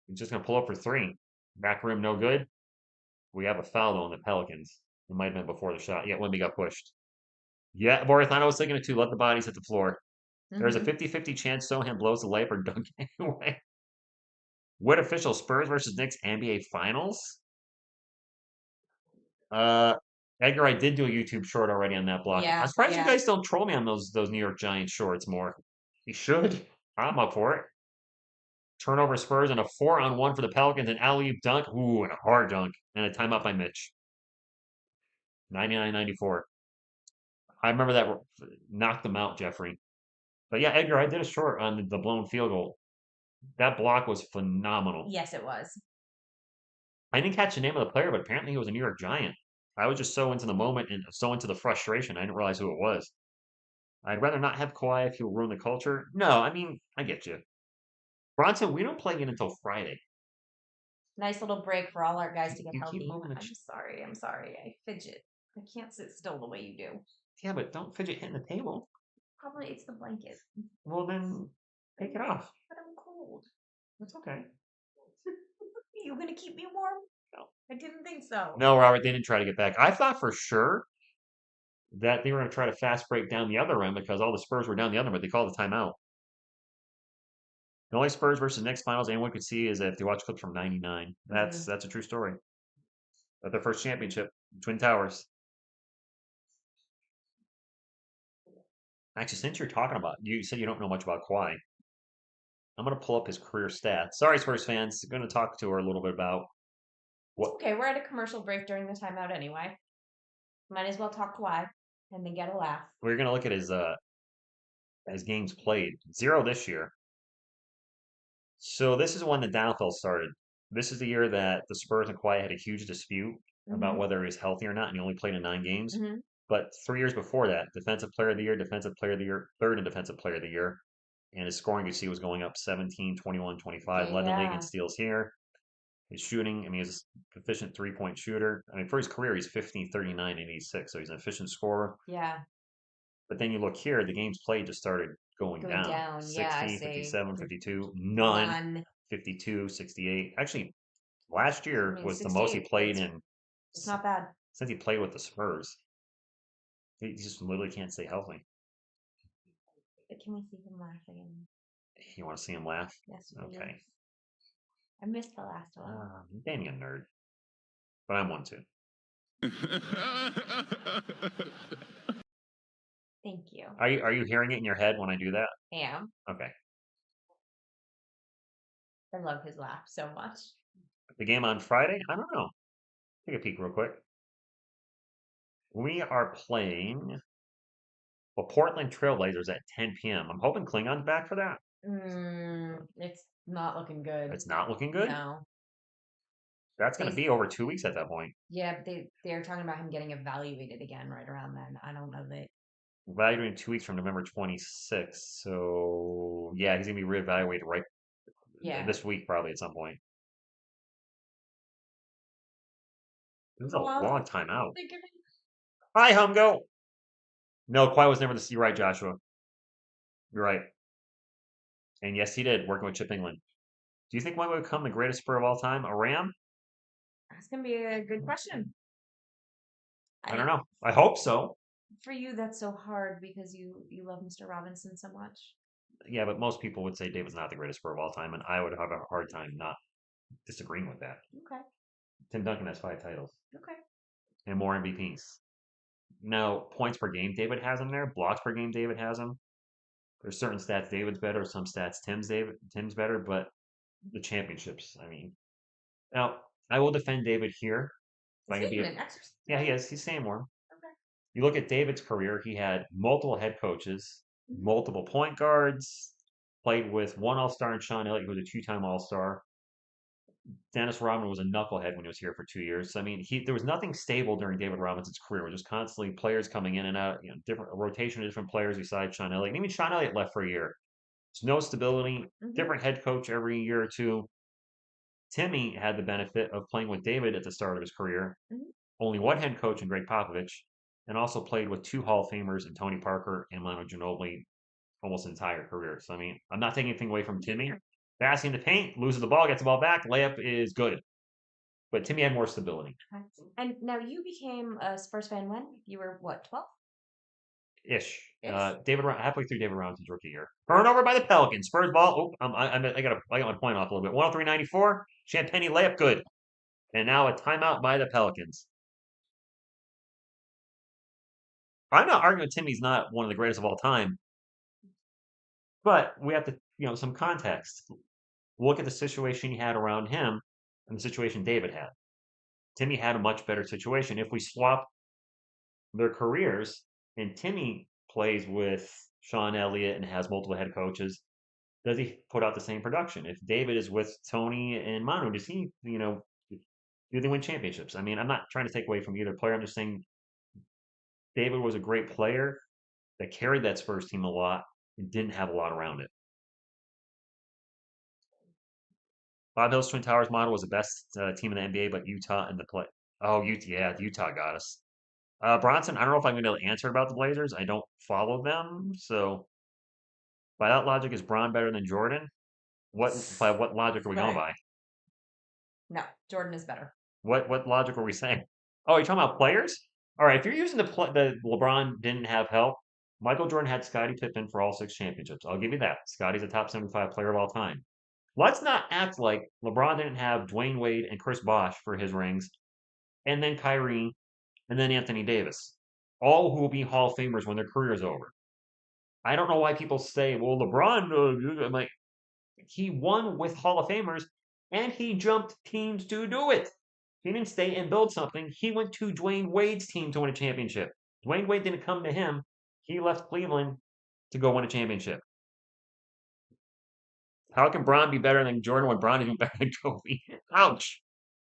He's just going to pull up for three. Back rim, no good. We have a foul, though, on the Pelicans. It might have been before the shot. Yeah, Wemby got pushed. Yeah, Borithano was thinking it too. Let the bodies hit the floor. There's a 50-50 chance Sohan blows the layup or dunk anyway. What official? Spurs versus Knicks NBA Finals? Edgar, I did do a YouTube short already on that block. Yeah, I'm surprised you guys don't troll me on those New York Giants shorts more. You should. I'm up for it. Turnover Spurs and a 4-on-1 for the Pelicans. An alley-oop dunk. Ooh, and a hard dunk. And a timeout by Mitch. 99-94. I remember that knocked them out, Jeffrey. But yeah, Edgar, I did a short on the blown field goal. That block was phenomenal. Yes, it was. I didn't catch the name of the player, but apparently he was a New York Giant. I was just so into the moment and so into the frustration, I didn't realize who it was. I'd rather not have Kawhi if he'll ruin the culture. No, I mean, I get you. Bronson, we don't play again until Friday. Nice little break for all our guys to get healthy. I'm sorry. I fidget. I can't sit still the way you do. Yeah, but don't fidget hitting the table. Probably it's the blanket. Well, then take it off. But I'm cold. That's okay. you going to keep me warm? No. I didn't think so. No, Robert, they didn't try to get back. I thought for sure that they were going to try to fast break down the other end because all the Spurs were down the other end, but they called the timeout. The only Spurs versus Knicks finals anyone could see is if they watch clips from '99. That's a true story. At their first championship, Twin Towers. Actually, since you're talking about, you said you don't know much about Kawhi. I'm going to pull up his career stats. Sorry, Spurs fans. I'm going to talk to her a little bit about what. Okay, we're at a commercial break during the timeout anyway. Might as well talk Kawhi and then get a laugh. We're going to look at his games played. 0 this year. So this is when the downfall started. This is the year that the Spurs and Kawhi had a huge dispute about whether he was healthy or not, and he only played in 9 games. But 3 years before that, Defensive Player of the Year, Defensive Player of the Year, third in Defensive Player of the Year. And his scoring, you see, was going up 17, 21, 25, led the league in steals here. His shooting, I mean, he's an efficient 3-point shooter. I mean, for his career, he's 15, 39, and 86, so he's an efficient scorer. Yeah. But then you look here, the games played just started going down. 60, 57, 52, none, 52, 68. Actually, last year was the most he played in. It's not bad. Since he played with the Spurs. He just literally can't stay healthy. But can we see him laugh again? You want to see him laugh? Yes. Okay. I missed the last one. Danny a nerd. But I'm one too. Thank you. Are you hearing it in your head when I do that? I am. Okay. I love his laugh so much. The game on Friday? I don't know. Take a peek real quick. We are playing Portland Trailblazers at 10 p.m. I'm hoping Klingon's back for that. It's not looking good. It's not looking good? No. That's going to be over 2 weeks at that point. Yeah, but they're talking about him getting evaluated again right around then. I don't know that. Evaluating 2 weeks from November 26th. So, yeah, he's going to be reevaluated right this week probably at some point. It was a long time out. Hi, Humgo. No, Kawhi was never you're right, Joshua. You're right. And yes, he did, working with Chip England. Do you think one would become the greatest Spur of all time? A Ram? That's going to be a good question. I don't know. I hope so. For you, that's so hard because you love Mr. Robinson so much. Yeah, but most people would say David's not the greatest Spur of all time, and I would have a hard time not disagreeing with that. Okay. Tim Duncan has 5 titles. Okay. And more MVPs. Now, points per game, David has him there. Blocks per game, David has him. There's certain stats David's better, some stats Tim's better, but the championships, I mean. Now, I will defend David here. Is he an exercise? Yeah, he is. He's staying warm. Okay. You look at David's career, he had multiple head coaches, multiple point guards, played with one All-Star and Sean Elliott, who was a 2-time All-Star. Dennis Rodman was a knucklehead when he was here for 2 years. So, I mean, there was nothing stable during David Robinson's career. It was just constantly players coming in and out, different rotation of different players besides Sean Elliott. And even Sean Elliott left for a year. There's no stability, different head coach every year or two. Timmy had the benefit of playing with David at the start of his career. Only one head coach in Greg Popovich, and also played with 2 Hall of Famers in Tony Parker and Manu Ginobili almost his entire career. So, I mean, I'm not taking anything away from Timmy. Passing in the paint, loses the ball, gets the ball back, layup is good. But Timmy had more stability. And now you became a Spurs fan when? You were, what, 12? Ish. Halfway through David Robinson's rookie year. Turnover by the Pelicans. Spurs ball. I got my point off a little bit. 103-94. Champagne layup, good. And now a timeout by the Pelicans. I'm not arguing Timmy's not one of the greatest of all time. But we have to, some context. Look at the situation he had around him and the situation David had. Timmy had a much better situation. If we swap their careers and Timmy plays with Sean Elliott and has multiple head coaches, does he put out the same production? If David is with Tony and Manu, does he, do they win championships? I mean, I'm not trying to take away from either player. I'm just saying David was a great player that carried that Spurs team a lot and didn't have a lot around it. Bob Hill's Twin Towers model was the best team in the NBA, but Utah in the play. Oh, Utah got us. Bronson, I don't know if I'm going to be able to answer about the Blazers. I don't follow them, so by that logic, is Bron better than Jordan? By what logic are we going by? No, Jordan is better. What logic are we saying? Oh, you're talking about players? All right, if you're using the LeBron didn't have help, Michael Jordan had Scottie Pippen for all 6 championships. I'll give you that. Scotty's a top 75 player of all time. Let's not act like LeBron didn't have Dwayne Wade and Chris Bosh for his rings, and then Kyrie, and then Anthony Davis, all who will be Hall of Famers when their career is over. I don't know why people say, well, LeBron, I'm like, he won with Hall of Famers, and he jumped teams to do it. He didn't stay and build something. He went to Dwayne Wade's team to win a championship. Dwayne Wade didn't come to him. He left Cleveland to go win a championship. How can Bron be better than Jordan when Bron isn't better than Kobe? Ouch.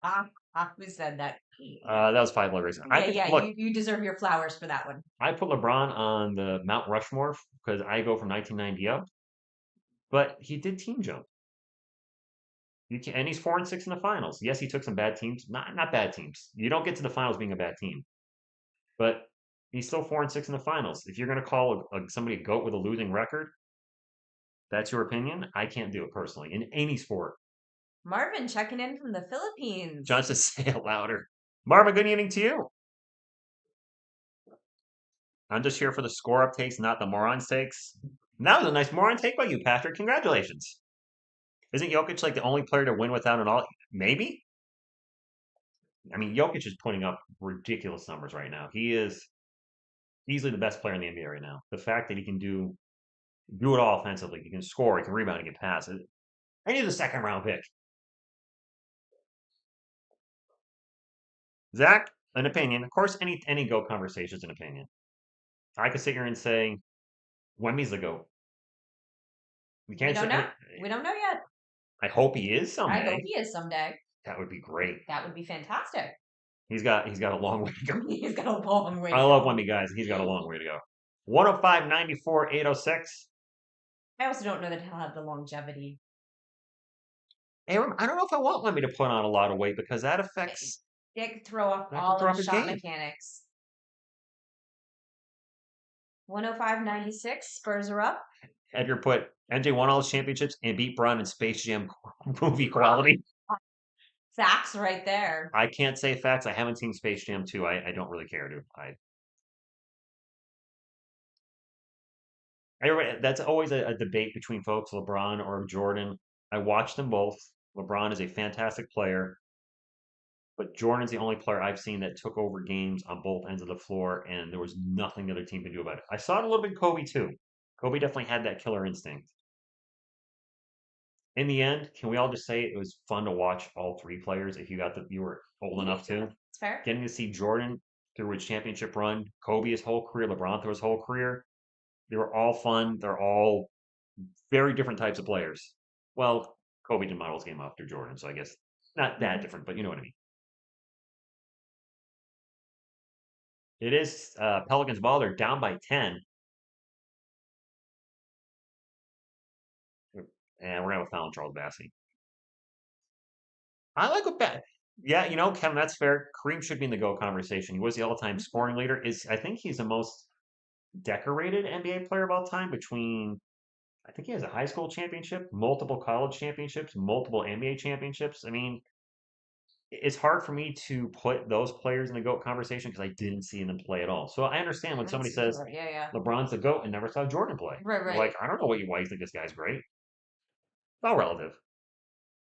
Who said that? That was 5 livers. I think, look, you deserve your flowers for that one. I put LeBron on the Mount Rushmore because I go from 1990 up, but he did team jump. And he's 4-6 in the finals. Yes, he took some bad teams. Not bad teams. You don't get to the finals being a bad team, but he's still 4-6 in the finals. If you're going to call somebody a goat with a losing record, that's your opinion. I can't do it personally in any sport. Marvin checking in from the Philippines. John says, say it louder. Marvin, good evening to you. I'm just here for the score uptakes, not the moron takes. That was a nice moron take by you, Patrick. Congratulations. Isn't Jokic like the only player to win without an all? Maybe. I mean, Jokic is putting up ridiculous numbers right now. He is easily the best player in the NBA right now. The fact that he can do it all offensively, he can score, he can rebound, he can pass it. I need a 2nd-round pick. Zach, an opinion. Of course, any GOAT conversation is an opinion. I could sit here and say Wemby's the GOAT. We don't know. We don't know yet. I hope he is someday. I hope he is someday. That would be great. That would be fantastic. He's got a long way to go. He's got a long way to go. I love Wemby, guys. He's got a long way to go. 105, 94, 806. I also don't know that he'll have the longevity. Aaron, I don't know if I want Wemby to put on a lot of weight because that affects. It could throw off all of his shot game. mechanics. 105-96. Spurs are up. Edgar put MJ won all his championships and beat Bron in Space Jam movie quality. Facts right there. I can't say facts. I haven't seen Space Jam 2. I don't really care to. That's always a debate between folks, LeBron or Jordan. I watch them both. LeBron is a fantastic player, but Jordan's the only player I've seen that took over games on both ends of the floor, and there was nothing the other team could do about it. I saw it a little bit in Kobe, too. Kobe definitely had that killer instinct. In the end, can we all just say it was fun to watch all 3 players if you were old enough to? It's fair. Getting to see Jordan through his championship run, Kobe his whole career, LeBron through his whole career. They were all fun. They're all very different types of players. Well, Kobe did model his game after Jordan, so I guess not that different, but you know what I mean. It is Pelicans ball. They're down by 10. And we're going to have a foul on Charles Bassey. I like what Yeah, Kevin, that's fair. Kareem should be in the GOAT conversation. He was the all-time scoring leader. I think he's the most decorated NBA player of all time I think he has a high school championship, multiple college championships, multiple NBA championships. I mean, it's hard for me to put those players in the GOAT conversation because I didn't see them play at all. So I understand when somebody says LeBron's the GOAT and never saw Jordan play. Right. Like, I don't know why you think this guy's great. It's all relative.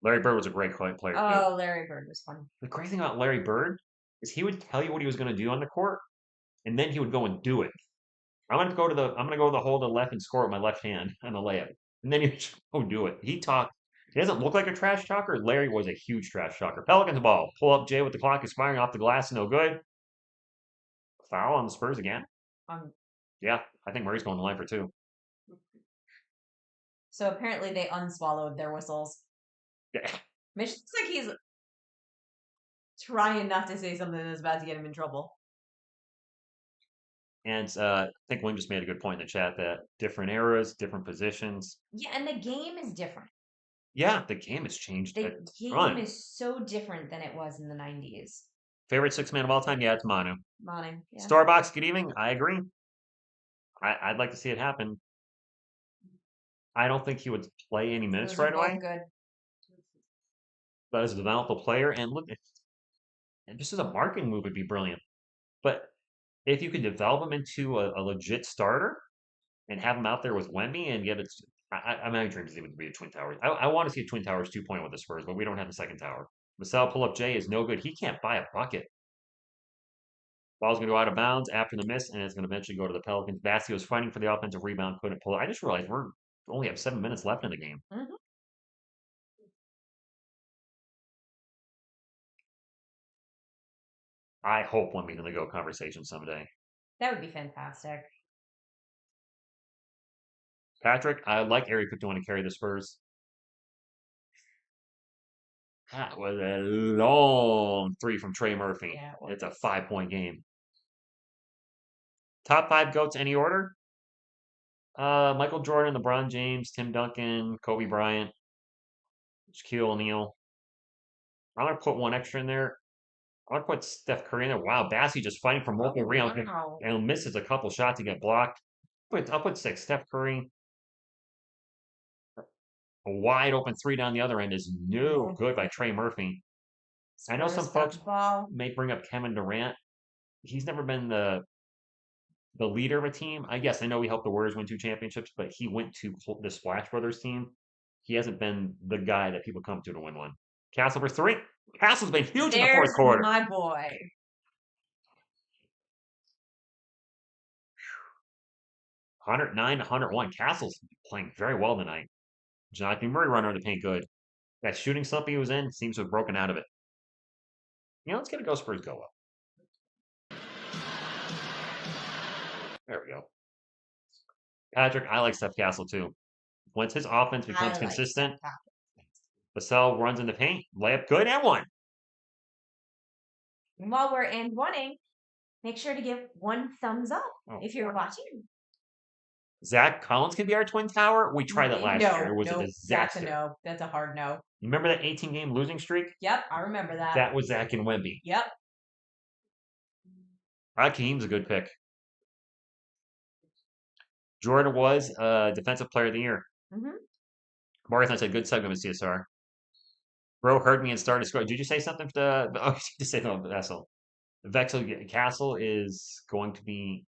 Larry Bird was a great player. Oh, Larry Bird was fun. The great thing about Larry Bird is he would tell you what he was going to do on the court, and then he would go and do it. I'm going to go to the hole to the left and score with my left hand on a layup, and then he would go do it. He doesn't look like a trash talker. Larry was a huge trash talker. Pelicans ball. Pull up Jay with the clock expiring off the glass. No good. Foul on the Spurs again. Yeah, I think Murray's going to line for 2. So apparently they unswallowed their whistles. Yeah. Mitch looks like he's trying not to say something that's about to get him in trouble. And I think William just made a good point in the chat that different eras, different positions. Yeah, and the game is different. Yeah, the game has changed. The game is so different than it was in the 90s. Favorite 6-man of all time? Yeah, it's Manu. Manu, yeah. Starbucks, good evening. I agree. I'd like to see it happen. I don't think he would play any minutes right away. Good. but as a developmental player, and look, and just as a marketing move, would be brilliant. But if you could develop him into a legit starter and have him out there with Wemby and get it, my dream is even to be a Twin Towers. I want to see a Twin Towers 2.0 with the Spurs, but we don't have the second tower. Vassell pull up J is no good. He can't buy a bucket. Ball's going to go out of bounds after the miss, and it's going to eventually go to the Pelicans. Bassi was fighting for the offensive rebound, couldn't pull it. I just realized we only have 7 minutes left in the game. Mhm. I hope Wemby's in the GOAT conversation someday. That would be fantastic. Patrick, I like Eric Picton to carry the Spurs. That was a long three from Trey Murphy. Yeah, It's a 5-point game. Top 5 GOATs, any order? Michael Jordan, LeBron James, Tim Duncan, Kobe Bryant, Shaquille O'Neal. I'm going to put one extra in there. I'm going to put Steph Curry in there. Wow, Bassi just fighting for multiple rebounds Wow. and misses a couple shots to get blocked. I'll put 6. Steph Curry. A wide open 3 down the other end is no good by Trey Murphy. I know some Spurs got folks the ball. may bring up Kevin Durant. He's never been the leader of a team. I guess I know he helped the Warriors win 2 championships, but he went to the Splash Brothers team. He hasn't been the guy that people come to win one. Castle for 3. Castle's been huge in the fourth There's quarter. my boy. 109 to 101. Castle's playing very well tonight. Jonathan Murray running under the paint good. That shooting slump he was in seems to have broken out of it. Let's get a go Spurs go up. There we go. Patrick, I like Steph Castle too. Once his offense becomes consistent, Vassell runs in the paint, layup good, and 1. And while we're in wanting, make sure to give 1 thumbs up if you're watching. Zach Collins can be our twin tower. We tried that last year. It was a disaster. That's a no. That's a hard no. You remember that 18-game losing streak? Yep, I remember that. That was Zach and Wemby. Yep. Raheem's a good pick. Jordan was Defensive Player of the Year. Mm-hmm. Marathon said, good segment with CSR. Bro heard me and started scoring. Did you say something? Oh, you just say no, Vessel. Vexel Castle is going to be.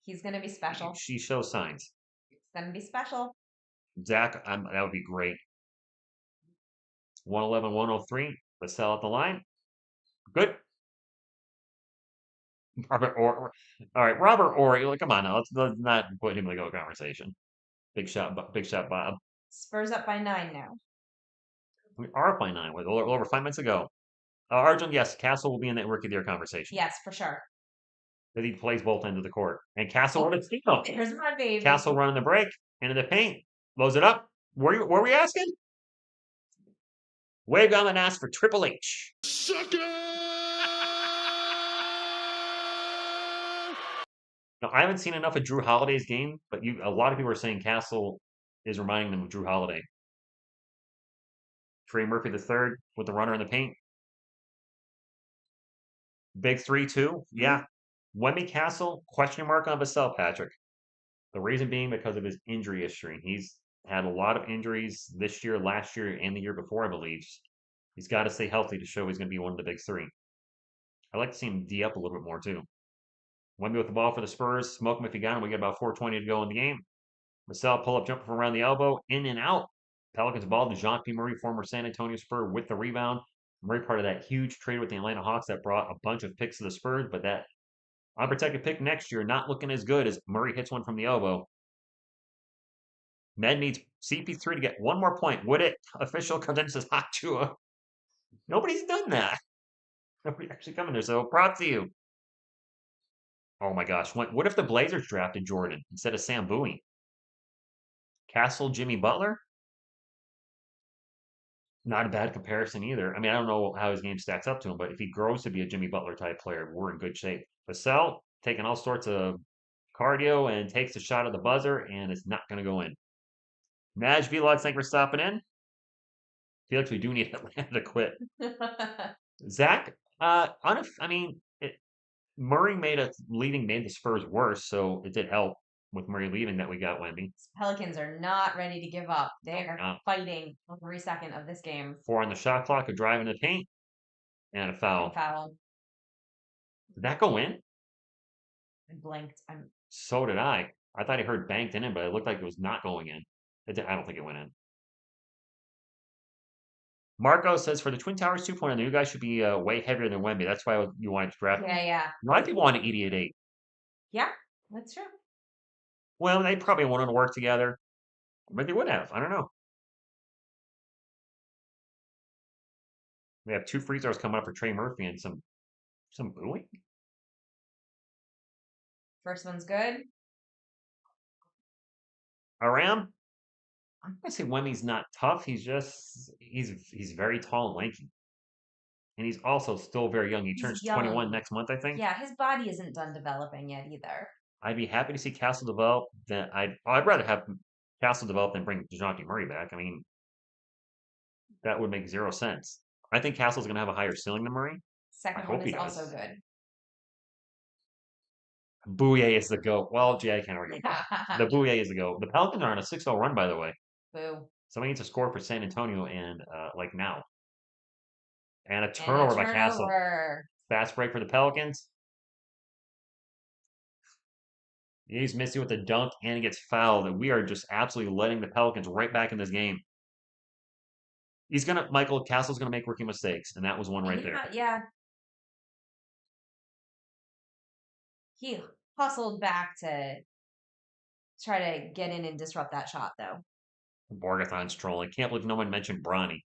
He's going to be special. She shows signs. It's going to be special. Zach, that would be great. 111, 103. Let's sell at the line. Good. Robert Orr. All right, Robert Orr. Come on now. Let's not put him in the GOAT conversation. Big shot, Bob. Spurs up by 9 now. We are up by 9 with over 5 minutes ago. Arjun, yes, Castle will be in that Rookie of the Year conversation. Yes, for sure. That he plays both ends of the court. And Castle running Here's my baby. Castle running the break into the paint. Blows it up. What were we asking? Wave down and ask for Triple H. Sucker! Now, I haven't seen enough of Drew Holiday's game, but a lot of people are saying Castle is reminding them of Drew Holiday. Trey Murphy III with the runner in the paint. Big 3, too. Yeah. Wemby Castle, question mark on Vassell, Patrick. The reason being because of his injury history. He's had a lot of injuries this year, last year, and the year before, I believe. He's got to stay healthy to show he's going to be one of the big 3. I'd like to see him D up a little bit more, too. Wemby with the ball for the Spurs. Smoke him if you got him. We got about 4:20 to go in the game. Vassell pull-up jumper from around the elbow. In and out. Pelicans ball to Jean-Pierre Murray, former San Antonio Spur, with the rebound. Murray part of that huge trade with the Atlanta Hawks that brought a bunch of picks to the Spurs, but that unprotected pick next year not looking as good as Murray hits one from the elbow. Med needs CP3 to get 1 more point. Would it? Official comes in and says, hot Chua. Nobody's done that. Nobody actually coming there, so props to you. Oh my gosh. What if the Blazers drafted Jordan instead of Sam Bowie? Castle, Jimmy Butler? Not a bad comparison either. I mean, I don't know how his game stacks up to him, but if he grows to be a Jimmy Butler type player, we're in good shape. Vassell taking all sorts of cardio and takes a shot at the buzzer, and it's not going to go in. Naj Vlogs, thank you for stopping in. Feel like we do need Atlanta to quit. Zach, Murray made the Spurs worse, so it did help. with Murray leaving that we got Wemby. Pelicans are not ready to give up. They are Uh, fighting every second of this game. 4 on the shot clock, a drive in the paint, and a And foul. foul. Did that go in? I blinked. So did I. I thought I heard banked in, but it looked like it was not going in. I don't think it went in. Marco says for the Twin Towers 2.0, the new guy should be way heavier than Wemby. That's why you wanted to draft him. Yeah. A lot of people want to 88. Yeah, that's true. Well, they probably wanted to work together, but they would have. I don't know. We have 2 free throws coming up for Trey Murphy and some booing. First one's good. Aram, I'm gonna say Wemmy's not tough. He's very tall and lanky, and he's also still very young. He He's turns young. 21 next month, I think. Yeah, his body isn't done developing yet either. I'd be happy to see Castle develop. I'd rather have Castle develop than bring DeJounte Murray back. I mean, that would make 0 sense. I think Castle's gonna have a higher ceiling than Murray. Second hope one he is also does. good. Bouye is the GOAT. Well, Jay, I can't argue. The Bouye is the GOAT. The Pelicans are on a 6-0 run, by the way. Boo. Somebody needs to score for San Antonio and like now. And a And turnover by Castle. turnover. Fast break for the Pelicans. He's missing with a dunk and he gets fouled. And we are just absolutely letting the Pelicans right back in this game. Michael Castle's gonna make rookie mistakes, and that was one right there. Yeah. He hustled back to try to get in and disrupt that shot, though. Borgathon's trolling. Can't believe no one mentioned Bronny.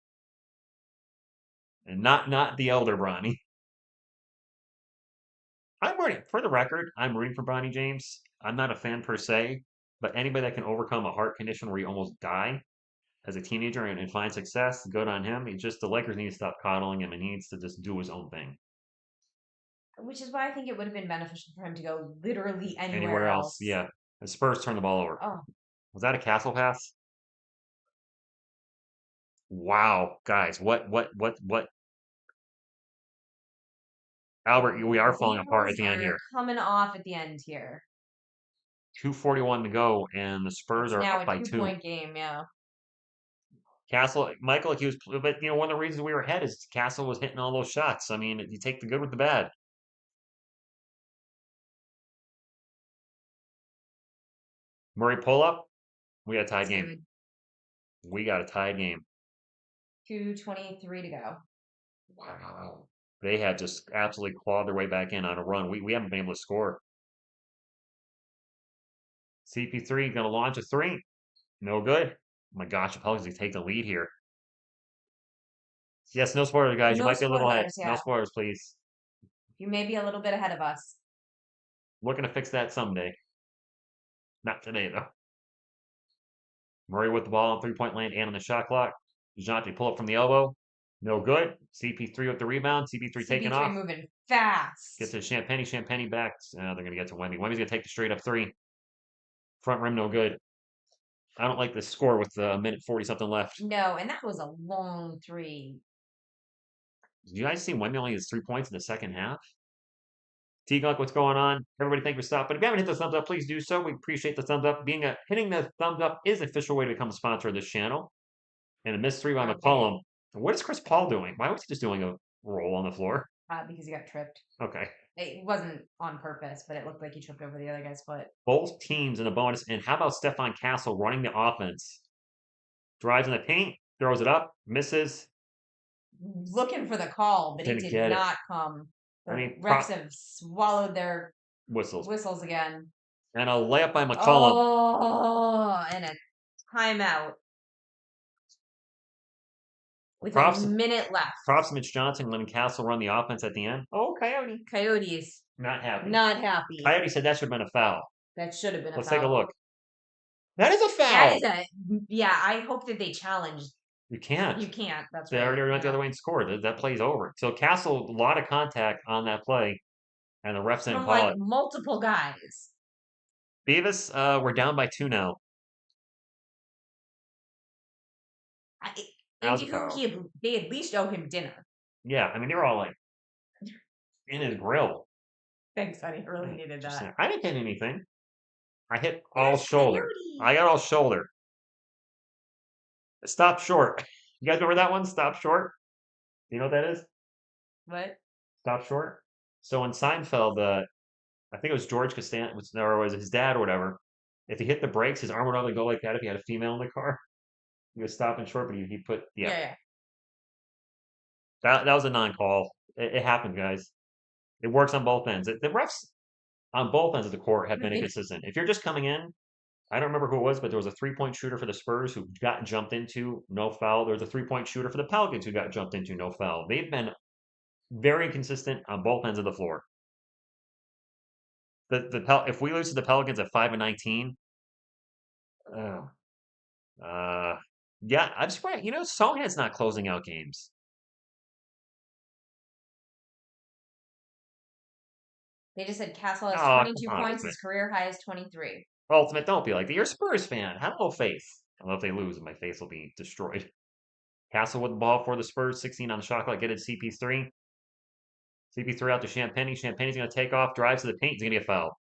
And not the elder Bronny. For the record, I'm rooting for Bronny James. I'm not a fan per se, but anybody that can overcome a heart condition where you almost die as a teenager and find success, good on him. The Lakers need to stop coddling him and he needs to just do his own thing. Which is why I think it would have been beneficial for him to go literally Anywhere else. Yeah. The Spurs turn the ball over. Oh. Was that a Castle pass? Wow, guys, what? Albert, we are falling apart at the end here. Coming off at the end here. 2:41 to go, and the Spurs are now up by a 2. 2-point game, yeah. Michael, but one of the reasons we were ahead is Castle was hitting all those shots. I mean, you take the good with the bad. Murray pull up. We got a tied game. We got a tied game. 2:23 to go. Wow. They had just absolutely clawed their way back in on a run. We haven't been able to score. CP3 going to launch a 3. No good. Oh my gosh, the Pelicans take the lead here. Yes, no spoilers, guys. You might be a little ahead. Yeah. No spoilers, please. You may be a little bit ahead of us. Looking to fix that someday. Not today, though. Murray with the ball on 3-point land and on the shot clock. DeJounte pull up from the elbow. No good. CP3 with the rebound. CP3 taking off. Moving fast. Gets to Champagnie back. They're going to get to Wemby. Wemby's going to take the straight up 3. Front rim, no good. I don't like the score with a minute 40-something left. No, and that was a long 3. Did you guys see Wemby only has 3 points in the second half? T-Gunk, what's going on? Everybody, thank you for stopping. If you haven't hit the thumbs up, please do so. We appreciate the thumbs up. Hitting the thumbs up is the official way to become a sponsor of this channel. And a missed 3 by McCollum. What is Chris Paul doing? Why was he just doing a roll on the floor? Because he got tripped. Okay. It wasn't on purpose, but it looked like he tripped over the other guy's foot. Both teams in a bonus. And how about Stephon Castle running the offense? Drives in the paint, throws it up, misses. Looking for the call, but it did not come. The refs have swallowed their whistles again. And a layup by McCollum. Oh, and a timeout. With a minute left. Props to Mitch Johnson letting Castle run the offense at the end. Oh, Coyotes. Not happy. Not happy. Coyote said that should have been a foul. That should have been a foul. Let's take a look. That is a foul. Yeah, I hope that they challenged. You can't. You can't. That's they right. already went the other way and scored. That play's over. So Castle, a lot of contact on that play, and the refs didn't call it. Multiple guys. Beavis, we're down by 2 now. They at least owe him dinner. Yeah, I mean, they were all like in his grill. Thanks, honey. I really needed that. I didn't get anything. I hit all There's shoulder. I Coyote. got all shoulder. Stop short. You guys remember that one? Stop short? Do you know what that is? What? Stop short? So in Seinfeld, I think it was George Costanza, or was it his dad or whatever. If he hit the brakes, his arm would only go like that if he had a female in the car. He was stopping short, but he put, yeah. Yeah, yeah. That was a non-call. It happened, guys. It works on both ends. The refs on both ends of the court have been inconsistent. If you're just coming in, I don't remember who it was, but there was a three-point shooter for the Spurs who got jumped into, no foul. There was a three-point shooter for the Pelicans who got jumped into, no foul. They've been very inconsistent on both ends of the floor. If we lose to the Pelicans at 5-19, uh, uh, yeah, I'm surprised. Songhead's not closing out games. They just said Castle has Oh, 22 come on, points. Ultimate. His career high is 23. Ultimate, don't be like that. You're a Spurs fan. Have a little faith. Although if they lose, my faith will be destroyed. Castle with the ball for the Spurs, 16 on the shot clock. Get it, CP3. CP3 out to Champagne. Champagne's going to take off, drives to the paint. He's going to get fouled.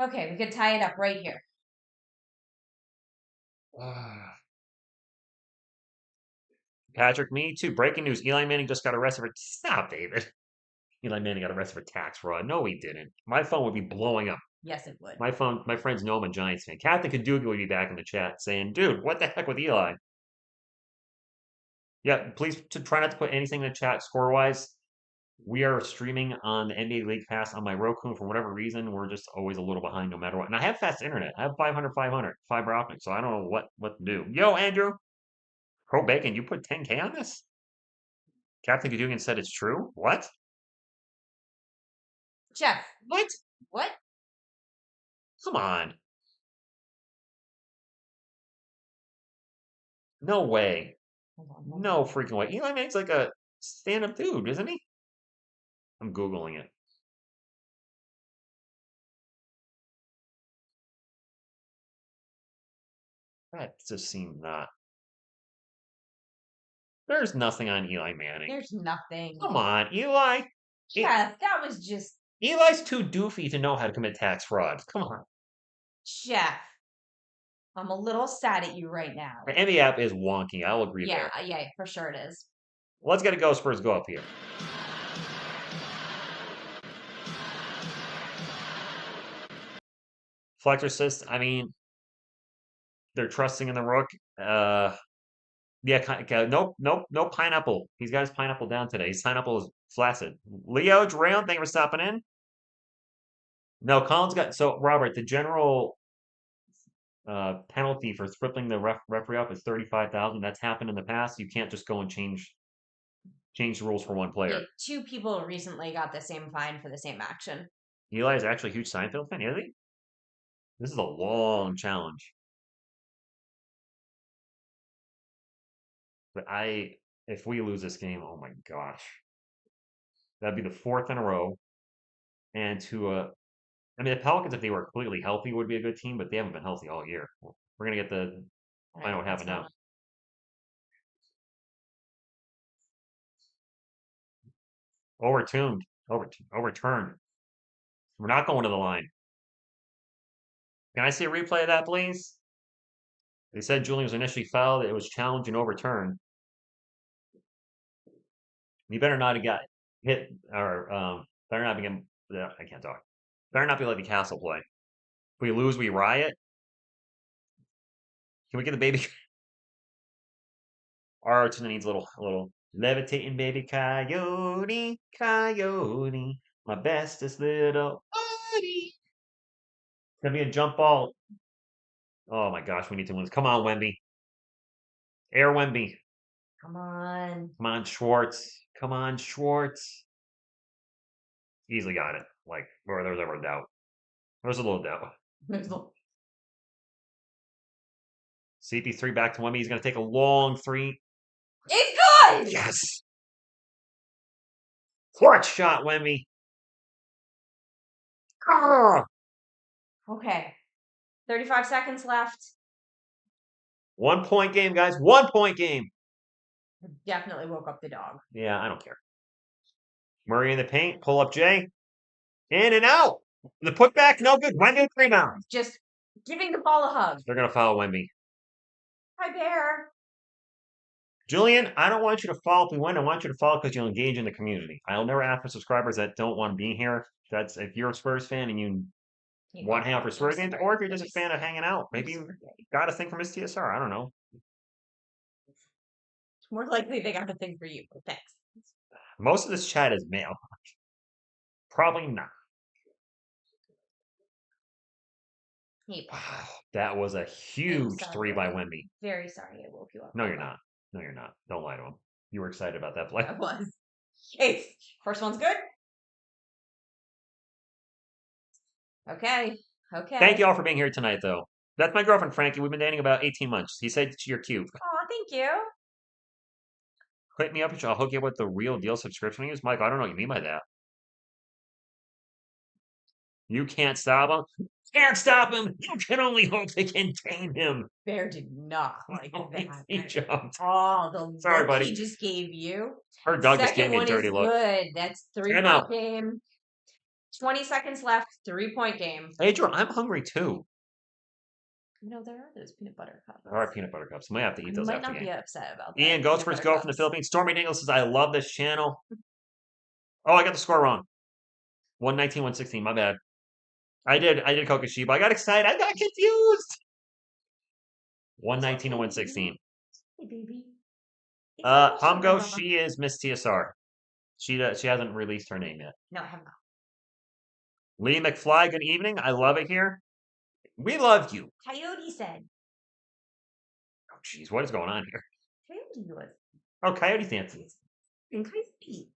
Okay, we could tie it up right here. Patrick, me too. Breaking news. Eli Manning just got arrested for. Stop, David. Eli Manning got arrested for tax fraud. No, he didn't. My phone would be blowing up. Yes, it would. My friends know I'm a Giants fan. Captain Kaduga would be back in the chat saying, dude, what the heck with Eli? Yeah, please try not to put anything in the chat score-wise. We are streaming on the NBA League Pass on my Roku. For whatever reason, we're just always a little behind no matter what. And I have fast internet. I have 500 fiber optic, so I don't know what to do. Yo, Andrew. Pro Bacon, you put 10K on this? Captain Cadugan said it's true? What? Jeff. What? What? Come on. No way. No freaking way. Eli Manning's like a stand-up dude, isn't he? I'm Googling it. That just seemed not. There's nothing on Eli Manning. There's nothing. Come on, Eli. Jeff, that was just. Eli's too doofy to know how to commit tax fraud. Come on. Jeff. I'm a little sad at you right now. The NBA app is wonky. I'll agree there. Yeah, for sure it is. Let's get a go. Spurs go up here. Flex assist. I mean, they're trusting in the rook. Yeah, no pineapple. He's got his pineapple down today. His pineapple is flaccid. Leo, Drayon, thank you for stopping in. No, Colin's got so Robert, the general penalty for flipping the referee up is 35,000. That's happened in the past. You can't just go and change the rules for one player. Yeah, 2 people recently got the same fine for the same action. Eli is actually a huge Seinfeld fan, is he? This is a long challenge. But if we lose this game, oh my gosh. That'd be the 4th in a row. And I mean, the Pelicans, if they were completely healthy, would be a good team, but they haven't been healthy all year. We're going to get find out what happened now. Overturned. Overturned. We're not going to the line. Can I see a replay of that, please? They said Julian was initially fouled. It was challenged and overturned. You better not have got hit, or better not be getting. I can't talk. Better not be like the Castle play. If we lose, we riot. Can we get the baby? Our Archie needs a little levitating baby coyote, my bestest little buddy. It's gonna be a jump ball. Oh my gosh, we need to win this. Come on, Wemby. Air Wemby. Come on. Come on, Schwartz. Come on, Schwartz. Easily got it. Like, where there was ever a doubt. There's a little doubt. CP3 back to Wemby. He's going to take a long 3. It's good! Yes! Clutch shot, Wemby. Ah! Okay. 35 seconds left. 1 point game, guys. 1 point game. Definitely woke up the dog. Yeah, I don't care. Murray in the paint. Pull up Jay. In and out. The putback, no good. Wemby with rebound. Just giving the ball a hug. They're going to foul Wemby. Hi, Bear. Julian, I don't want you to follow if we win. I want you to follow because you'll engage in the community. I'll never ask for subscribers that don't want to be here. That's if you're a Spurs fan and you want to hang out for Spurs games, or if you're just a fan of hanging out. Maybe you got a thing from his TSR. I don't know. More likely they got a thing for you. Thanks. Most of this chat is male. Probably not. Hey, Wow, that was a huge three by Wemby. very sorry I woke you up. No, you're not. No, you're not. Don't lie to him. You were excited about that play. I was. Hey, first one's good. Okay. Okay. Thank you all for being here tonight, though. That's my girlfriend, Frankie. We've been dating about 18 months. He said you're cute. Oh, thank you. Hit me up. I'll hook you up with the real deal subscription use. Mike, I don't know what you mean by that. You can't stop him. Can't stop him. You can only hope to contain him. Bear did not like that. He jumped. Oh, the Sorry, look buddy. he just gave you. Her dog just gave Second me a one dirty is look. good. That's Time 3-point out. game. 20 seconds left. 3-point game. Hey, Drew, I'm hungry too. You know, there are those peanut butter cups. There are peanut butter cups. I might have to eat I those might after not the be game. upset about that. Ian, peanut Ghost Spurs butter Go from the cups. Philippines. Stormy Daniel says, I love this channel. Oh, I got the score wrong. 119, 116. My bad. I did Kokoshiba. I got excited. I got confused. 119 to 116. Hey, baby. Humgo, she is Miss TSR. She hasn't released her name yet. No, I have not. Lee McFly, good evening. I love it here. We love you. Coyote said. Oh, jeez, what is going on here? Coyote was. Oh, Coyote dances. And Coyote.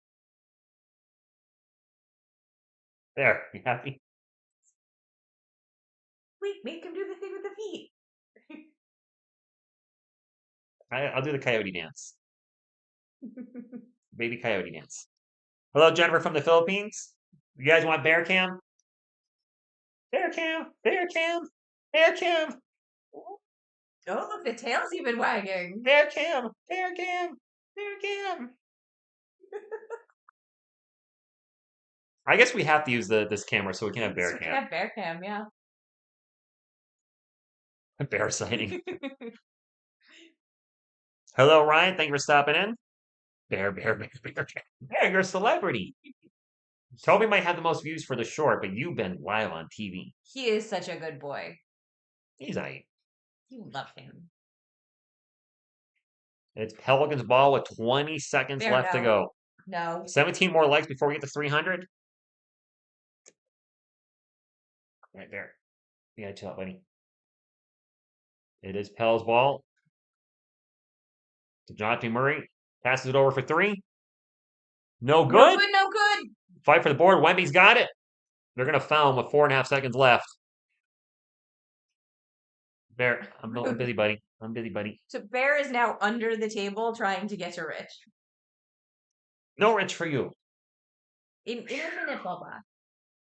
There, you happy? Wait, make him do the thing with the feet. I'll do the Coyote dance. Baby Coyote dance. Hello, Jennifer from the Philippines. You guys want bear cam? Bear cam, bear cam, bear cam, Oh, look, the tail's even wagging. bear cam, bear cam, bear cam. I guess we have to use this camera so we can have bear So we can cam. have bear cam, yeah. Bear sighting. Hello, Ryan. Thank you for stopping in. Bear cam. Bear, you're a celebrity. Toby might have the most views for the short, but you've been live on TV. He is such a good boy. He's aight. You love him. It's Pelicans ball with 20 seconds Bear, left to no. go. No. 17 more likes before we get to 300. Right there. You gotta chill out, buddy. It is Pell's ball. To Jonathan Murray. Passes it over for three. No good. No good, no good. Fight for the board. Wemby's got it. They're going to foul him with 4.5 seconds left. Bear, I'm busy, buddy. I'm busy, buddy. So Bear is now under the table trying to get to Rich. No Rich for you. In a minute, Bubba.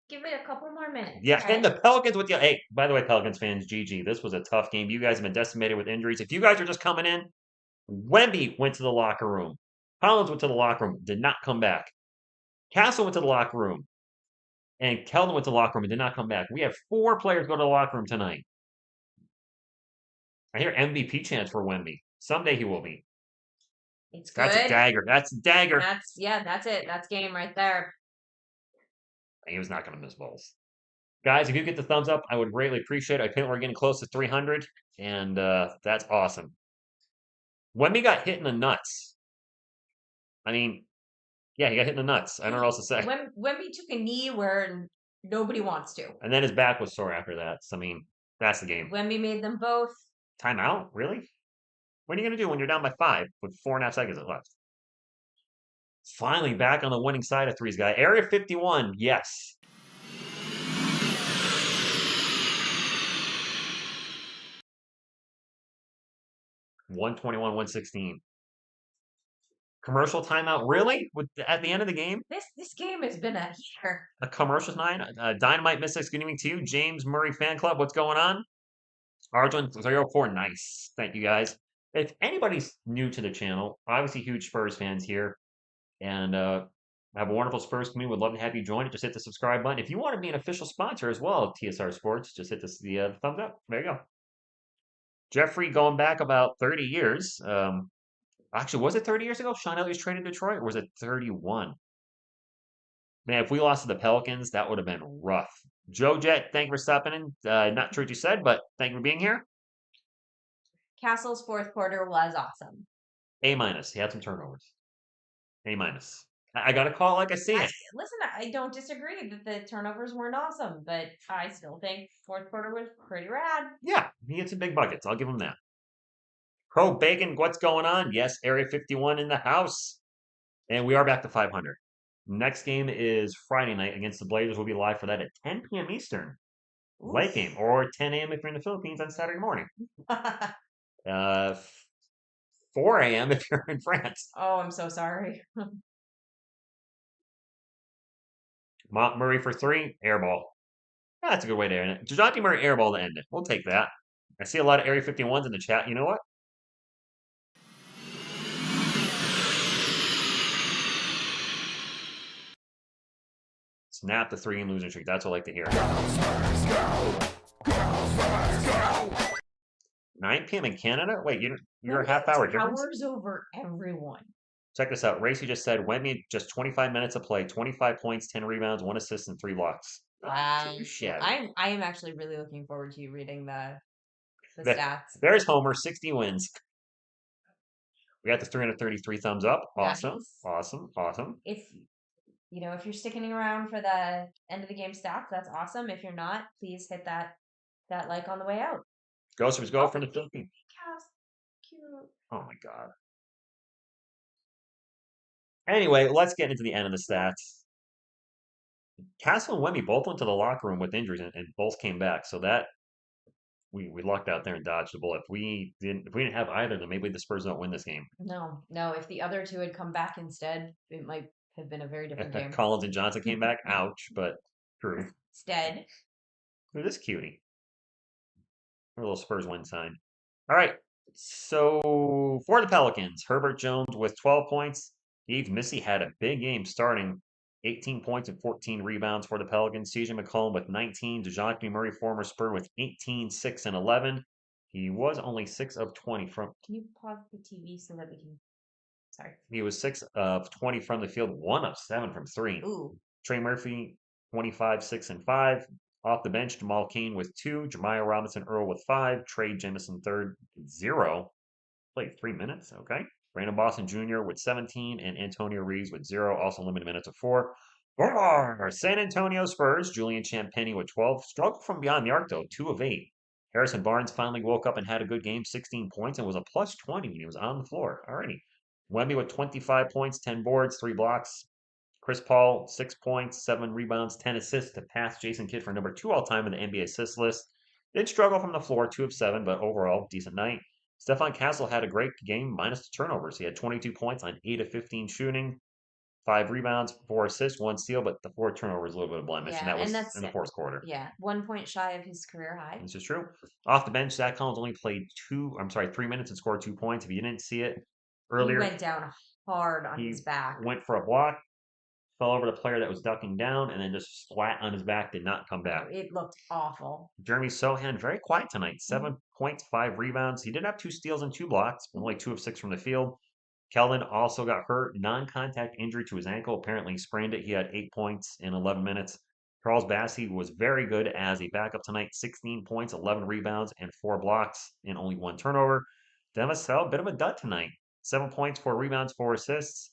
Give it a couple more minutes. Yeah, okay? and the Pelicans with you. Hey, by the way, Pelicans fans, GG. This was a tough game. You guys have been decimated with injuries. If you guys are just coming in, Wemby went to the locker room. Collins went to the locker room, did not come back. Castle went to the locker room. And Keldon went to the locker room and did not come back. We have 4 players go to the locker room tonight. I hear MVP chants for Wemby. Someday he will be. It's good. That's a dagger. That's a dagger. That's it. That's game right there. He was not going to miss balls. Guys, if you get the thumbs up, I would greatly appreciate it. I think we're getting close to 300, and that's awesome. Wemby got hit in the nuts. I mean, yeah, he got hit in the nuts. I don't know what else to say. Wemby took a knee where nobody wants to. And then his back was sore after that. So, I mean, that's the game. Wemby made them both. Timeout? Really? What are you going to do when you're down by 5 with 4.5 seconds left? Finally back on the winning side of threes, guy. Area 51, yes. $121, $116. Commercial timeout, really? At the end of the game? This game has been a heater. A commercial 9? Dynamite Mystics, good evening to you. James Murray Fan Club, what's going on? Arjun 304, nice. Thank you, guys. If anybody's new to the channel, obviously huge Spurs fans here. And I have a wonderful Spurs community. Would love to have you join it. Just hit the subscribe button. If you want to be an official sponsor as well of TSR Sports, just hit the thumbs up. There you go. Jeffrey, going back about 30 years. Actually, was it 30 years ago? Sean Elliott was traded to Detroit, or was it 31? Man, if we lost to the Pelicans, that would have been rough. Joe Jet, thank you for stopping in. Not sure what you said, but thank you for being here. Castle's fourth quarter was awesome. A minus. He had some turnovers. A minus. I got to call it like I see it. Listen, I don't disagree that the turnovers weren't awesome, but I still think fourth quarter was pretty rad. Yeah, he had some big buckets. I'll give him that. Pro Bacon, what's going on? Yes, Area 51 in the house. And we are back to 500. Next game is Friday night against the Blazers. We'll be live for that at 10 p.m. Eastern. Late game, or 10 a.m. if you're in the Philippines on Saturday morning. 4 a.m. if you're in France. Oh, I'm so sorry. Murray for 3, airball. That's a good way to end it. DeJounte Murray airball to end it. We'll take that. I see a lot of Area 51s in the chat. You know what? Snap the 3-game losing streak. That's what I like to hear. 9 p.m. in Canada? Wait, you're a half hour difference? Hours over everyone. Check this out. Racy just said, Wemby, just 25 minutes of play, 25 points, 10 rebounds, 1 assist, and 3 blocks. Wow. I am actually really looking forward to you reading the stats. There's Homer, 60 wins. We got the 333 thumbs up. Awesome. Nice. Awesome. If you're sticking around for the end of the game stats, that's awesome. If you're not, please hit that like on the way out. Ghosters go from the Philippines. Cute. Oh my god. Anyway, let's get into the end of the stats. Castle and Wemby both went to the locker room with injuries and both came back. So that we lucked out there and dodged the bullet. If we didn't have either, then maybe the Spurs don't win this game. No. If the other two had come back instead, it might have been a very different game. Collins and Johnson came back. Ouch, but true. Instead. Look at this cutie. A little Spurs win sign. All right. So for the Pelicans, Herbert Jones with 12 points. Yves Missy had a big game starting. 18 points and 14 rebounds for the Pelicans. CJ McCollum with 19. DeJounte Murray, former Spur, with 18, 6, and 11. He was only 6 of 20 from... Can you pause the TV so that we can... Sorry. He was 6 of 20 from the field, 1 of 7 from 3. Ooh. Trey Murphy, 25, 6, and 5. Off the bench, Jamal Cain with 2. Jemiah Robinson Earl with 5. Trey Jemison third, 0. Played 3 minutes, okay. Brandon Boston Jr. with 17 and Antonio Reeves with 0, also limited minutes of 4. Our San Antonio Spurs, Julian Champagnie with 12. Struggled from beyond the arc, though, 2 of 8. Harrison Barnes finally woke up and had a good game, 16 points, and was a plus 20 when he was on the floor. Alrighty. Wemby with 25 points, 10 boards, 3 blocks. Chris Paul, 6 points, 7 rebounds, 10 assists to pass Jason Kidd for number 2 all-time in the NBA assist list. Did struggle from the floor, 2 of 7, but overall, decent night. Stephon Castle had a great game, minus the turnovers. He had 22 points on 8 of 15 shooting, 5 rebounds, 4 assists, 1 steal, but the 4 turnovers, a little bit of blemish, and that was in the fourth quarter. Yeah, 1 point shy of his career high. This is true. Off the bench, Zach Collins only played 3 minutes and scored 2 points. If you didn't see it earlier, he went down hard on his back. Went for a block, fell over the player that was ducking down, and then just flat on his back, did not come back. It looked awful. Jeremy Sohan, very quiet tonight. 7 points, 5 rebounds. He did have 2 steals and 2 blocks, only 2 of 6 from the field. Keldon also got hurt. Non-contact injury to his ankle. Apparently he sprained it. He had 8 points in 11 minutes. Charles Bassey was very good as a backup tonight. 16 points, 11 rebounds, and 4 blocks, and only 1 turnover. Devin Vassell, a bit of a dud tonight. 7 points, 4 rebounds, 4 assists.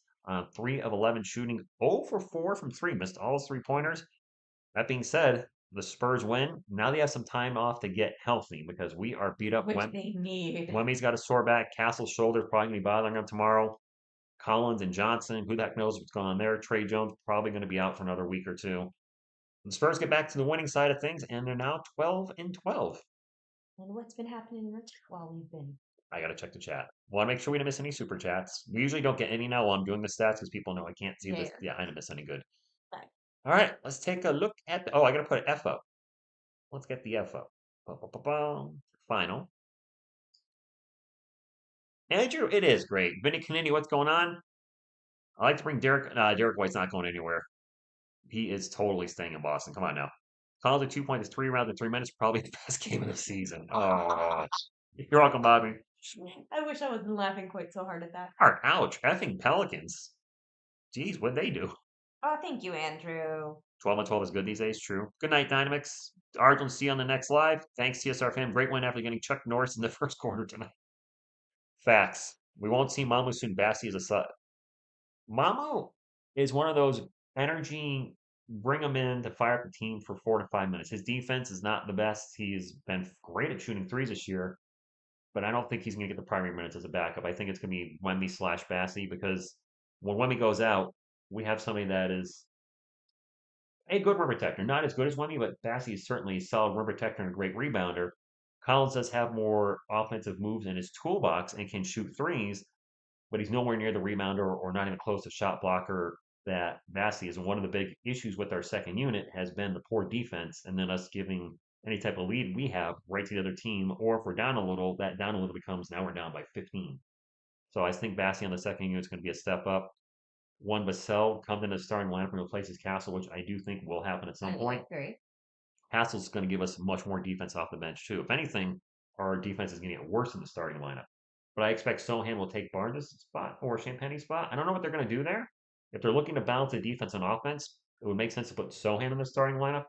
3 of 11 shooting, 0 for 4 from 3, missed all his 3-pointers. That being said, the Spurs win. Now they have some time off to get healthy because we are beat up. Which they need. Wemmy's got a sore back. Castle's shoulder's probably going to be bothering him tomorrow. Collins and Johnson, who the heck knows what's going on there. Trey Jones probably going to be out for another week or 2. The Spurs get back to the winning side of things, and they're now 12-12. And what's been happening in the chat while we've been? I got to check the chat. Want to make sure we don't miss any super chats. We usually don't get any now while I'm doing the stats because people know I can't see this. Yeah, I didn't miss any good. Right. All right, let's take a look at I got to put an F up. Let's get the F up. Final. Andrew, it is great. Vinny Canini, what's going on? I like to bring Derek. Derek White's not going anywhere. He is totally staying in Boston. Come on now. Collins at 2 points, 3 rounds in 3 minutes, probably the best game of the season. Oh, you're welcome, Bobby. I wish I wasn't laughing quite so hard at that. All right, ouch. Effing Pelicans. Jeez, what'd they do? Oh, thank you, Andrew. 12 on 12 is good these days, true. Good night, Dynamics. Arjun, see you on the next live. Thanks, TSR fam. Great win after getting Chuck Norris in the first quarter tonight. Facts. We won't see Mamu soon. Bassi is a sub. Mamu is one of those energy, bring him in to fire up the team for 4 to 5 minutes. His defense is not the best. He's been great at shooting threes this year, but I don't think he's going to get the primary minutes as a backup. I think it's going to be Wemby slash Bassi because when Wemby goes out, we have somebody that is a good rim protector. Not as good as Wemby, but Bassi is certainly a solid rim protector and a great rebounder. Collins does have more offensive moves in his toolbox and can shoot threes, but he's nowhere near the rebounder or not even close to shot blocker that Bassi is. And one of the big issues with our second unit has been the poor defense and then us giving any type of lead we have right to the other team. Or if we're down a little, that down a little becomes now we're down by 15. So I think Bassi on the second unit is going to be a step up. One Vassell comes in as starting lineup and replaces Castle, which I do think will happen at some point. Agree. Castle's going to give us much more defense off the bench too. If anything, our defense is going to get worse in the starting lineup. But I expect Sohan will take Barnes' spot or Champagne's spot. I don't know what they're going to do there. If they're looking to balance the defense and offense, it would make sense to put Sohan in the starting lineup.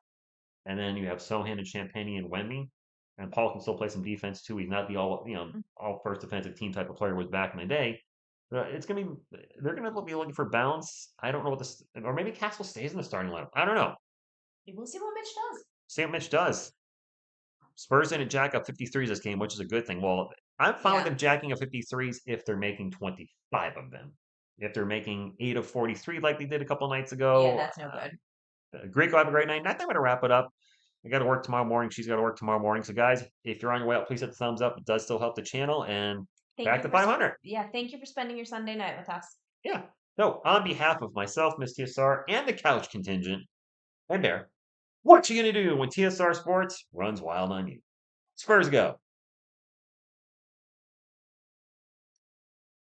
And then you have Sohan and Champagne and Wemby. And Paul can still play some defense too. He's not the all first defensive team type of player was back in the day. It's gonna be they're gonna be looking for balance. I don't know what this or maybe Castle stays in the starting lineup. I don't know. We'll see what Mitch does. See what Mitch does. Spurs didn't jack up 53s this game, which is a good thing. Well, I'm fine with them jacking up 53s if they're making 25 of them. If they're making 8 of 43 like they did a couple nights ago. Yeah, that's no good. Greco, have a great night. And I think I'm going to wrap it up. I got to work tomorrow morning. She's got to work tomorrow morning. So, guys, if you're on your way out, please hit the thumbs up. It does still help the channel. And back to 500. Thank you for spending your Sunday night with us. Yeah. So, on behalf of myself, Miss TSR, and the couch contingent, and Bear, what you going to do when TSR Sports runs wild on you? Spurs go.